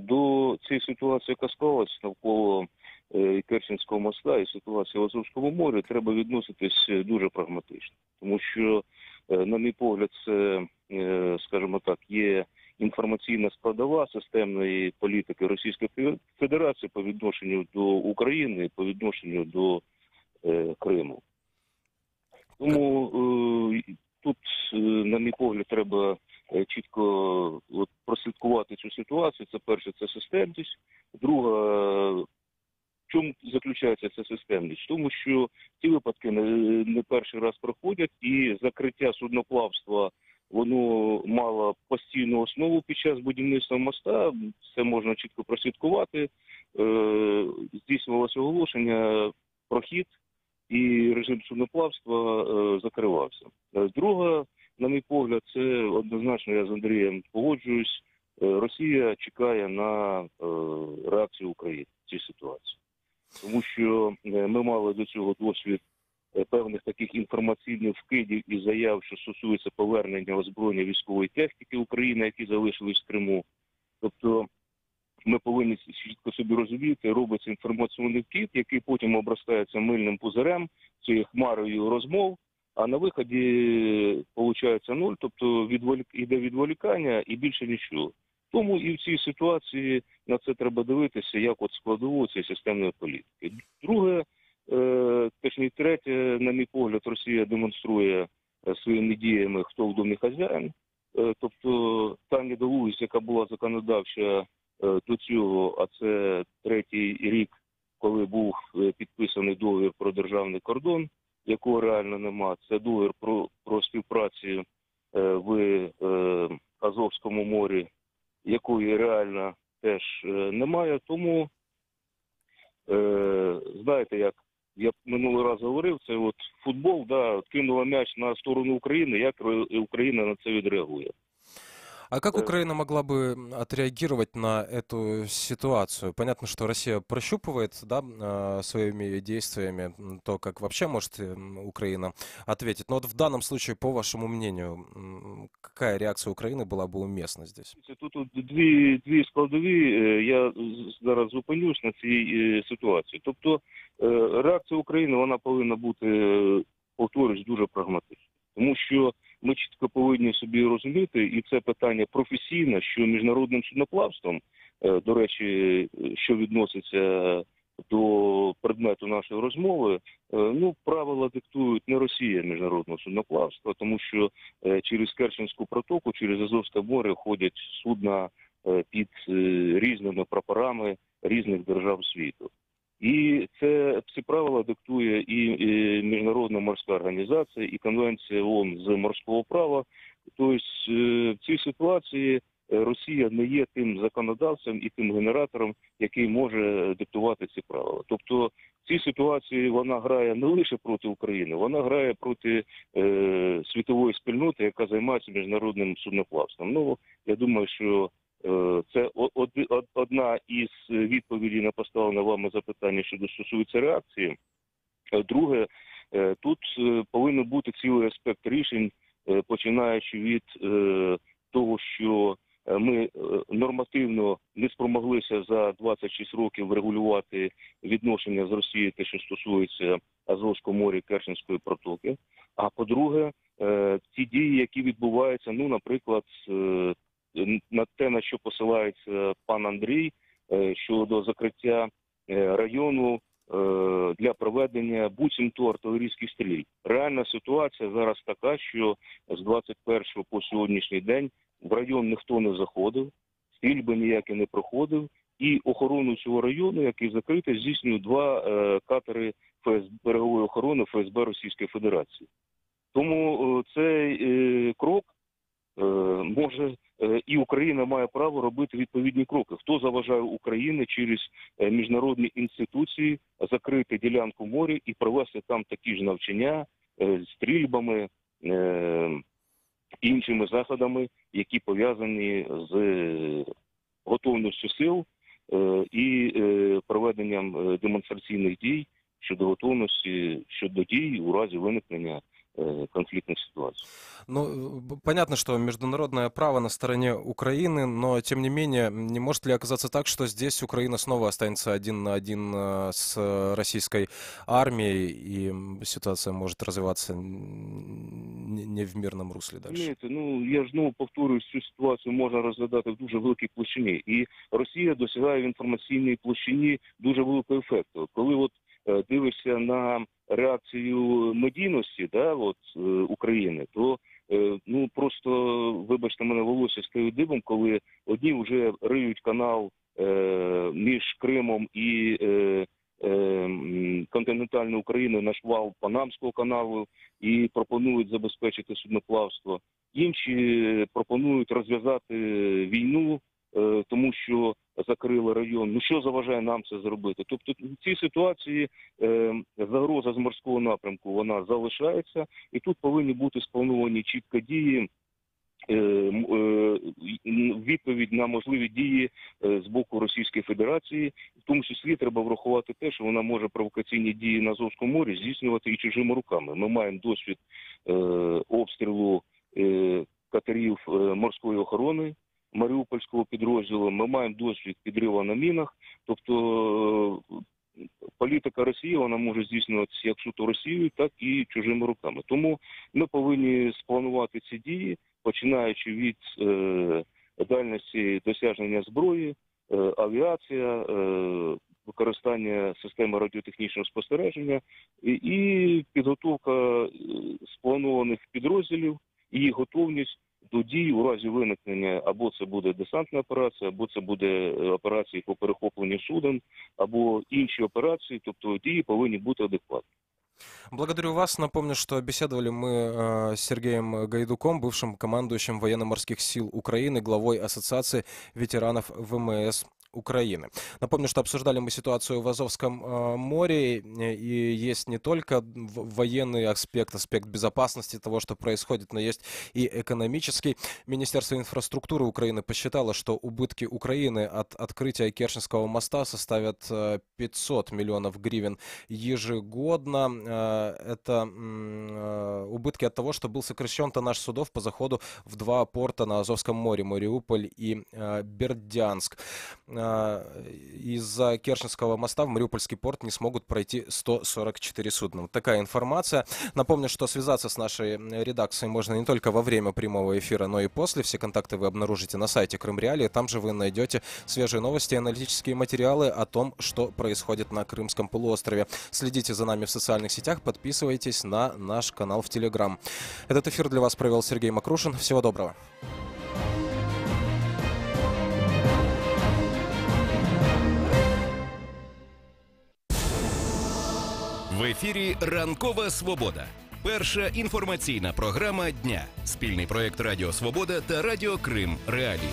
до цієї ситуації, яка склалась навколо Керченського моста і ситуації в Азовському морі, треба відноситись дуже прагматично. Тому що, на мій погляд, це, скажімо так, є інформаційна складова системної політики Російської Федерації по відношенню до України і по відношенню до Криму. Тому тут, на мій погляд, треба чітко прослідкувати цю ситуацію. Це перше, це системність. Друга, чому заключається ця системність? В тому, що ці випадки не перший раз проходять, і закриття судноплавства, воно мало постійну основу під час будівництва моста, це можна чітко прослідкувати, здійснювалося оголошення про хід, і режим судноплавства закривався. Друга, на мій погляд, це однозначно, я з Андрієм погоджуюсь, Росія чекає на реакцію України в цій ситуації. Тому що ми мали до цього досвід певних таких інформаційних вкидів і заяв, що стосується повернення озброєння військової техніки України, які залишились в Криму. Тобто ми повинні чітко собі розуміти, робиться інформаційний вкид, який потім обростається мильним пузирем, цією хмарою розмов, а на виході виходить нуль, тобто йде відволікання і більше нічого. Тому і в цій ситуації на це треба дивитися, як от складову цієї системної політики. Друге, точніше третє, на мій погляд, Росія демонструє своїми діями, хто в домі хазяїн. Тобто та недолугість, яка була законодавча до цього, а це третій рік, коли був підписаний договір про державний кордон, якого реально нема, це договір про співпрацю в Азовському морі, якої реально теж немає. Тому, знаєте, як я минулий раз говорив, це от футбол, да, кинула м'яч на сторону України, як Україна на це відреагує. А как Украина могла бы отреагировать на эту ситуацию? Понятно, что Россия прощупывает, да, своими действиями то, как вообще может Украина ответить. Но вот в данном случае, по вашему мнению, какая реакция Украины была бы уместна здесь? Тут дві складові, я зараз зупинюсь на цій ситуації. Тобто реакція України, вона повинна бути, повторюсь, дуже прагматична. Тому що ми чітко повинні собі розуміти, і це питання професійне, що міжнародним судноплавством, до речі, що відноситься до предмету нашої розмови, ну, правила диктують не Росія міжнародного судноплавства, тому що через Керченську протоку, через Азовське море ходять судна під різними прапорами різних держав світу. І ці правила диктує і Міжнародна морська організація, і Конвенція ООН з морського права. Тобто в цій ситуації Росія не є тим законодавцем і тим генератором, який може диктувати ці правила. Тобто в цій ситуації вона грає не лише проти України, вона грає проти світової спільноти, яка займається міжнародним судноплавством. Ну, я думаю, що це одна із відповідей на поставлене вами запитання, що стосується реакції. Друге, тут повинен бути цілий аспект рішень, починаючи від того, що ми нормативно не спромоглися за 26 років врегулювати відношення з Росією, те, що стосується Азовського моря, Керченської протоки. А по-друге, ті дії, які відбуваються, ну, наприклад, на те, на що посилається пан Андрій, щодо закриття району для проведення буцімто артилерійських стрільб. Реальна ситуація зараз така, що з 21 по сьогоднішній день в район ніхто не заходив, стрільби ніякі не проходив, і охорону цього району, який закритий, здійснюють два катери берегової охорони ФСБ Російської Федерації. Тому цей крок може, і Україна має право робити відповідні кроки. Хто заважає Україні через міжнародні інституції закрити ділянку моря і провести там такі ж навчання з стрільбами, іншими заходами, які пов'язані з готовністю сил і проведенням демонстраційних дій щодо готовності, щодо дій у разі виникнення конфликтных ситуаций. Ну, понятно, что международное право на стороне Украины, но, тем не менее, не может ли оказаться так, что здесь Украина снова останется один на один с российской армией, и ситуация может развиваться не в мирном русле дальше? Знаєте, ну, я ж знову повторюю, цю ситуацію можна розглядати в дуже великій площині. І Росія досягає в інформаційній площині дуже великого ефекту. Коли от дивишся на реакцію медійності, да, от, України, то ну, просто, вибачте мене, волосся стає дибом, коли одні вже риють канал між Кримом і континентальної України на швал Панамського каналу і пропонують забезпечити судноплавство. Інші пропонують розв'язати війну, тому що закрили район. Ну що заважає нам це зробити? Тобто в цій ситуації загроза з морського напрямку, вона залишається, і тут повинні бути сплановані чітко дії, відповідь на можливі дії з боку Російської Федерації. В тому числі треба врахувати те, що вона може провокаційні дії на Азовському морі здійснювати і чужими руками. Ми маємо досвід обстрілу катерів морської охорони Маріупольського підрозділу, ми маємо досвід підриву на мінах. Тобто політика Росії, вона може здійснюватися як суто Росією, так і чужими руками. Тому ми повинні спланувати ці дії, починаючи від дальності досягнення зброї, авіація, використання системи радіотехнічного спостереження і підготовка спланованих підрозділів і їх готовність до дій у разі виникнення, або це буде десантна операція, або це буде операції по перехопленню суден, або інші операції, тобто дії повинні бути адекватні. Благодарю вас. Напомню, что беседовали мы с Сергеем Гайдуком, бывшим командующим военно-морских сил Украины, главой Ассоциации ветеранов ВМС Украины. Напомню, что обсуждали мы ситуацию в Азовском море, и есть не только военный аспект безопасности того, что происходит, но есть и экономический. Министерство инфраструктуры Украины посчитало, что убытки Украины от открытия Керченского моста составят 500 миллионов гривен ежегодно. Это убытки от того, что был сокращен тоннаж судов по заходу в два порта на Азовском море, Мариуполь и Бердянск. Из-за Керченского моста в Мариупольский порт не смогут пройти 144 судна. Вот такая информация. Напомню, что связаться с нашей редакцией можно не только во время прямого эфира, но и после. Все контакты вы обнаружите на сайте Крым Реалии. Там же вы найдете свежие новости и аналитические материалы о том, что происходит на Крымском полуострове. Следите за нами в социальных сетях, подписывайтесь на наш канал в Телеграм. Этот эфир для вас провел Сергей Макрушин. Всего доброго. В ефірі «Ранкова Свобода». Перша інформаційна програма дня. Спільний проєкт Радіо Свобода та Радіо Крим Реалії.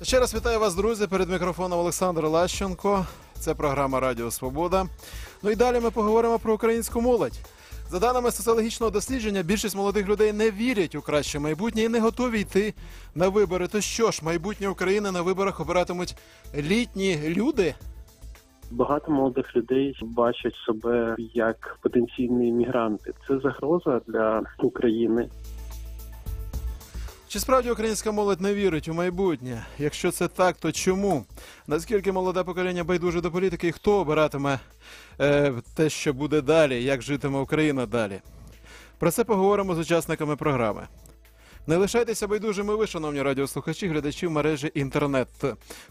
Ще раз вітаю вас, друзі. Перед мікрофоном Олександр Лащенко. Це програма Радіо Свобода. Ну і далі ми поговоримо про українську молодь. За даними соціологічного дослідження, більшість молодих людей не вірять у краще майбутнє і не готові йти на вибори. То що ж, майбутнє України на виборах обиратимуть літні люди? Багато молодих людей бачать себе як потенційні мігранти. Це загроза для України. Чи справді українська молодь не вірить у майбутнє? Якщо це так, то чому? Наскільки молоде покоління байдуже до політики і хто обиратиме те, що буде далі, як житиме Україна далі? Про це поговоримо з учасниками програми. Не лишайтеся байдужими ви, шановні радіослухачі, глядачі в мережі інтернет.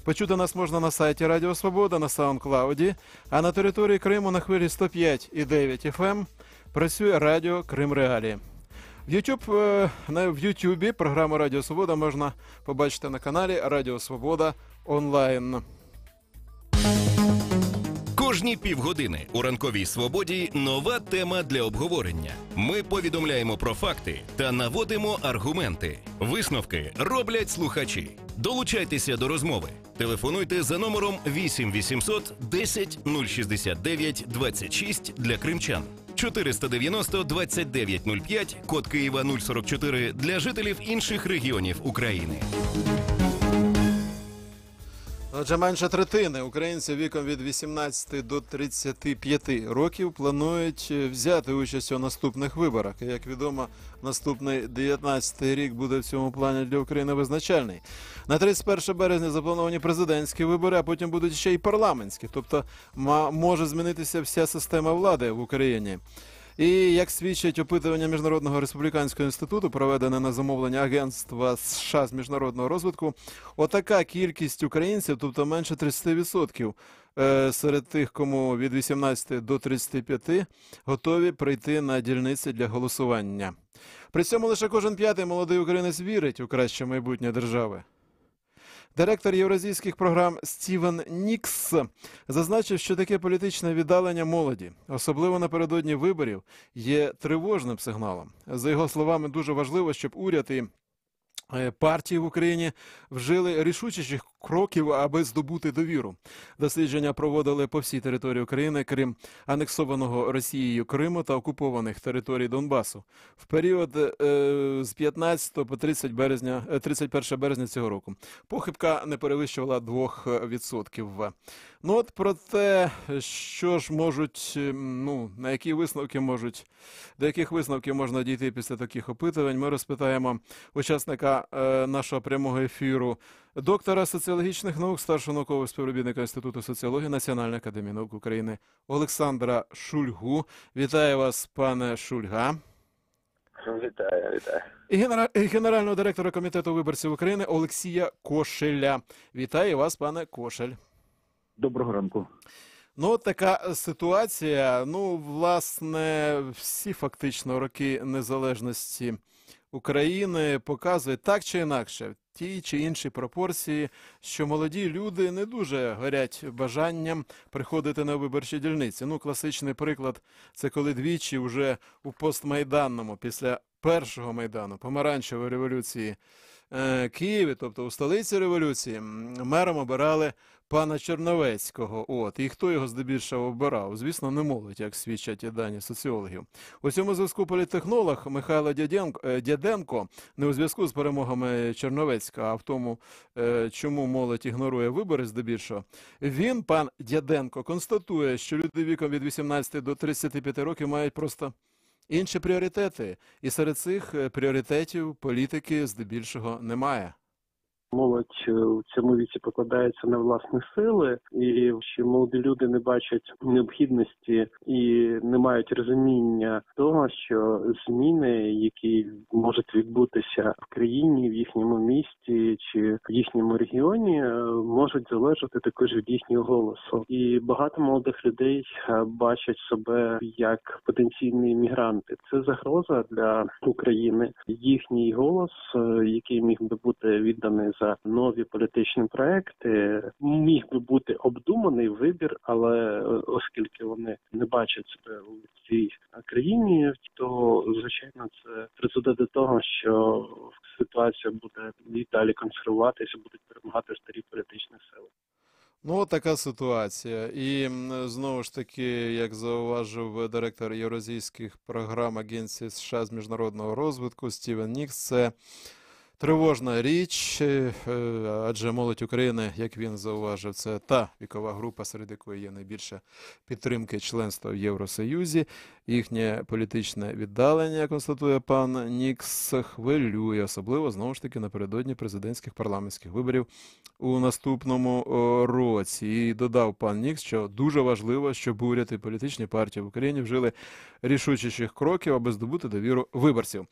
Почути нас можна на сайті Радіо Свобода, на SoundCloud, а на території Криму на хвилі 105,9 FM працює Радіо Крим Реалії. В Ютубі програму Радіо Свобода можна побачити на каналі Радіо Свобода онлайн. Кожні півгодини у «Ранковій Свободі» нова тема для обговорення. Ми повідомляємо про факти та наводимо аргументи. Висновки роблять слухачі. Долучайтеся до розмови. Телефонуйте за номером 8 800 10 069 26 для кримчан. 490 2905, код Києва 044 для жителів інших регіонів України. Отже, менше третини українців віком від 18 до 35 років планують взяти участь у наступних виборах. І, як відомо, наступний 19-й рік буде в цьому плані для України визначальний. На 31 березня заплановані президентські вибори, а потім будуть ще й парламентські. Тобто може змінитися вся система влади в Україні. І, як свідчать опитування Міжнародного республіканського інституту, проведене на замовлення Агентства США з міжнародного розвитку, отака кількість українців, тобто менше 30%, серед тих, кому від 18 до 35, готові прийти на дільниці для голосування. При цьому лише кожен п'ятий молодий українець вірить у краще майбутнє держави. Директор євразійських програм Стівен Нікс зазначив, що таке політичне віддалення молоді, особливо напередодні виборів, є тривожним сигналом. За його словами, дуже важливо, щоб уряд і партії в Україні вжили рішучіших кроків, аби здобути довіру. Дослідження проводили по всій території України, крім анексованого Росією Криму та окупованих територій Донбасу, в період з 15 по 31 березня цього року. Похибка не перевищувала 2%. Ну от про те, що ж можуть, на які висновки до яких висновків можна дійти після таких опитувань, ми розпитаємо учасника нашого прямого ефіру, доктора соціологічних наук, старшого наукового співробітника Інституту соціології Національної академії наук України Олександра Шульгу. Вітаю вас, пане Шульга. Вітаю. І генерального директора Комітету виборців України Олексія Кошеля. Вітаю вас, пане Кошель. Доброго ранку. Ну, така ситуація, власне, всі фактично роки незалежності України показують так чи інакше, в тій чи іншій пропорції, що молоді люди не дуже горять бажанням приходити на виборчі дільниці. Класичний приклад – це коли двічі вже у постмайданному, після першого Майдану, помаранчевої революції Києві, тобто у столиці революції, мером обирали пана Черновецького. І хто його здебільшого обирав? Звісно, не молодь, як свідчать і дані соціологів. У цьому зв'язку політтехнолог Михайло Дяденко не у зв'язку з перемогами Черновецького, а в тому, чому молодь ігнорує вибори здебільшого. Він, пан Дяденко, констатує, що люди віком від 18 до 35 років мають просто інші пріоритети. І серед цих пріоритетів політики здебільшого немає. Молодь в цьому віці покладається на власні сили, і що молоді люди не бачать необхідності і не мають розуміння того, що зміни, які можуть відбутися в країні, в їхньому місті чи в їхньому регіоні, можуть залежати також від їхнього голосу. І багато молодих людей бачать себе як потенційні мігранти. Це загроза для України. Їхній голос, який міг би бути відданий за нові політичні проекти, міг би бути обдуманий вибір, але оскільки вони не бачать себе у цій країні, то, звичайно, це призведе до того, що ситуація буде і далі консервуватися, будуть перемагати старі політичні сили. Така ситуація. І, знову ж таки, як зауважив директор євразійських програм Агенції США з міжнародного розвитку Стівен Нікс, це тривожна річ, адже молодь України, як він зауважив, це та вікова група, серед якої є найбільша підтримки членства в Євросоюзі. Їхнє політичне віддалення, констатує пан Нікс, хвилює, особливо, знову ж таки, напередодні президентських парламентських виборів у наступному році. І додав пан Нікс, що дуже важливо, щоб уряд і політичні партії в Україні вжили рішучіших кроків, аби здобути довіру виборців.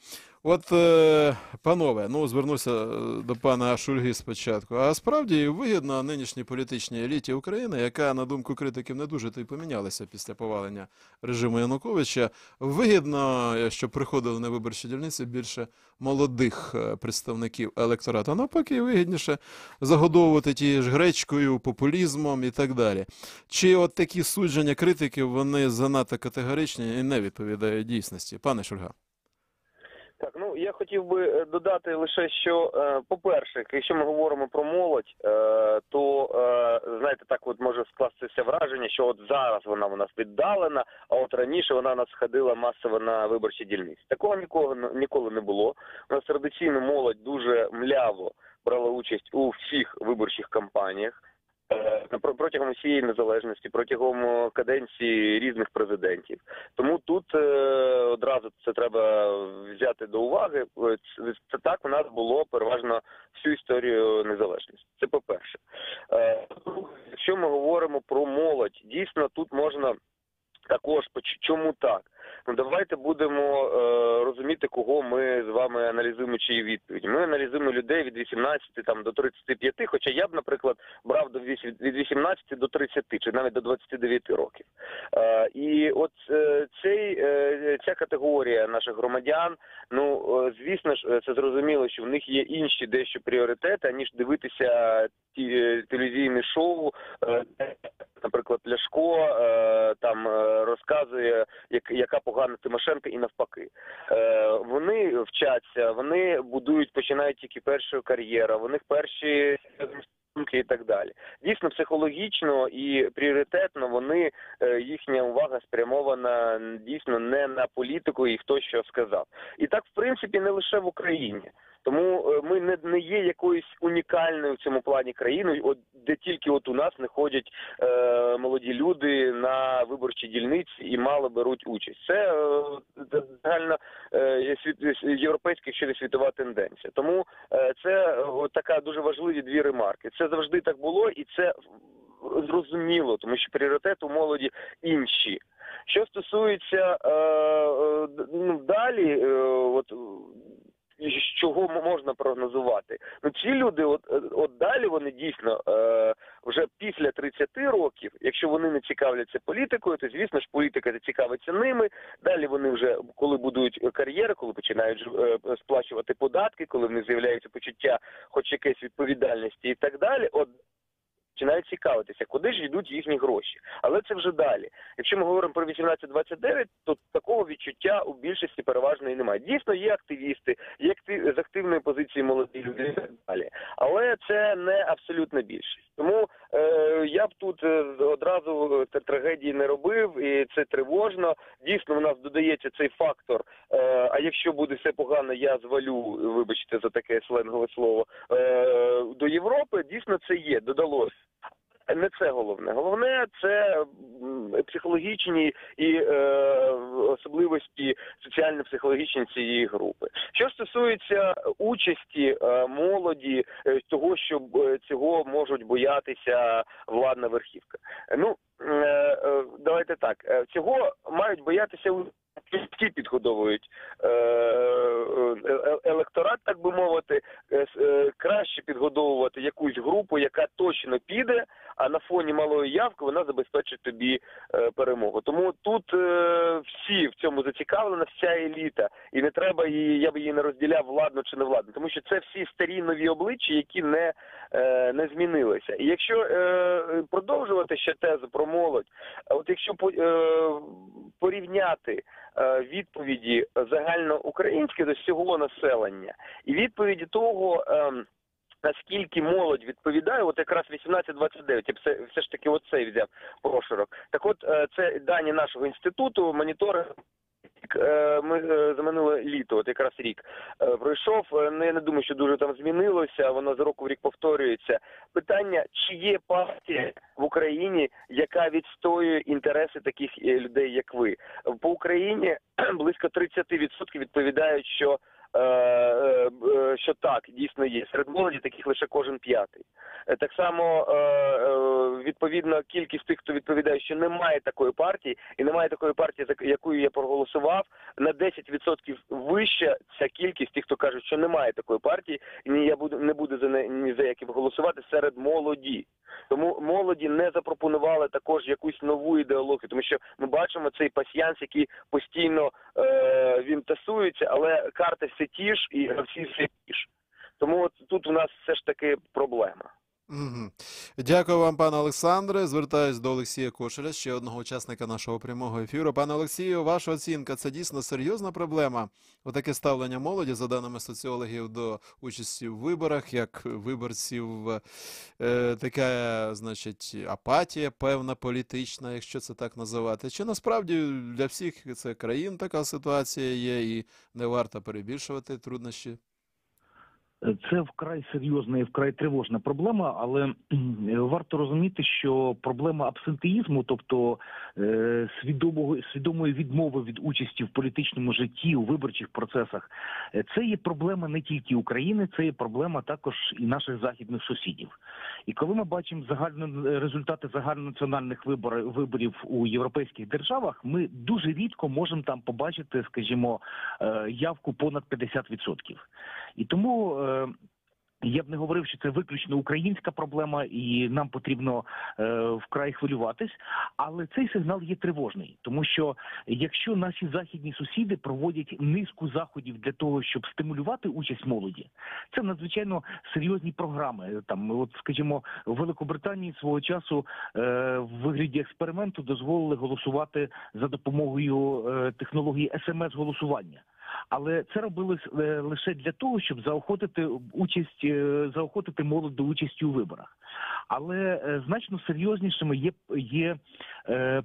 Панове, звернуся до пана Шульги спочатку. А справді вигідно нинішній політичній еліті України, яка, на думку критиків, не дуже помінялася після повалення режиму Януковича, вигідно, щоб приходили на виборчі дільниці більше молодих представників електорату. А навпаки, вигідніше загодовувати тією ж гречкою, популізмом і так далі. Чи такі судження критиків, вони занадто категоричні і не відповідають дійсності? Пане Шульга. Так, я хотів би додати лише, що, по-перше, якщо ми говоримо про молодь, то, знаєте, так може скластися враження, що зараз вона у нас віддалена, а раніше вона у нас ходила масово на виборчі дільниці. Такого ніколи не було. У нас традиційно молодь дуже мляво брала участь у всіх виборчих кампаніях. Протягом всієї незалежності, протягом каденції різних президентів. Тому тут одразу це треба взяти до уваги. Це так у нас було переважно всю історію незалежності. Це по-перше. Якщо ми говоримо про молодь, дійсно тут можна також, чому так? ну давайте будемо розуміти, кого ми з вами аналізуємо, чиї відповіді. Ми аналізуємо людей від 18 там, до 35, хоча я б, наприклад, брав від 18 до 30, чи навіть до 29 років. І от ця категорія наших громадян, ну, звісно ж, це зрозуміло, що в них є інші дещо пріоритети, ніж дивитися телевізійне шоу, наприклад, Ляшко там розказує, яка погана Тимошенко і навпаки. Вони вчаться, вони будують, починають тільки першу кар'єру, у них перші і так далі. Дійсно, психологічно і пріоритетно їхня увага спрямована дійсно не на політику і хто що сказав. І так, в принципі, не лише в Україні. Тому ми не є якоюсь унікальною в цьому плані країною, де тільки у нас не ходять молоді люди на виборчі дільниці і мало беруть участь. Це загально європейська, якщо не світова тенденція. Тому це така дуже важливі дві ремарки. Це завжди так було і це зрозуміло, тому що пріоритети у молоді інші. Що стосується далі, чого можна прогнозувати? Ну, ці люди, от далі вони дійсно вже після 30 років, якщо вони не цікавляться політикою, то, звісно ж, політика зацікавиться ними. Далі вони вже, коли будують кар'єри, коли починають сплачувати податки, коли в них з'являється почуття хоч якоїсь відповідальності і так далі, починають цікавитися, куди ж йдуть їхні гроші. Але це вже далі. Якщо ми говоримо про 18-29, то такого відчуття у більшості переважної немає. Дійсно, є активісти, є з активної позиції молоді люди і так далі. Але це не абсолютна більшість. Тому я б тут одразу трагедії не робив, і це тривожно. Дійсно, у нас додається цей фактор, а якщо буде все погано, я звалю, вибачте за таке сленгове слово, до Європи, дійсно це є, додалося. Не це головне. Головне – це психологічні і особливості соціально-психологічні цієї групи. Що стосується участі молоді, того, що цього можуть боятися владна верхівка. Ну, давайте так, цього мають боятися ті підгодовують електорат, так би мовити, краще підгодовувати якусь групу, яка точно піде, а на фоні малої явки вона забезпечить тобі перемогу. Тому тут всі в цьому зацікавлена, вся еліта. І не треба її, я б її не розділяв владно чи не владно, тому що це всі старі нові обличчя, які не змінилися. І якщо продовжувати ще тезу про молодь, от якщо порівняти відповіді загальноукраїнські до всього населення і відповіді того, наскільки молодь відповідає, от якраз 18-29, я все ж таки оцей взяв прошарок. Так от, це дані нашого інституту, моніторинг, ми за минуле літо, от якраз рік пройшов, я не думаю, що дуже там змінилося, воно з року в рік повторюється. Питання, чи є партія в Україні, яка відстоює інтереси таких людей, як ви? По Україні близько 30% відповідають, що так, дійсно є. Серед молоді таких лише кожен п'ятий. Так само, відповідно, кількість тих, хто відповідає, що немає такої партії, і немає такої партії, за якою я проголосував, на 10% вища ця кількість тих, хто кажуть, що немає такої партії, і я не буду ні за яким голосувати серед молоді. Тому молоді не запропонували також якусь нову ідеологію, тому що ми бачимо цей пасьянс, який постійно він тасується, але карти все ті ж і гравці все ті ж. Тому от тут у нас все ж таки проблема. Угу. Дякую вам, пане Олександре. Звертаюсь до Олексія Кошеля, ще одного учасника нашого прямого ефіру. Пане Олексію, ваша оцінка – це дійсно серйозна проблема? Отаке ставлення молоді, за даними соціологів, до участі в виборах, як виборців, така, значить, апатія певна політична, якщо це так називати. Чи насправді для всіх це країн така ситуація є і не варто перебільшувати труднощі? Це вкрай серйозна і вкрай тривожна проблема, але варто розуміти, що проблема абсентеїзму, тобто свідомої відмови від участі в політичному житті, у виборчих процесах, це є проблема не тільки України, це є проблема також і наших західних сусідів. І коли ми бачимо результати загальнонаціональних виборів у європейських державах, ми дуже рідко можемо там побачити, скажімо, явку понад 50%. І тому я б не говорив, що це виключно українська проблема і нам потрібно вкрай хвилюватись, але цей сигнал є тривожний, тому що якщо наші західні сусіди проводять низку заходів для того, щоб стимулювати участь молоді, це надзвичайно серйозні програми. Там, от, скажімо, в Великобританії свого часу в вигляді експерименту дозволили голосувати за допомогою технології СМС-голосування. Але це робилось лише для того, щоб заохотити молодь до участі у виборах. Але значно серйознішими є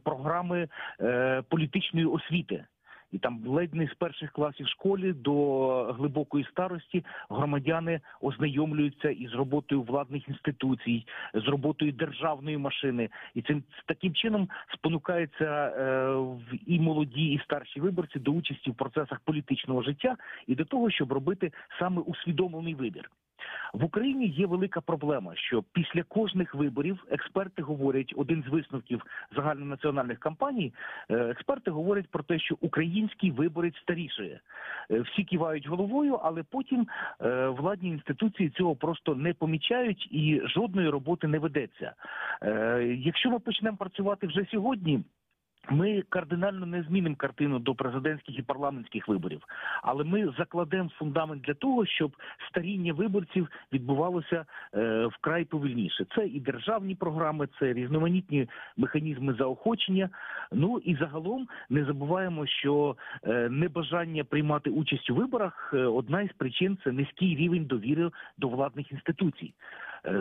програми політичної освіти. І там ледь не з перших класів школи до глибокої старості громадяни ознайомлюються із роботою владних інституцій, з роботою державної машини. І цим таким чином спонукаються і молоді, і старші виборці до участі в процесах політичного життя і до того, щоб робити саме усвідомлений вибір. В Україні є велика проблема, що після кожних виборів експерти говорять, один з висновків загальнонаціональних кампаній, експерти говорять про те, що український виборець старішає. Всі кивають головою, але потім владні інституції цього просто не помічають і жодної роботи не ведеться. Якщо ми почнемо працювати вже сьогодні, ми кардинально не змінимо картину до президентських і парламентських виборів, але ми закладемо фундамент для того, щоб старіння виборців відбувалося вкрай повільніше. Це і державні програми, це різноманітні механізми заохочення. Ну і загалом не забуваємо, що небажання приймати участь у виборах – одна із причин – це низький рівень довіри до владних інституцій.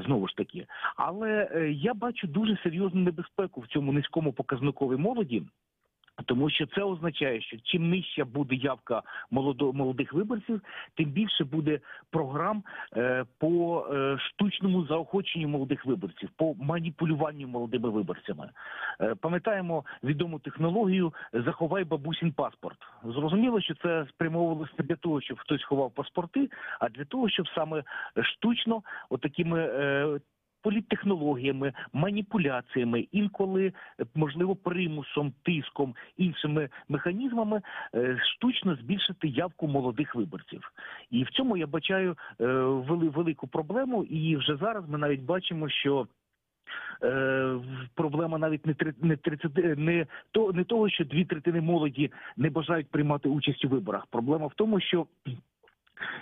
Знову ж таки. Але я бачу дуже серйозну небезпеку в цьому низькому показникові молоді, тому що це означає, що чим нижча буде явка молодих виборців, тим більше буде програм по штучному заохоченню молодих виборців, по маніпулюванню молодими виборцями. Пам'ятаємо відому технологію «заховай бабусін паспорт». Зрозуміло, що це спрямовувалося не для того, щоб хтось ховав паспорти, а для того, щоб саме штучно отакими політтехнологіями, маніпуляціями, інколи, можливо, примусом, тиском, іншими механізмами штучно збільшити явку молодих виборців. І в цьому я бачаю велику проблему, і вже зараз ми навіть бачимо, що проблема навіть не того, що 2/3 молоді не бажають приймати участь у виборах. Проблема в тому, що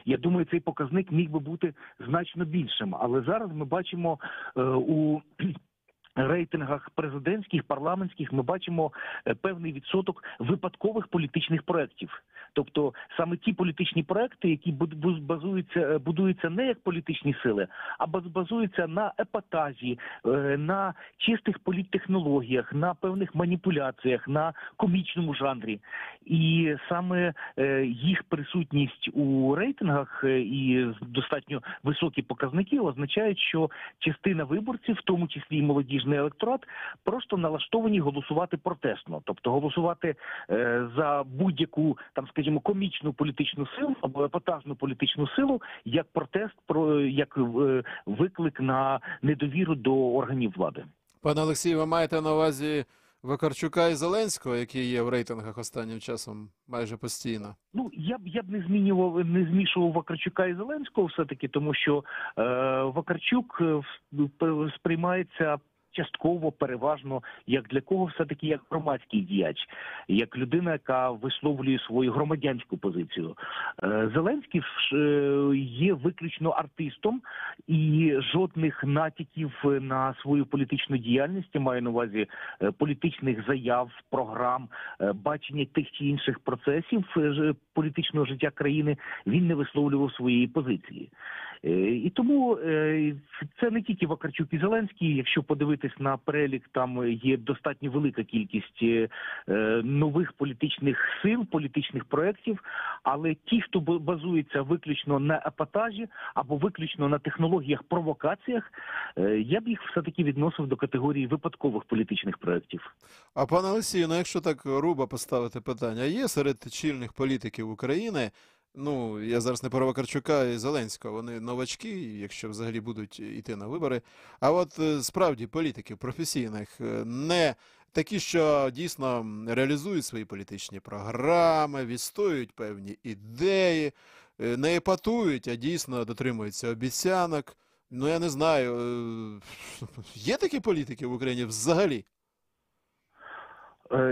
я думаю, цей показник міг би бути значно більшим. Але зараз ми бачимо у рейтингах президентських, парламентських, ми бачимо певний відсоток випадкових політичних проєктів. Тобто саме ті політичні проекти, які будуються не як політичні сили, а базуються на епатажі, на чистих політтехнологіях, на певних маніпуляціях, на комічному жанрі. І саме їх присутність у рейтингах і достатньо високі показники означають, що частина виборців, в тому числі і молодіжний електорат, просто налаштовані голосувати протестно. Тобто голосувати за будь-яку, там, скажімо, комічну політичну силу або епатажну політичну силу як протест, як виклик на недовіру до органів влади. Пане Олексію, ви маєте на увазі Вакарчука і Зеленського, які є в рейтингах останнім часом майже постійно? Ну, я б не змішував Вакарчука і Зеленського все-таки, тому що Вакарчук сприймається частково, переважно, як для кого все-таки як громадський діяч, як людина, яка висловлює свою громадянську позицію. Зеленський є виключно артистом і жодних натяків на свою політичну діяльність, я маю на увазі політичних заяв, програм, бачення тих чи інших процесів політичного життя країни, він не висловлював своєї позиції. І тому це не тільки Вакарчук і Зеленський, якщо подивитися подивитись на перелік, там є достатньо велика кількість нових політичних сил, політичних проєктів, але ті, хто базується виключно на епатажі або виключно на технологіях, провокаціях, я б їх все-таки відносив до категорії випадкових політичних проєктів. А пане Олексію, ну якщо так грубо поставити питання, є серед чільних політиків України, ну, я зараз не про Вакарчука і Зеленського, вони новачки, якщо взагалі будуть йти на вибори, а от справді політиків професійних, не такі, що дійсно реалізують свої політичні програми, відстоюють певні ідеї, не епатують, а дійсно дотримуються обіцянок. Ну, я не знаю, є такі політики в Україні взагалі?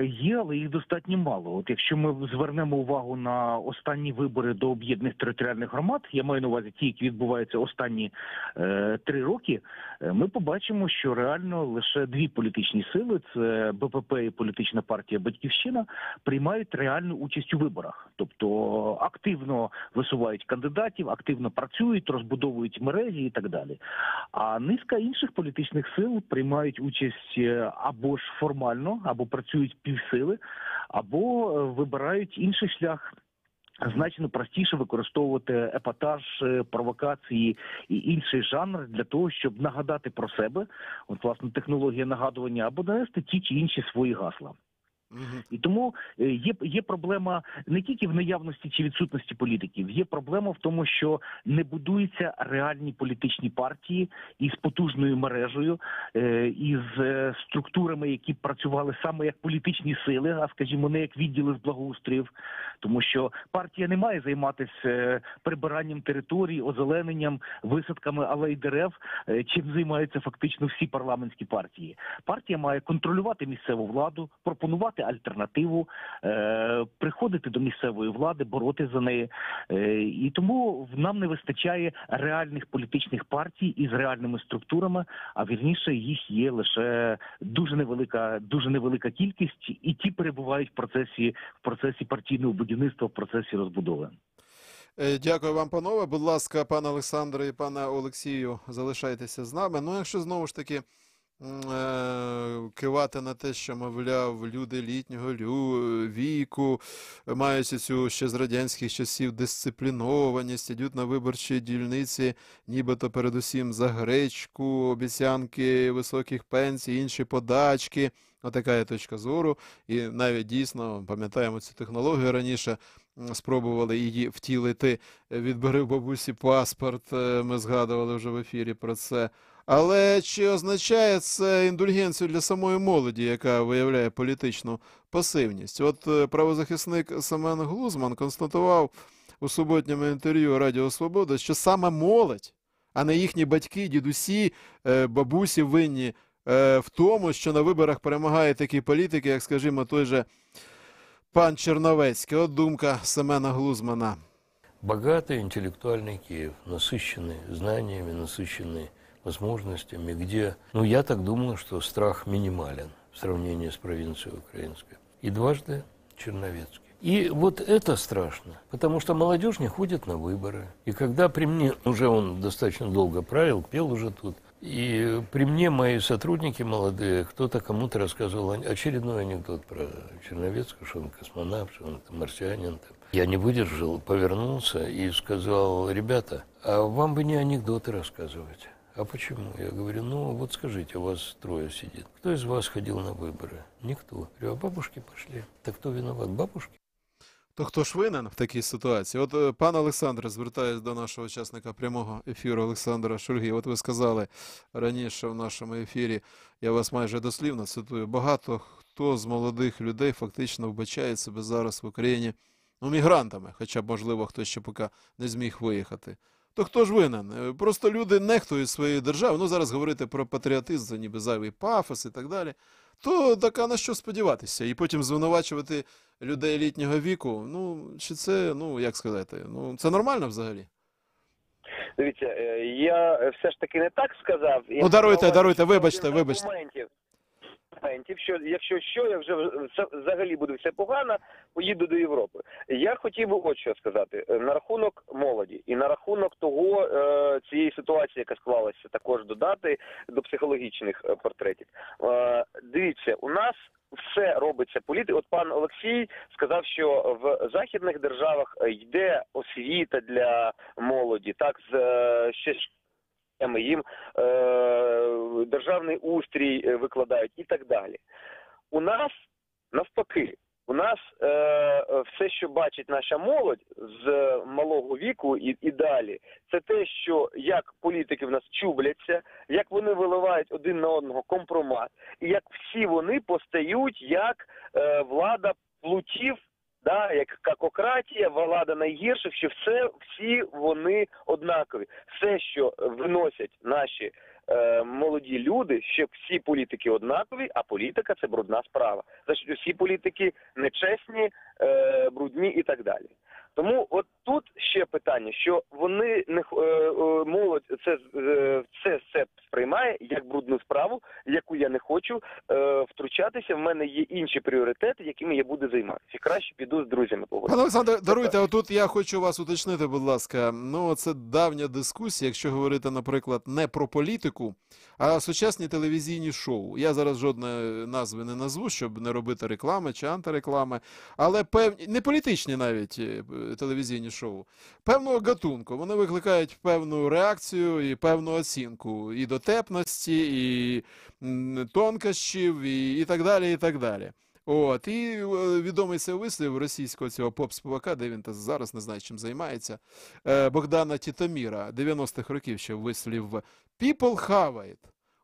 Є, але їх достатньо мало. От якщо ми звернемо увагу на останні вибори до об'єднаних територіальних громад, я маю на увазі ті, які відбуваються останні 3 роки, ми побачимо, що реально лише 2 політичні сили, це БПП і політична партія «Батьківщина», приймають реальну участь у виборах. Тобто активно висувають кандидатів, активно працюють, розбудовують мережі і так далі. А низка інших політичних сил приймають участь або ж формально, або працюють півсили, або вибирають інший шлях. Значно простіше використовувати епатаж, провокації і інший жанр для того, щоб нагадати про себе, от власне технологія нагадування, або донести ті чи інші свої гасла. І тому є проблема не тільки в наявності чи відсутності політиків, є проблема в тому, що не будуються реальні політичні партії із потужною мережею, із структурами, які працювали саме як політичні сили, а, скажімо, не як відділи з благоустроїв. Тому що партія не має займатися прибиранням територій, озелененням, висадками алей дерев, чим займаються фактично всі парламентські партії. Партія має контролювати місцеву владу, пропонувати альтернативу, приходити до місцевої влади, боротися за неї. І тому нам не вистачає реальних політичних партій із реальними структурами, а вірніше їх є лише дуже невелика кількість, і ті перебувають в процесі партійного будівництва, в процесі розбудови. Дякую вам, панове. Будь ласка, пане Олександре і пане Олексію, залишайтеся з нами. Ну, якщо знову ж таки кивати на те, що, мовляв, люди літнього віку, маючи цю ще з радянських часів дисциплінованість, йдуть на виборчі дільниці, нібито передусім за гречку, обіцянки високих пенсій, інші подачки. Отака є точка зору. І навіть дійсно, пам'ятаємо цю технологію раніше, спробували її втілити. Відбери в бабусі паспорт, ми згадували вже в ефірі про це. Але чи означає це індульгенцію для самої молоді, яка виявляє політичну пасивність? От правозахисник Семен Глузман констатував у суботньому інтерв'ю Радіо Свобода, що саме молодь, а не їхні батьки, дідусі, бабусі винні в тому, що на виборах перемагає такі політики, як, скажімо, той же пан Черновецький. От думка Семена Глузмана. Богатый интеллектуальный Киев, насыщенный знаниями, насыщенный возможностями, где, я так думаю, что страх минимален в сравнении с провинцией украинской. И дважды Черновецкий. И вот это страшно, потому что молодежь не ходит на выборы. И когда при мне, уже он достаточно долго правил, пел уже тут, и при мне мои сотрудники молодые, кто-то кому-то рассказывал очередной анекдот про Черновецкого, что он космонавт, что он марсианин. Я не выдержал, повернулся и сказал: ребята, а вам бы не анекдоты рассказывать. А почему? Я говорю, вот скажите, у вас 3 сидит. Кто из вас ходил на выборы? Никто. Я говорю, а бабушки пошли. Так кто виноват? Бабушки? То хто ж винен в такій ситуації? От, пане Олександре, звертаюсь до нашого учасника прямого ефіру Олександра Шульги. От ви сказали раніше в нашому ефірі, я вас майже дослівно цитую, багато хто з молодих людей фактично вбачає себе зараз в Україні мігрантами, хоча б, можливо, хтось ще поки не зміг виїхати. То хто ж винен? Просто люди нехтують своєю державою. Зараз говорити про патріотизм, це ніби зайвий пафос і так далі. То так, а на що сподіватися? І потім звинувачувати людей літнього віку, чи це, як сказати, це нормально взагалі? Дивіться, я все ж таки не так сказав. Даруйте, вибачте. що якщо що, я вже взагалі буде все погано, поїду до Європи. Я хотів би от що сказати на рахунок молоді і на рахунок того цієї ситуації, яка склалася, також додати до психологічних портретів. Дивіться, у нас все робиться політика. От пан Олексій сказав, що в західних державах йде освіта для молоді, так, ще їм державний устрій викладають і так далі. У нас навпаки, у нас все, що бачить наша молодь з малого віку і далі, це те, що як політики в нас чубляться, як вони виливають один на одного компромат, і як всі вони постають як влада плутів, да, як какократія, влада найгірших, що всі вони однакові. Все, що виносять наші молоді люди, що всі політики однакові, а політика – це брудна справа. Значить, всі політики нечесні, брудні і так далі. Тому от тут ще питання, що вони молодь це сприймає як брудну справу, яку я не хочу втручатися. В мене є інші пріоритети, якими я буду займатися. І краще піду з друзями погодити. Пане Олександре, даруйте, отут я хочу вас уточнити, будь ласка. Ну, це давня дискусія, якщо говорити, наприклад, не про політику, а сучасні телевізійні шоу. Я зараз жодної назви не назву, щоб не робити реклами чи антиреклами, але певні, не політичні навіть телевізійні шоу, певного гатунку. Вони викликають певну реакцію і певну оцінку і дотепності, і тонкощів, і так далі, і так далі. От, і відомий цей вислів російського цього поп-співака, де він зараз не знає, чим займається, Богдана Тітоміра, 90-х років ще вислів «People have it».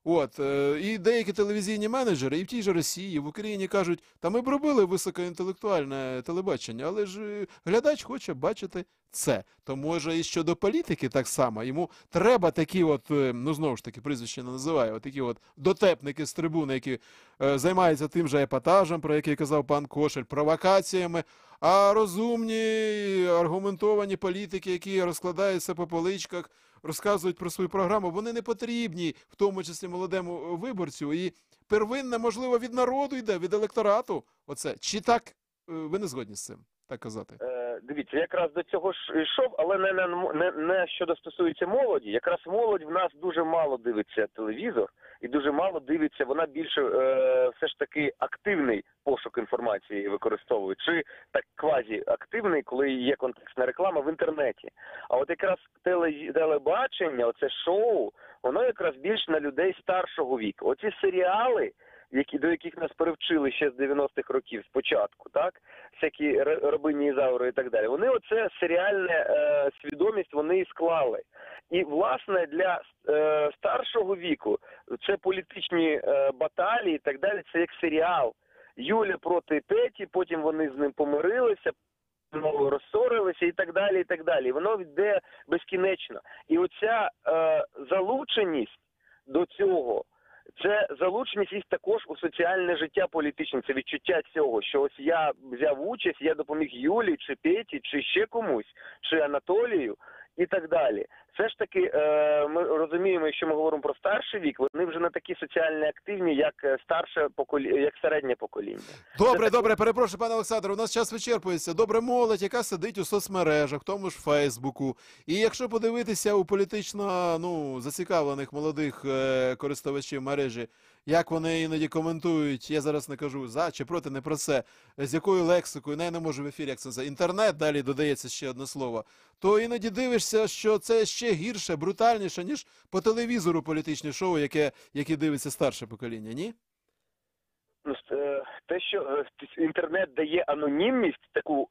От, і деякі телевізійні менеджери, і в тій же Росії, і в Україні кажуть, та ми б робили високоінтелектуальне телебачення, але ж глядач хоче бачити це. То може і щодо політики так само, йому треба такі от, ну знову ж таки, прізвище не називаю, от такі от дотепники з трибуни, які займаються тим же епатажем, про який казав пан Кошель, провокаціями, а розумні, аргументовані політики, які розкладаються по поличках, розказують про свою програму, вони не потрібні, в тому числі молодому виборцю, і первинне, можливо, від народу йде, від електорату. Оце. Чи так ви не згодні з цим, так казати? Дивіться, якраз до цього ж йшов, але не щодо стосується молоді. Якраз молодь в нас дуже мало дивиться телевізор і дуже мало дивиться, вона більше все ж таки активний пошук інформації використовує, чи так квазі-активний, коли є контекстна реклама в інтернеті. А от якраз телебачення, оце шоу, воно якраз більш на людей старшого віку. Оці серіали, до яких нас привчили ще з 90-х років спочатку, так? Всякі Рабині Ізаури і так далі. Вони оце серіальне свідомість, вони і склали. І, власне, для старшого віку це політичні баталії і так далі, це як серіал. Юля проти Петі, потім вони з ним помирилися, знову розсорилися і так далі, і так далі. Воно йде безкінечно. І оця залученість до цього, це залученість і також у соціальне життя політичне, це відчуття цього, що ось я взяв участь, я допоміг Юлі, чи Петі, чи ще комусь, чи Анатолію і так далі. Все ж таки, ми розуміємо, якщо ми говоримо про старший вік, вони вже не такі соціально активні, як старше покоління, як середнє покоління. Добре, перепрошую, пане Олександре, у нас час вичерпується. Добре, молодь, яка сидить у соцмережах, в тому ж Фейсбуку. І якщо подивитися у політично, зацікавлених молодих користувачів мережі, як вони іноді коментують, я зараз не кажу за чи проти, не про це, з якою лексикою, я не можу в ефірі, як це інтернет, далі додається ще одне слово, то іноді дивишся, що це ще гірше, брутальніше, ніж по телевізору політичне шоу, яке дивиться старше покоління, ні? Те, що інтернет дає анонімність, таку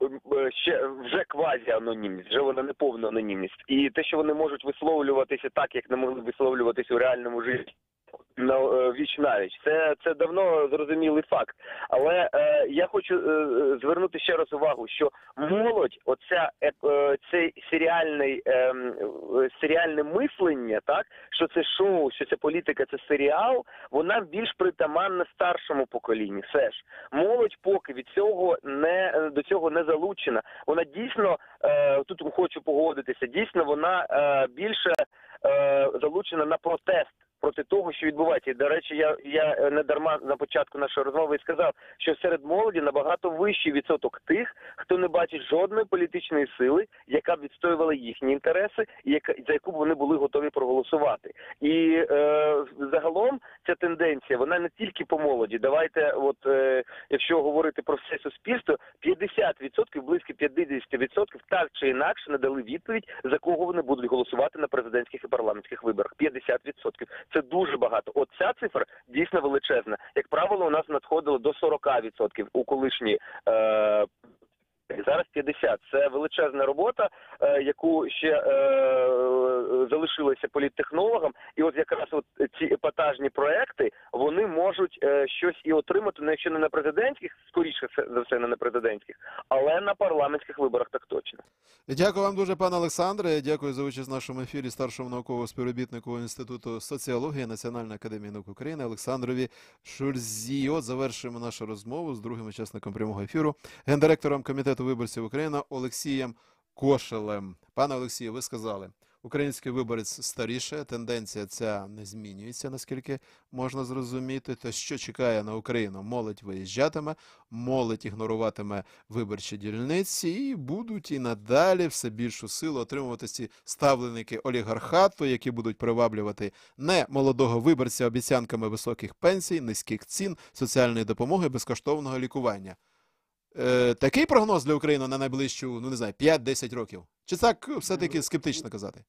ще вже квазі-анонімність, вже вона не повна анонімність, і те, що вони можуть висловлюватися так, як не могли висловлюватися у реальному житті, віч-навіч. Це давно зрозумілий факт. Але я хочу звернути ще раз увагу, що молодь, це серіальне мислення, так, що це шоу, що це політика, це серіал, вона більш притаманна старшому поколінню. Все ж. Молодь поки до цього не залучена. Вона дійсно, тут хочу погодитися, дійсно вона більше залучена на протест проти того, що відбувається. До речі, я не дарма на початку нашої розмови і сказав, що серед молоді набагато вищий відсоток тих, хто не бачить жодної політичної сили, яка б відстоювала їхні інтереси і за яку б вони були готові проголосувати. І загалом ця тенденція, вона не тільки по молоді. Давайте, якщо говорити про все суспільство, 50%, близько 50% так чи інакше надали відповідь, за кого вони будуть голосувати на президентських і парламентських виборах. 50%. Це дуже багато. От ця цифра дійсно величезна. Як правило, у нас надходило до 40% у колишні зараз 50%. Це величезна робота, яку ще залишилася політтехнологам. І от якраз ці епатажні проекти, вони можуть щось і отримати, ну, якщо не на президентських, скоріше за все не на президентських, але на парламентських виборах так точно. Дякую вам дуже, пане Олександре. Дякую за участь в нашому ефірі старшому науковому співробітнику Інституту соціології Національної академії наук України Олександрові Шульзі. От завершуємо нашу розмову з другим учасником прямого ефіру, гендиректором Комітету виборців України Олексієм Кошелем. Пане Олексію, ви сказали, український виборець старіше, тенденція ця не змінюється, наскільки можна зрозуміти. То що чекає на Україну? Молодь виїжджатиме, молодь ігноруватиме виборчі дільниці і будуть і надалі все більшу силу отримувати ці ставленики олігархату, які будуть приваблювати не молодого виборця обіцянками високих пенсій, низьких цін, соціальної допомоги, безкоштовного лікування. Такий прогноз для України на найближчу, 5-10 років? Чи так все-таки скептично казати?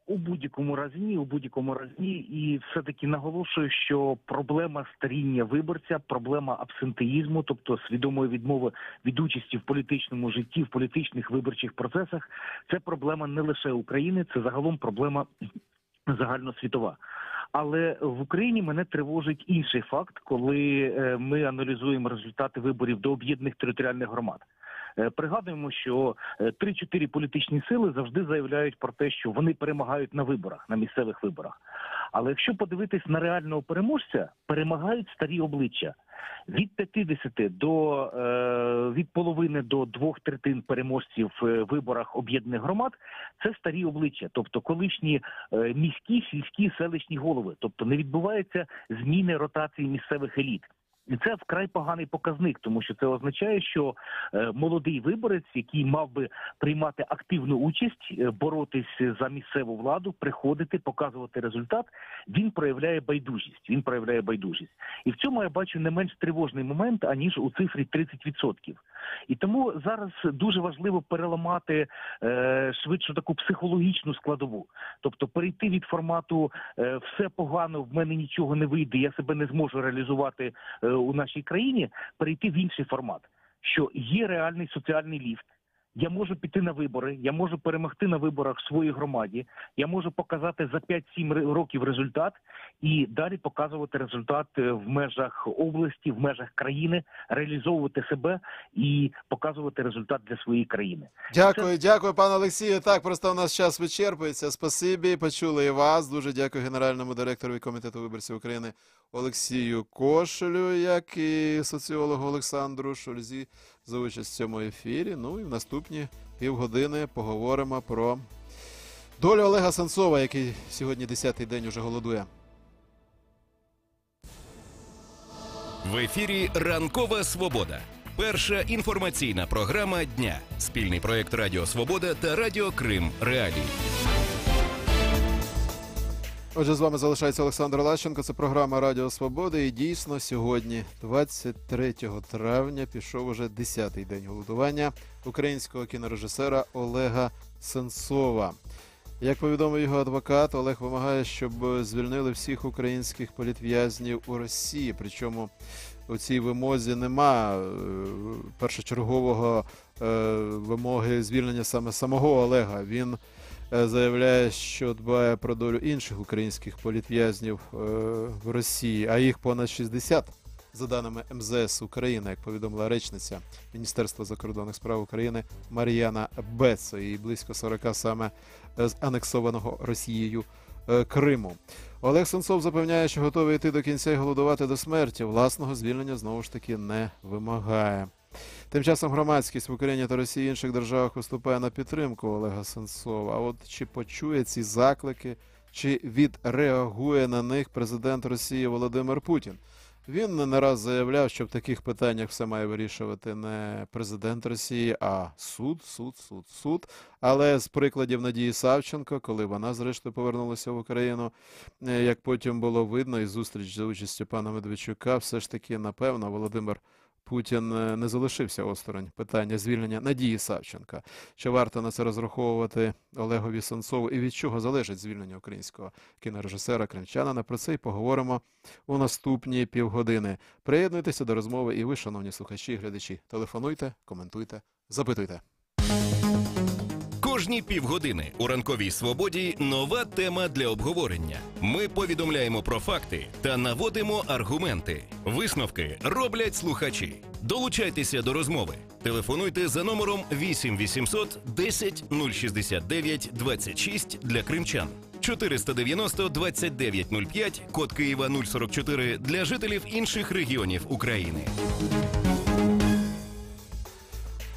У будь-якому разі ні. І все-таки наголошую, що проблема старіння виборця, проблема абсентеїзму, тобто свідомої відмови від участі в політичному житті, в політичних виборчих процесах, це проблема не лише України, це загалом проблема загальносвітова. Але в Україні мене тривожить інший факт, коли ми аналізуємо результати виборів до об'єднаних територіальних громад. Пригадуємо, що 3-4 політичні сили завжди заявляють про те, що вони перемагають на виборах, на місцевих виборах. Але якщо подивитись на реального переможця, перемагають старі обличчя. Від 50 від половини до 2/3 переможців в виборах об'єднаних громад – це старі обличчя, тобто колишні міські, сільські, селищні голови. Тобто не відбувається зміни ротації місцевих еліт. І це вкрай поганий показник, тому що це означає, що молодий виборець, який мав би приймати активну участь, боротись за місцеву владу, приходити, показувати результат, він проявляє байдужість. І в цьому я бачу не менш тривожний момент, аніж у цифрі 30%. І тому зараз дуже важливо переламати швидше таку психологічну складову. Тобто перейти від формату «все погано, в мене нічого не вийде, я себе не зможу реалізувати у нашій країні», перейти в інший формат, що є реальний соціальний ліфт. Я можу піти на вибори, я можу перемогти на виборах в своїй громаді, я можу показати за 5-7 років результат і далі показувати результат в межах області, в межах країни, реалізовувати себе і показувати результат для своєї країни. Дякую, пане Олексію. Так, просто у нас час вичерпується. Спасибі, почули і вас. Дуже дякую генеральному директору Комітету виборців України Олексію Кошелю, як і соціологу Олександру Шульзі за участь в цьому ефірі. Ну і в наступні півгодини поговоримо про долю Олега Сенцова, який сьогодні 10-й день уже голодує. В ефірі «Ранкова свобода». Перша інформаційна програма дня. Спільний проєкт Радіо Свобода та Радіо Крим Реалії. Отже, з вами залишається Олександр Лащенко. Це програма Радіо Свобода. І дійсно сьогодні, 23 травня, пішов уже 10-й день голодування українського кінорежисера Олега Сенцова. Як повідомив його адвокат, Олег вимагає, щоб звільнили всіх українських політв'язнів у Росії. Причому у цій вимозі нема першочергового вимоги звільнення саме самого Олега. Він заявляє, що дбає про долю інших українських політв'язнів в Росії, а їх понад 60, за даними МЗС України, як повідомила речниця Міністерства закордонних справ України Мар'яна Бецо, і близько 40 саме з анексованого Росією Криму. Олег Сенцов запевняє, що готовий йти до кінця і голодувати до смерті. Власного звільнення, знову ж таки, не вимагає. Тим часом громадськість в Україні та Росії і інших державах виступає на підтримку Олега Сенцова. А от чи почує ці заклики чи відреагує на них президент Росії Володимир Путін. Він не раз заявляв, що в таких питаннях все має вирішувати не президент Росії, а суд. Але з прикладів Надії Савченко, коли вона зрештою повернулася в Україну, як потім було видно, і зустріч за участю пана Медведчука, все ж таки, напевно, Володимир Путін не залишився осторонь питання звільнення Надії Савченка. Чи варто на це розраховувати Олегові Сенцову і від чого залежить звільнення українського кінорежисера, кримчанина? Про це й поговоримо у наступні півгодини. Приєднуйтеся до розмови і ви, шановні слухачі і глядачі. Телефонуйте, коментуйте, запитуйте. Кожні півгодини у «Ранковій свободі» нова тема для обговорення. Ми повідомляємо про факти та наводимо аргументи. Висновки роблять слухачі. Долучайтеся до розмови. Телефонуйте за номером 8 800 10 069 26 для кримчан. 490 29 05, код Києва 044 для жителів інших регіонів України.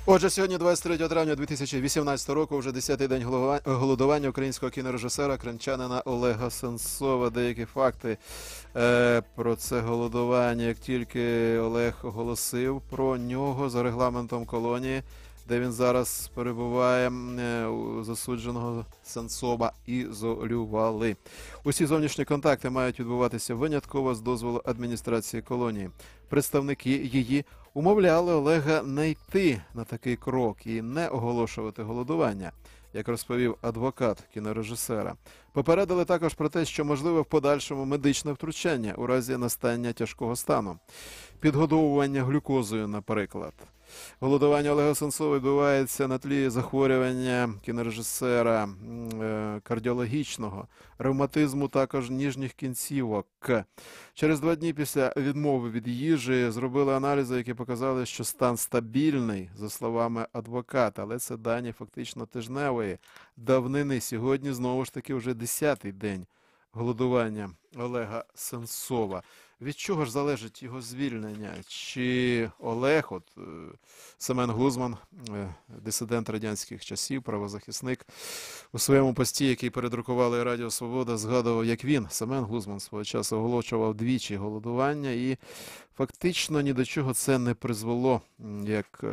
Отже, сьогодні, 23 травня 2018 року, вже 10-й день голодування українського кінорежисера, кримчанина Олега Сенцова. Деякі факти про це голодування. Як тільки Олег оголосив про нього за регламентом колонії, де він зараз перебуває, у засудженого Сенцова ізолювали. Усі зовнішні контакти мають відбуватися винятково з дозволу адміністрації колонії. Представники її умовляли Олега не йти на такий крок і не оголошувати голодування, як розповів адвокат кінорежисера. Попередили також про те, що можливе в подальшому медичне втручання у разі настання тяжкого стану. Підгодовування глюкозою, наприклад. Голодування Олега Сенцова відбувається на тлі захворювання кінорежисера кардіологічного, ревматизму також ніжніх кінцівок. Через 2 дні після відмови від їжі зробили аналізи, які показали, що стан стабільний, за словами адвоката. Але це дані фактично тижневої давнини. Сьогодні знову ж таки вже 10-й день голодування Олега Сенцова. Від чого ж залежить його звільнення? Чи Олег, Семен Глузман, дисидент радянських часів, правозахисник, у своєму пості, який передрукували Радіо Свобода, згадував, як він, Семен Глузман, свого часу оголошував двічі голодування, і фактично ні до чого це не призвело, як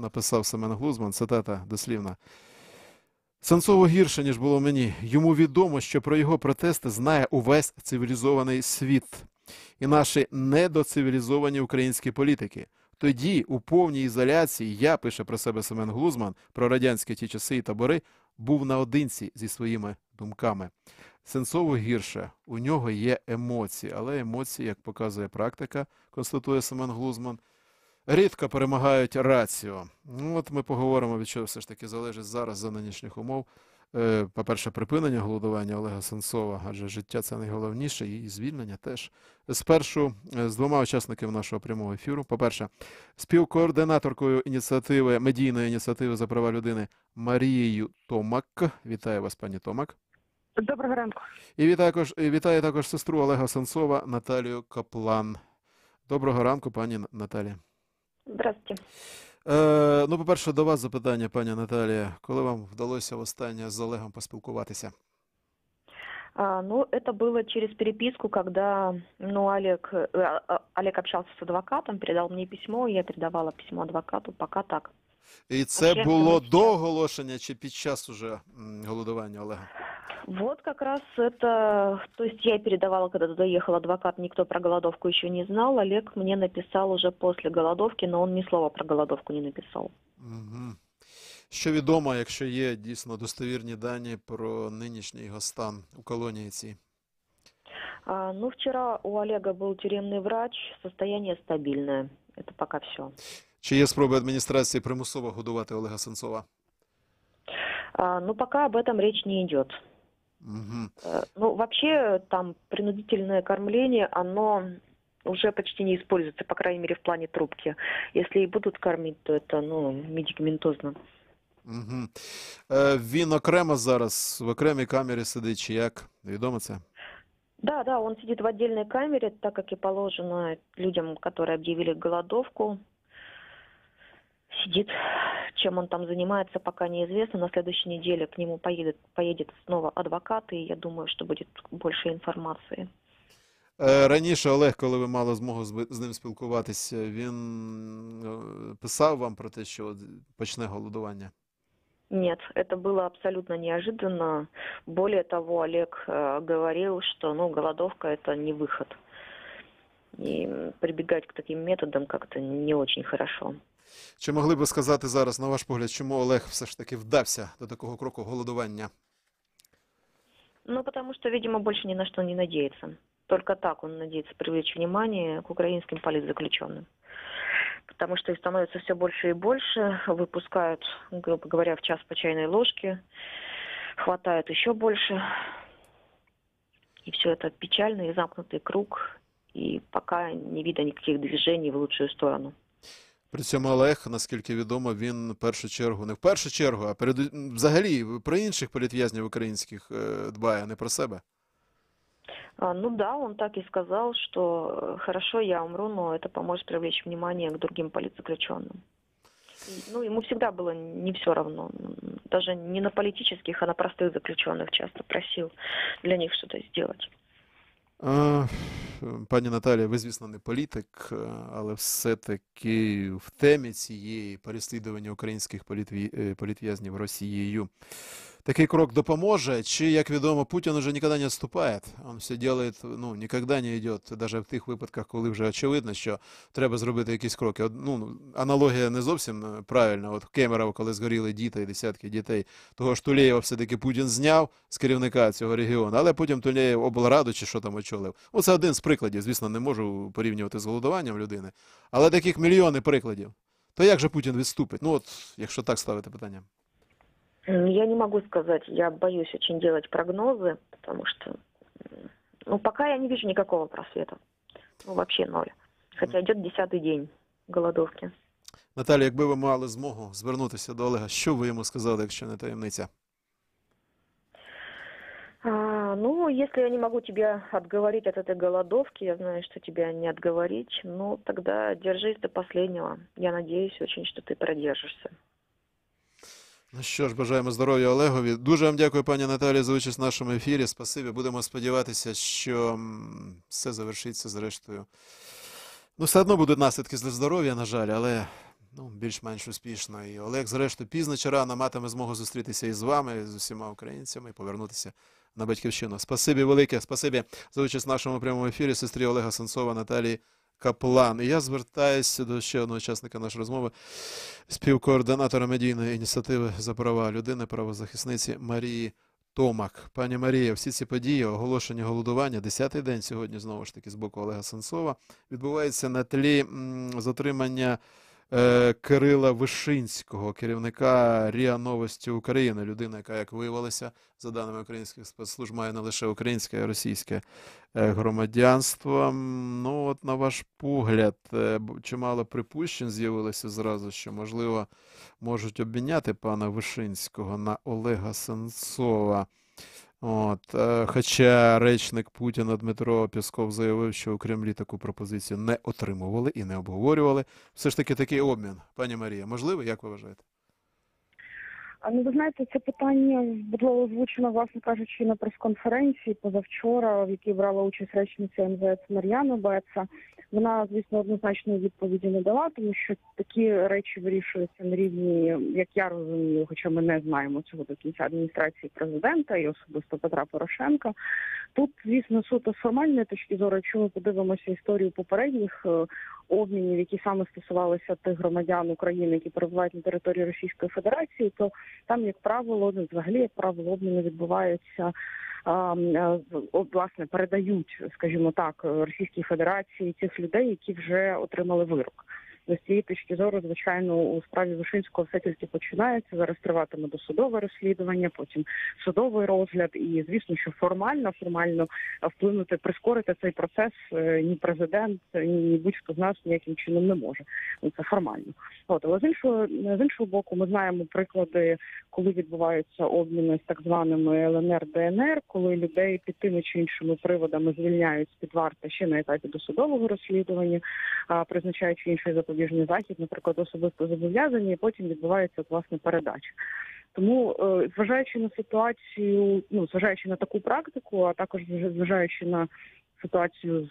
написав Семен Глузман, цитата дослівна. Сенцову гірше, ніж було мені. Йому відомо, що про його протести знає увесь цивілізований світ. І наші недоцивілізовані українські політики. Тоді, у повній ізоляції, я, пише про себе Семен Глузман, про радянські ті часи і табори, був наодинці зі своїми думками. Сенцову гірше, у нього є емоції, але емоції, як показує практика, констатує Семен Глузман, рідко перемагають раціо. От ми поговоримо, від чого все ж таки залежить зараз за нинішніх умов. По-перше, припинення голодування Олега Сенцова, адже життя – це найголовніше, і звільнення теж. Спершу з 2 учасниками нашого прямого ефіру. По-перше, співкоординаторкою ініціативи, медійної ініціативи за права людини Марією Томак. Вітаю вас, пані Томак. Доброго ранку. І вітаю також сестру Олега Сенцова Наталію Каплан. Доброго ранку, пані Наталія. Здравствуйте. Ну, по-перше, до вас запитання, пані Наталія. Коли вам вдалося востаннє з Олегом поспілкуватися? Ну, это было через переписку, когда Олег общался с адвокатом, передал мне письмо, я передавала письмо адвокату, пока так. І це було до оголошення чи під час уже голодування Олега? Вот как раз это, то есть я передавала, когда туда ехал адвокат, никто про голодовку еще не знал, Олег мне написал уже после голодовки, но он ни слова про голодовку не написал. Угу. Що відомо, якщо є дійсно достовірні дані про нинішній його стан у колонії цій? Ну, вчера у Олега был тюремный врач, состояние стабильное, это пока все. Чи є спроби адміністрації примусово годувати Олега Сенцова? Ну, пока об этом речь не идет. Угу. Ну, вообще, там, принудительное кормление, оно уже почти не используется, по крайней мере, в плане трубки. Если и будут кормить, то это, медикаментозно. Угу. Він окремо зараз, в окремій камері сидить, чи як? Відомо це? Да, он сидит в отдельной камере, так как и положено людям, которые объявили голодовку. сидит. Чем он там занимается, пока неизвестно. На следующей неделе к нему поедет снова адвокат, и я думаю, что будет больше информации. Раніше Олег, коли ви мали змогу з ним спілкуватися, він писав вам про те, що почне голодування? Нет, это было абсолютно неожиданно. Более того, Олег говорил, что голодовка – это не выход. И прибегать к таким методам как-то не очень хорошо. Чи могли б сказати зараз, на ваш погляд, чому Олег все ж таки вдався до такого кроку голодування? Потому что, видимо, больше ни на что не надеется. Только так он надеется привлечь внимание к украинским политзаключенным. Потому что их становится все больше и больше, выпускают, грубо говоря, в час по чайной ложке, хватает еще больше. И все это печальный и замкнутый круг, и пока не видно никаких движений в лучшую сторону. При цьому Олег, наскільки відомо, він в першу чергу, не в першу чергу, а взагалі про інших політв'язнів українських дбає, а не про себе. Да, он так и сказал, что хорошо, я умру, но это поможет привлечь внимание к другим политзаключенным. Ему всегда было не все равно. Даже не на политических, а на простых заключенных часто просил для них что-то сделать. Пані Наталія, ви, звісно, не політик, але все-таки в темі цієї переслідування українських політв'язнів Росією такий крок допоможе? Чи, як відомо, Путін уже ніколи не відступає? Він все робить, ніколи не йде, навіть в тих випадках, коли вже очевидно, що треба зробити якісь кроки. Аналогія не зовсім правильна. От в Кемерово, коли згоріли діти і десятки дітей, того ж Тулєєва все-таки Путін зняв з керівника цього регіону, але потім Тулєєв облраду чи що там очолив. Це один з прикладів, звісно, не можу порівнювати з голодуванням людини, але таких мільйони прикладів. То як же Путін відступить? Якщо так ставити питання. Я не могу сказать, я боюсь очень делать прогнозы, потому что, пока я не вижу никакого просвета. Вообще ноль. Хотя идет 10-й день голодовки. Наталя, якби ви мали змогу звернутися до Олега, що ви йому сказали, якщо не таємниця? Если я не могу тебя отговорить от этой голодовки, я знаю, что тебя не отговорить, тогда держись до последнего. Я надеюсь очень, что ты продержишься. Що ж, бажаємо здоров'я Олегові. Дуже вам дякую, пані Наталі, за участь в нашому ефірі. Спасибі. Будемо сподіватися, що все завершиться зрештою. Все одно будуть наслідки для здоров'я, на жаль, але більш-менш успішно. І Олег, зрештою, пізно чи рано матиме змогу зустрітися із вами, з усіма українцями, і повернутися на Батьківщину. Спасибі велике, спасибі за участь в нашому прямому ефірі сестрі Олега Сенцова Наталії Каплан. І я звертаюся до ще одного учасника нашої розмови, співкоординатора медійної ініціативи за права людини, правозахисниці Марії Томак. Пані Марія, всі ці події, оголошення голодування, 10-й день сьогодні, знову ж таки, з боку Олега Сенцова, відбувається на тлі затримання Кирила Вишинського, керівника РІА Новості України, людина, яка, як виявилося, за даними українських спецслужб, має не лише українське, а й російське громадянство. На ваш погляд, чимало припущень з'явилося зразу, що, можливо, можуть обміняти пана Вишинського на Олега Сенцова. Хоча речник Путіна Дмитро Пєсков заявив, що у Кремлі таку пропозицію не отримували і не обговорювали. Все ж таки такий обмін. Пані Марія, можливий, як ви вважаєте? Ви знаєте, це питання було озвучено, власне кажучи, на прес-конференції позавчора, в якій брала участь речниця МВС Мар'яна Беца. Вона, звісно, однозначної відповіді не дала, тому що такі речі вирішуються на рівні, як я розумію, хоча ми не знаємо цього до кінця, адміністрації президента і особисто Петра Порошенка. Тут, звісно, суто з формальної точки зору, якщо ми подивимося історію попередніх обмінів, які саме стосувалися тих громадян України, які перебувають на території Російської Федерації, то там, як правило, взагалі, як правило, обміни відбуваються, власне, передають, скажімо так, Російській Федерації тих людей, які вже отримали вирок. З цієї точки зору, звичайно, у справі Вишинського все тільки починається. Зараз триватиме досудове розслідування, потім судовий розгляд. І, звісно, що формально вплинути, прискорити цей процес ні президент, ні будь-хто з нас ніяким чином не може. Це формально. Але з іншого боку, ми знаємо приклади, коли відбуваються обміни з так званими ЛНР-ДНР, коли людей під тими чи іншими приводами звільняють з-під варти ще на етапі досудового розслідування, призначаючи інший запобіжний запобіжний захід, наприклад, особисто зобов'язання, і потім відбувається, власне, передача. Тому, зважаючи на ситуацію, зважаючи на таку практику, а також зважаючи на ситуацію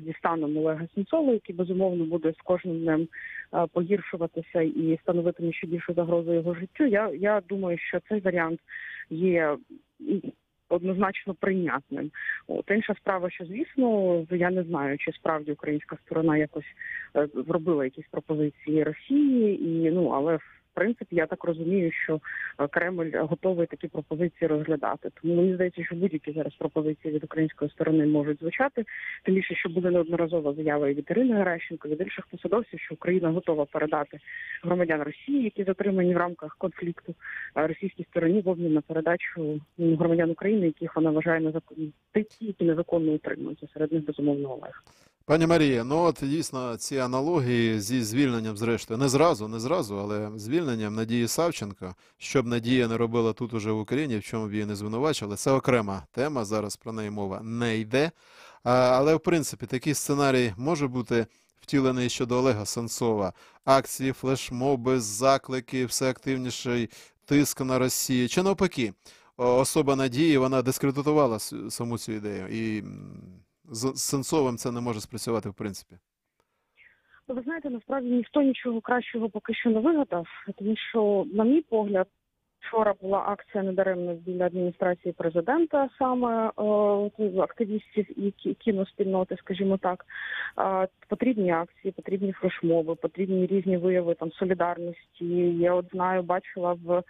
зі станом Олега Сенцова, який, безумовно, буде з кожним днем погіршуватися і становитиме ще більшу загрозу його життю, я думаю, що цей варіант є однозначно прийнятним. Інша справа, що, звісно, я не знаю, чи справді українська сторона якось зробила якісь пропозиції Росії, але в принципі, я так розумію, що Кремль готовий такі пропозиції розглядати. Тому мені здається, що будь-які зараз пропозиції від української сторони можуть звучати. Тим більше, що буде неодноразова заява і від Ірини Геращенко, від інших посадовців, що Україна готова передати громадян Росії, які затримані в рамках конфлікту, російській стороні в обмін на передачу громадян України, яких вона вважає незаконними, які незаконно утримуються. Серед них, безумовно, Олег. Пані Марія, дійсно ці аналогії зі звільненням, зрештою, не зразу, але звільненням Надії Савченко, що б Надія не робила тут уже в Україні, в чому б її не звинувачили, це окрема тема, зараз про неї мова не йде. Але, в принципі, такий сценарій може бути втілений щодо Олега Сенцова. Акції, флешмоби, заклики, все активніший тиск на Росію. Чи навпаки, особа Надії, вона дискредитувала саму цю ідею і з Сенцовим це не може спрацювати в принципі? Ви знаєте, насправді ніхто нічого кращого поки що не вигадав, тому що, на мій погляд, вчора була акція недаремно біля адміністрації президента, саме активістів і кіноспільноти, скажімо так. Потрібні акції, потрібні флешмоби, потрібні різні вияви солідарності. Я знаю, бачила в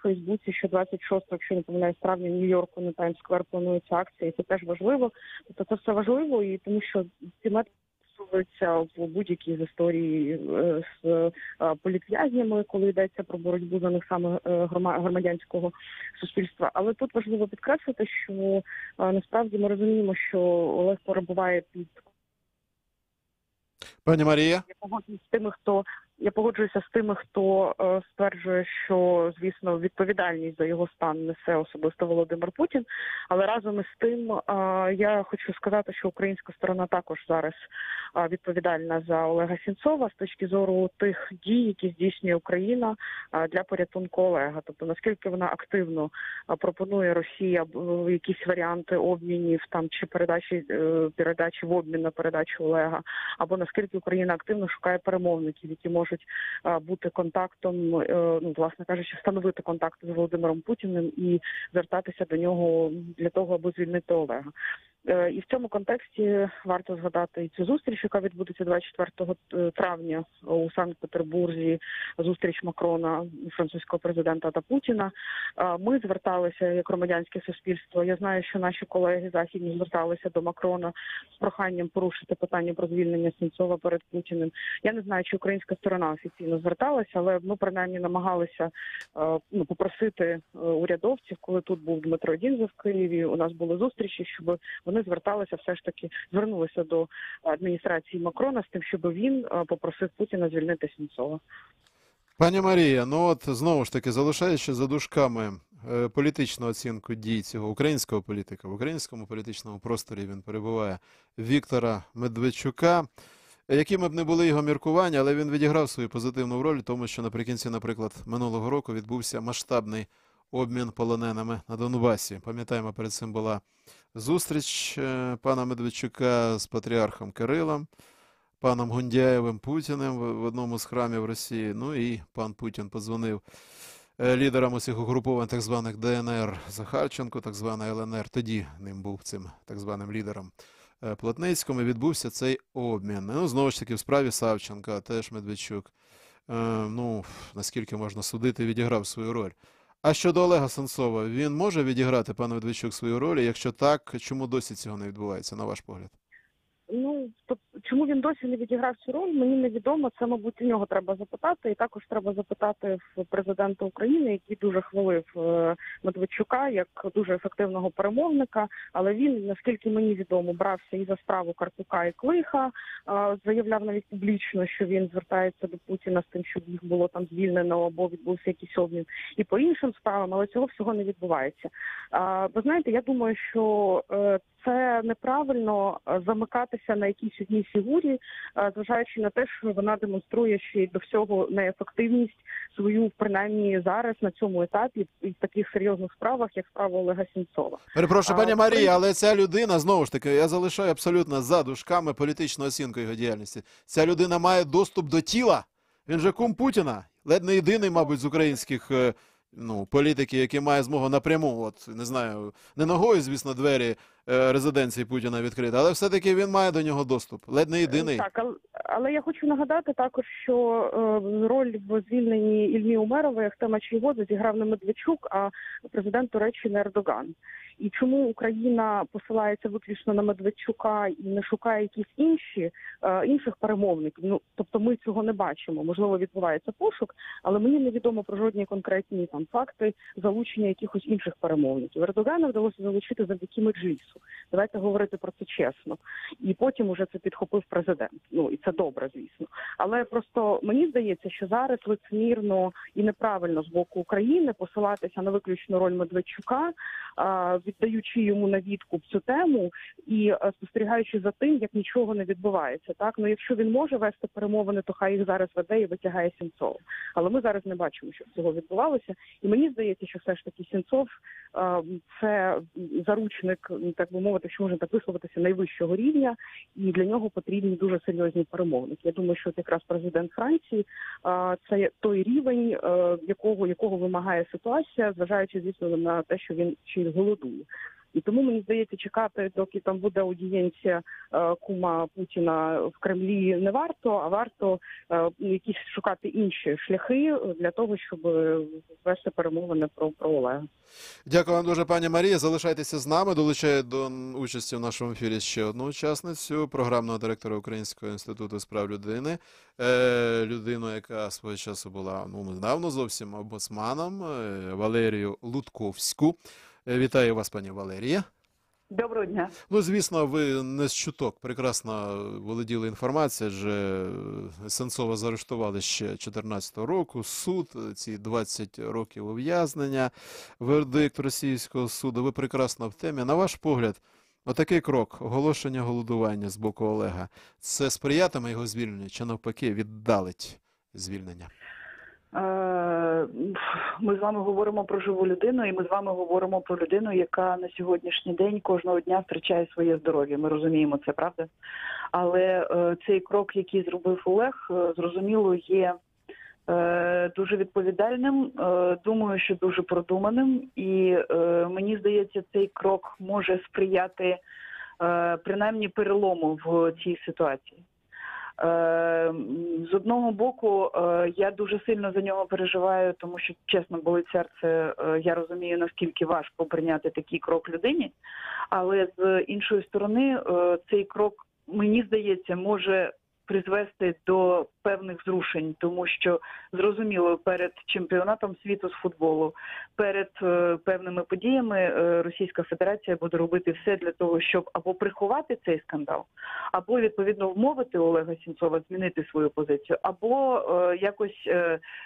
Фейсбуці, що 26, якщо не помиляюсь, травня в Нью-Йорку на Таймс-сквер планується акція, і це теж важливо. Тобто це все важливо, і тому що ці методи стосуються в будь-якій з історії з політв'язнями, коли йдеться про боротьбу за них саме громадянського суспільства. Але тут важливо підкреслити, що насправді ми розуміємо, що Олег перебуває під... Пані Марія? Я погоджуюся з тими, хто стверджує, що, звісно, відповідальність за його стан несе особисто Володимир Путін. Але разом із тим я хочу сказати, що українська сторона також зараз відповідальна за Олега Сенцова з точки зору тих дій, які здійснює Україна для порятунку Олега. Тобто, наскільки вона активно пропонує Росії якісь варіанти обмінів чи передачі в обмін на передачу Олега, або наскільки Україна активно шукає перемовників, які можуть бути контактом, власне кажучи, встановити контакт з Володимиром Путіним і звертатися до нього для того, аби звільнити Олега. І в цьому контексті варто згадати і цю зустріч, яка відбудеться 24 травня у Санкт-Петербурзі, зустріч Макрона, французького президента та Путіна. Ми зверталися як громадянське суспільство. Я знаю, що наші колеги західні зверталися до Макрона з проханням порушити питання про звільнення Сенцова перед Путіним. Я не знаю, чи українська сторона офіційно зверталася, але ми принаймні намагалися попросити урядовців, коли тут був Дмитро Дінзов в Києві, у нас були зустрічі, щоб вони зверталися, все ж таки звернулися до адміністрації Макрона з тим, щоб він попросив Путіна звільнити Сенцова. Пані Марія, знову ж таки, залишаючи за дужками політичну оцінку дій цього українського політика, в українському політичному просторі він перебуває, Віктора Медведчука, якими б не були його міркування, але він відіграв свою позитивну роль, тому що наприкінці, наприклад, минулого року відбувся масштабний обмін полоненими на Донбасі. Пам'ятаємо, перед цим була зустріч пана Медведчука з патріархом Кирилом, паном Гундяєвим Путіним в одному з храмів Росії. І пан Путін подзвонив лідерам усіх угруповань так званих ДНР Захарченко, так званий ЛНР, тоді ним був цим так званим лідером Плотницькому, і відбувся цей обмін. Знову ж таки, в справі Савченка теж Медведчук, наскільки можна судити, відіграв свою роль. А щодо Олега Сенцова, він може відіграти, пан Медведчук, свою роль? І якщо так, чому досі цього не відбувається, на ваш погляд? Чому він досі не відіграв цю роль, мені невідомо. Це, мабуть, у нього треба запитати. І також треба запитати в президента України, який дуже хвалив Медведчука як дуже ефективного перемовника. Але він, наскільки мені відомо, брався і за справу Карпюка і Клиха. Заявляв навіть публічно, що він звертається до Путіна з тим, щоб їх було там звільнено або відбувся якийсь обмін. І по іншим справам, але цього всього не відбувається. Ви знаєте, я думаю, що це неправильно замикатися на якійсь одній фігурі, зважаючи на те, що вона демонструє ще й до всього неефективність свою, принаймні зараз, на цьому етапі, в таких серйозних справах, як справа Олега Сенцова. Перепрошую, пані Марія, але ця людина, знову ж таки, я залишаю абсолютно за дужками політичну оцінку його діяльності. Ця людина має доступ до тіла. Він же кум Путіна. Ледь не єдиний, мабуть, з українських політиків, який має змогу напряму, от, не знаю, не ногою, звісно, двері резиденції Путіна відкрити, але все-таки він має до нього доступ. Ледь не єдиний. Так, але я хочу нагадати також, що роль в звільненні Ільмі Умерової, Ахтема Чийгоза зіграв не Медведчук, а президент Туреччини Ердоган. І чому Україна посилається виключно на Медведчука і не шукає якісь інших перемовників? Тобто ми цього не бачимо. Можливо, відбувається пошук, але мені невідомо про жодні конкретні факти залучення якихось інших перемовників. Ердогана вдалося залучити завдяки Меджлісу. Давайте говорити про це чесно. І потім уже це підхопив президент. І це добре, звісно. Але просто мені здається, що зараз лицемірно і неправильно з боку України посилатися на виключну роль Медведчука, віддаючи йому на відкуп цю тему і спостерігаючи за тим, як нічого не відбувається. Якщо він може вести перемовини, то хай їх зараз веде і витягає Сенцова. Але ми зараз не бачимо, що цього відбувалося. І мені здається, що все ж таки Сенцов це заручник, так би мовити, що можна так висловитися, найвищого рівня, і для нього потрібні дуже серйозні перемовники. Я думаю, що якраз президент Франції це той рівень, якого вимагає ситуація, зважаючи, звісно, на те, що він ще й голодує. І тому, мені здається, чекати, доки там буде аудієнція кума Путіна в Кремлі, не варто, а варто якісь шукати інші шляхи для того, щоб вести перемовини про Олега. Дякую вам дуже, пані Марія. Залишайтеся з нами. Долучаю до участі в нашому ефірі ще одну учасницю, програмного директора Українського інституту з прав людини. Людину, яка свого часу була, недавно зовсім, омбудсманом, Валерію Лутковську. Вітаю вас, пані Валерія. Доброго дня. Звісно, ви не з чуток прекрасно володіли інформацією, адже Сенцова заарештували ще 2014 року. Суд, ці 20 років ув'язнення, вердикт російського суду. Ви прекрасно в темі. На ваш погляд, отакий крок, оголошення голодування з боку Олега, це сприятиме його звільненню чи навпаки віддалить звільнення? Ми з вами говоримо про живу людину, і ми з вами говоримо про людину, яка на сьогоднішній день кожного дня втрачає своє здоров'я. Ми розуміємо це, правда? Але цей крок, який зробив Олег, зрозуміло, є дуже відповідальним, думаю, що дуже продуманим. І мені здається, цей крок може сприяти принаймні перелому в цій ситуації. З одного боку, я дуже сильно за нього переживаю, тому що, чесно, болить серце, я розумію, наскільки важко прийняти такий крок людині, але з іншої сторони, цей крок, мені здається, може призвести до певних зрушень, тому що, зрозуміло, перед чемпіонатом світу з футболу, перед певними подіями Російська Федерація буде робити все для того, щоб або приховати цей скандал, або, відповідно, вмовити Олега Сенцова змінити свою позицію, або якось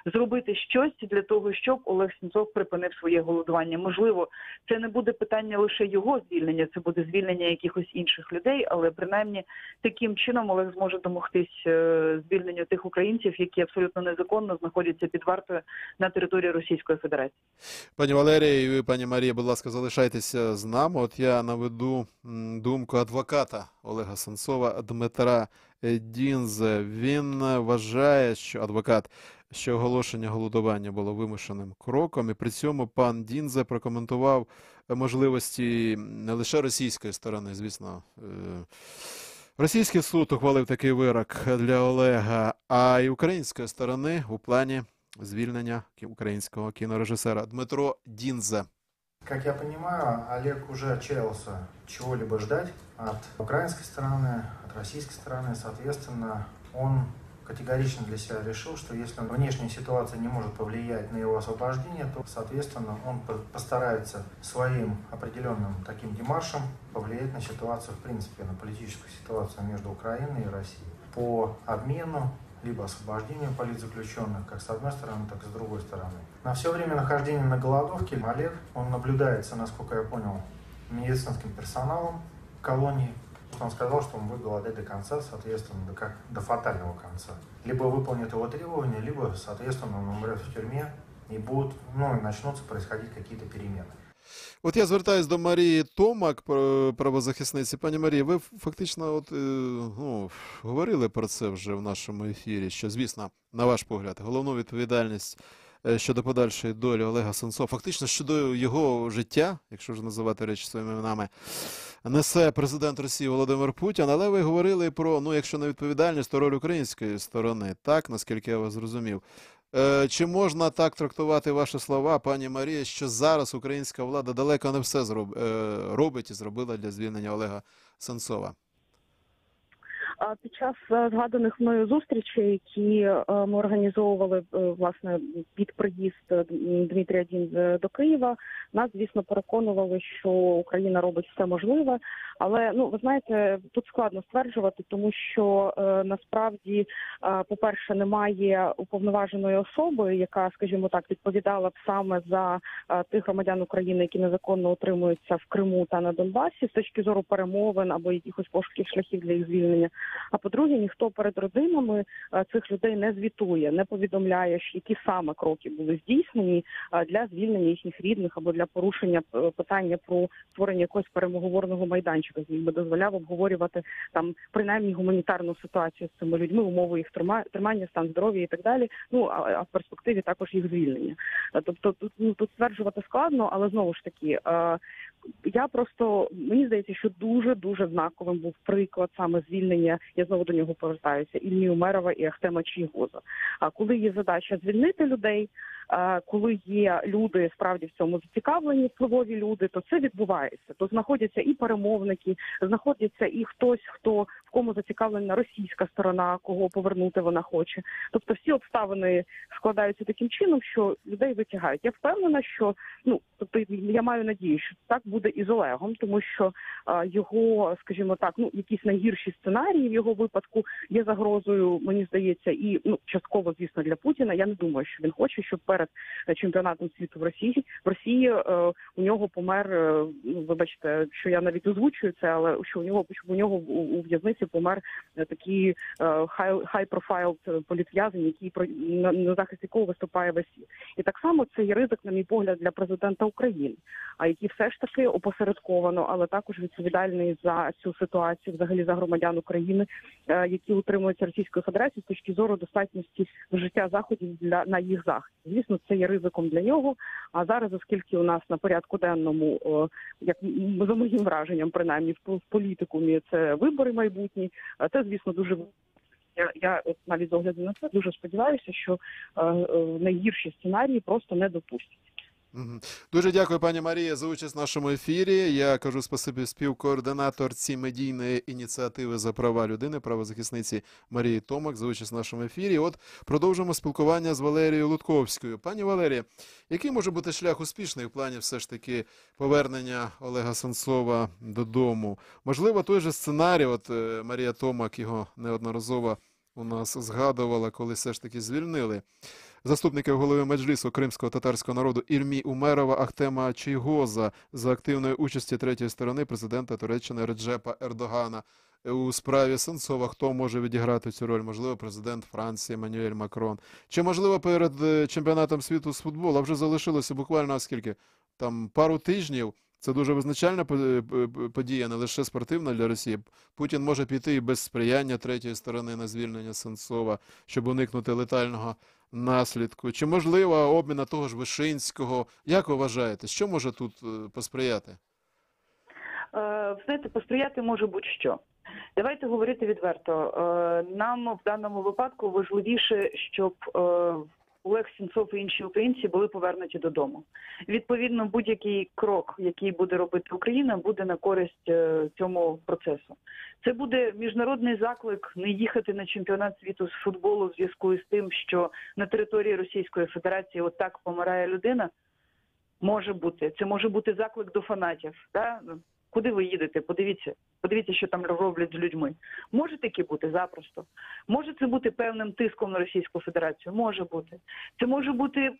зробити щось для того, щоб Олег Сенцов припинив своє голодування. Можливо, це не буде питання лише його звільнення, це буде звільнення якихось інших людей, але, принаймні, таким чином Олег зможе домогтись звільнення тих українців, які абсолютно незаконно знаходяться під вартою на території Російської Федерації. Пані Валерія і ви, пані Марія, будь ласка, залишайтеся з нами. От я наведу думку адвоката Олега Сенцова Дмитра Дінзе. Він вважає, що адвокат, що оголошення голодування було вимушеним кроком, і при цьому пан Дінзе прокоментував можливості не лише російської сторони, звісно, російський суд ухвалив такий вирок для Олега, а й української сторони у плані звільнення українського кінорежисера. Дмитро Дінзе. Как я понимаю, Олег уже отчаялся чего-либо ждать от украинской стороны, от российской стороны. Соответственно, он категорично для себя решил, что если внешняя ситуация не может повлиять на его освобождение, то, соответственно, он постарается своим определенным таким демаршем повлиять на ситуацию, в принципе, на политическую ситуацию между Украиной и Россией. По обмену, либо освобождению политзаключенных, как с одной стороны, так и с другой стороны. На все время нахождения на голодовке Олег, он наблюдается, насколько я понял, медицинским персоналом колонии, Он сказал, что он будет голодать до конца, соответственно, до фатального конца. Либо выполнит его требования, либо, соответственно, он умрет в тюрьме, и будут, и начнутся происходить какие-то перемены. От я звертаюсь до Марії Томак, правозахисниці. Пані Марії, ви фактично говорили про це вже в нашому ефірі, що, звісно, на ваш погляд, головну відповідальність щодо подальшої долі Олега Сенцова, фактично щодо його життя, якщо ж називати речі своїми іменами, несе президент Росії Володимир Путін, але ви говорили про, якщо не відповідальність, то роль української сторони, так, наскільки я вас зрозумів. Чи можна так трактувати ваші слова, пані Марія, що зараз українська влада далеко не все робить і зробила для звільнення Олега Сенцова? Під час згаданих мною зустрічей, які ми організовували, власне, під приїзд Дмитрія Дінзе до Києва, нас, звісно, переконували, що Україна робить все можливе. Але, ви знаєте, тут складно стверджувати, тому що насправді, по-перше, немає уповноваженої особи, яка, скажімо так, відповідала б саме за тих громадян України, які незаконно утримуються в Криму та на Донбасі, з точки зору перемовин або якихось пошуків шляхів для їх звільнення. А по-друге, ніхто перед родинами цих людей не звітує, не повідомляє, які саме кроки були здійснені для звільнення їхніх рідних або для порушення питання про створення якогось переговорного майданчика, який би дозволяв обговорювати там принаймні гуманітарну ситуацію з цими людьми, умови їх тримання, стан здоров'я і так далі. А в перспективі також їх звільнення. Тобто тут стверджувати складно, але знову ж таки, мені здається, що дуже знаковим був приклад саме звільнення, я знову до нього повертаюся, Ільмі Умерова і Ахтема Чийгоза. А коли є задача звільнити людей, коли є люди справді в цьому зацікавлені, впливові люди, то це відбувається. То знаходяться і перемовники, знаходяться і хтось, в кому зацікавлена російська сторона, кого повернути вона хоче. Тобто всі обставини складаються таким чином, що людей витягають. Я впевнена, що, я маю надію, що так буде і з Олегом, тому що його, скажімо так, якісь найгірші сценарії в його випадку є загрозою, мені здається, і частково, звісно, для Путіна. Я не думаю, що він хоче, щоб перед чемпіонатом світу в Росії у нього помер, вибачте, що я навіть озвучую це, але щоб у нього у в'язниці помер такий high-profile політв'язень, який на захист якого виступає весь світ. І так само це є ризик, на мій погляд, для президента України, який все ж таки опосередковано, але також відповідальний за цю ситуацію, взагалі за громадян України, які утримуються Російською Федерацією з точки зору достатності вжиття заходів на їх захист. Звісно, це є ризиком для нього. А зараз, оскільки у нас на порядку денному, як за моїм враженням, принаймні в політикумі, це вибори майбутні, це, звісно, дуже я навіть з огляду на це дуже сподіваюся, що найгірші сценарії просто не допустять. Дуже дякую, пані Марія, за участь в нашому ефірі. Я кажу спасибі співкоординаторці медійної ініціативи за права людини, правозахисниці Марії Томак, за участь в нашому ефірі. От продовжимо спілкування з Валерією Лутковською. Пані Валерія, який може бути шлях успішний в плані все ж таки повернення Олега Сенцова додому? Можливо, той же сценарій, от Марія Томак його неодноразово у нас згадувала, коли все ж таки звільнили заступників голови Меджлісу кримського татарського народу Ільмі Умерова, Ахтема Чийгоза за активної участі третьої сторони президента Туреччини Реджепа Ердогана у справі Сенцова. Хто може відіграти цю роль? Можливо, президент Франції Еммануель Макрон. Чи, можливо, перед чемпіонатом світу з футболу, а вже залишилося буквально скільки? Там пару тижнів. Це дуже визначальна подія, не лише спортивна для Росії. Путін може піти і без сприяння третьої сторони на звільнення Сенцова, щоб уникнути летального наслідку. Чи можливо обміна того ж Вишинського? Як ви вважаєте, що може тут посприяти? Знаєте, посприяти може будь-що. Давайте говорити відверто. Нам в даному випадку важливіше, щоб Олег Сенцов і інші українці були повернуті додому. Відповідно, будь-який крок, який буде робити Україна, буде на користь цьому процесу. Це буде міжнародний заклик не їхати на чемпіонат світу з футболу в зв'язку із тим, що на території Російської Федерації отак помирає людина. Може бути. Це може бути заклик до фанатів. Да? Куди ви їдете? Подивіться, що там роблять з людьми. Може таке бути запросто. Може це бути певним тиском на Російську Федерацію? Може бути. Це може бути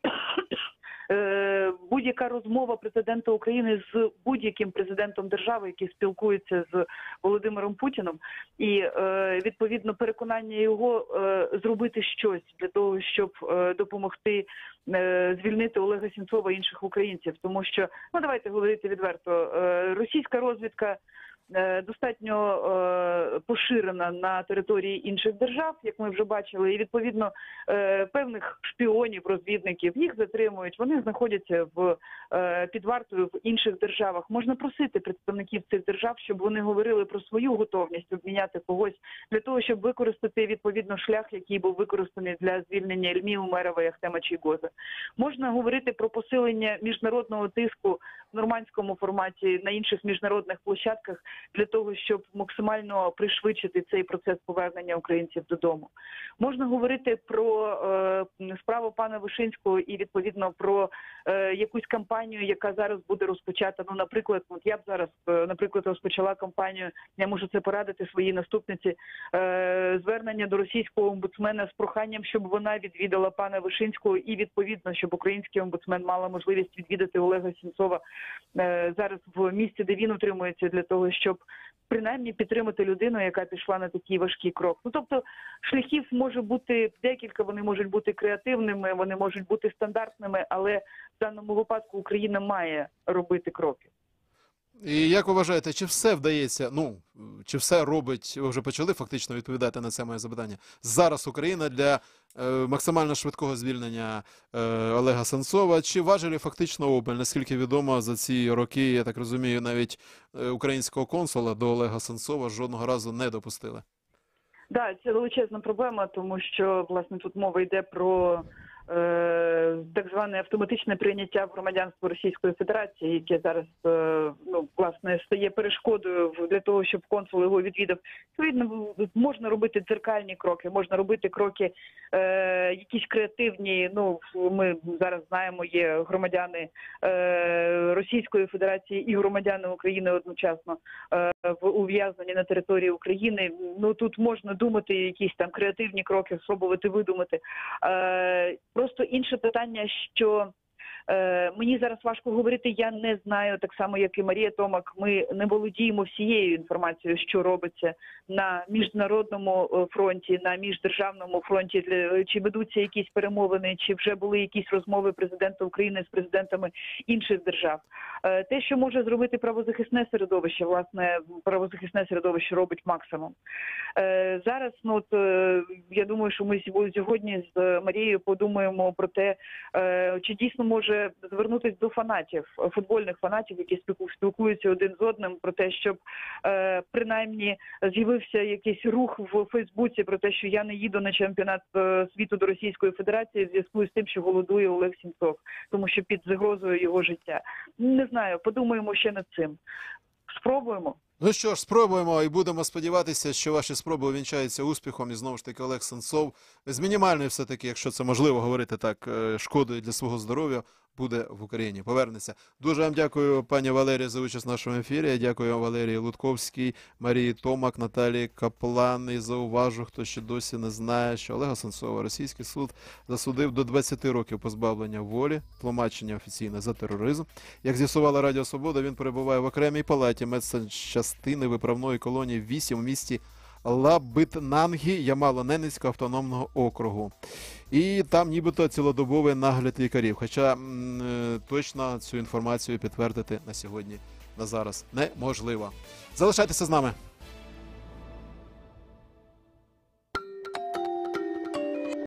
будь-яка розмова президента України з будь-яким президентом держави, який спілкується з Володимиром Путіним, і відповідно переконання його зробити щось для того, щоб допомогти звільнити Олега Сенцова і інших українців. Тому що, ну давайте говорити відверто, російська розвідка достатньо поширена на території інших держав, як ми вже бачили, і відповідно певних шпіонів, розвідників, їх затримують, вони знаходяться під вартою в інших державах. Можна просити представників цих держав, щоб вони говорили про свою готовність обміняти когось для того, щоб використати відповідно шлях, який був використаний для звільнення Ільмі Умерова і Ахтема Чийгоза. Можна говорити про посилення міжнародного тиску в нормандському форматі на інших міжнародних площадках, для того, щоб максимально пришвидшити цей процес повернення українців додому. Можна говорити про справу пана Вишинського і, відповідно, про якусь кампанію, яка зараз буде розпочата. Ну, наприклад, от я б зараз, наприклад, розпочала кампанію, я можу це порадити своїй наступниці, звернення до російського омбудсмена з проханням, щоб вона відвідала пана Вишинського і, відповідно, щоб український омбудсмен мала можливість відвідати Олега Сенцова зараз в місці, де він утримується, для того, щоб принаймні підтримати людину, яка пішла на такий важкий крок. Ну, тобто, шляхів може бути декілька, вони можуть бути креативними, вони можуть бути стандартними, але в даному випадку Україна має робити кроки. І як ви вважаєте, чи все вдається, чи все робить, ви вже почали фактично відповідати на це моє запитання, зараз Україна для максимально швидкого звільнення Олега Сенцова, чи важелі фактично обмаль? Наскільки відомо, за ці роки, я так розумію, навіть українського консула до Олега Сенцова жодного разу не допустили. Так, це величезна проблема, тому що, власне, тут мова йде про так зване автоматичне прийняття в громадянство Російської Федерації, яке зараз, власне, стає перешкодою для того, щоб консул його відвідав. Відповідно, можна робити дзеркальні кроки, можна робити кроки якісь креативні. Ми зараз знаємо, є громадяни Російської Федерації і громадяни України одночасно ув'язнені на території України. Тут можна думати якісь там креативні кроки, спробувати видумати. Просто інше питання, що мені зараз важко говорити, я не знаю, так само, як і Марія Томак, ми не володіємо всією інформацією, що робиться на міжнародному фронті, на міждержавному фронті, чи ведуться якісь перемовини, чи вже були якісь розмови президента України з президентами інших держав. Те, що може зробити правозахисне середовище, власне, правозахисне середовище робить максимум. Зараз, я думаю, що ми сьогодні з Марією подумаємо про те, чи дійсно може звернутися до фанатів, футбольних фанатів, які спілкуються один з одним, про те, щоб принаймні з'явився якийсь рух в Фейсбуці про те, що я не їду на чемпіонат світу до Російської Федерації в зв'язку з тим, що голодує Олег Сенцов, тому що під загрозою його життя. Не знаю, подумаємо ще над цим. Спробуємо. Ну що ж, спробуємо і будемо сподіватися, що ваші спроби увінчаються успіхом. І знову ж таки Олег Сенцов з мінімальною все-таки, якщо це можливо говорити так, шкодою для свого здоров'я, буде в Україні, повернеться. Дуже вам дякую, пані Валерія, за участь в нашому ефірі. Я дякую Валерії Лутковській, Марії Томак, Наталії Каплан. І зауважу, хто ще досі не знає, що Олега Сенцова російський суд засудив до 20 років позбавлення волі, тлумачення офіційне за тероризм. Як з'ясувала Радіо Свобода, він перебуває в окремій палаті медсанчастини виправної колонії 8 у місті Лабитнангі Ямало-Ненецького автономного округу. І там нібито цілодобовий нагляд лікарів. Хоча точно цю інформацію підтвердити на сьогодні, на зараз неможливо. Залишайтеся з нами.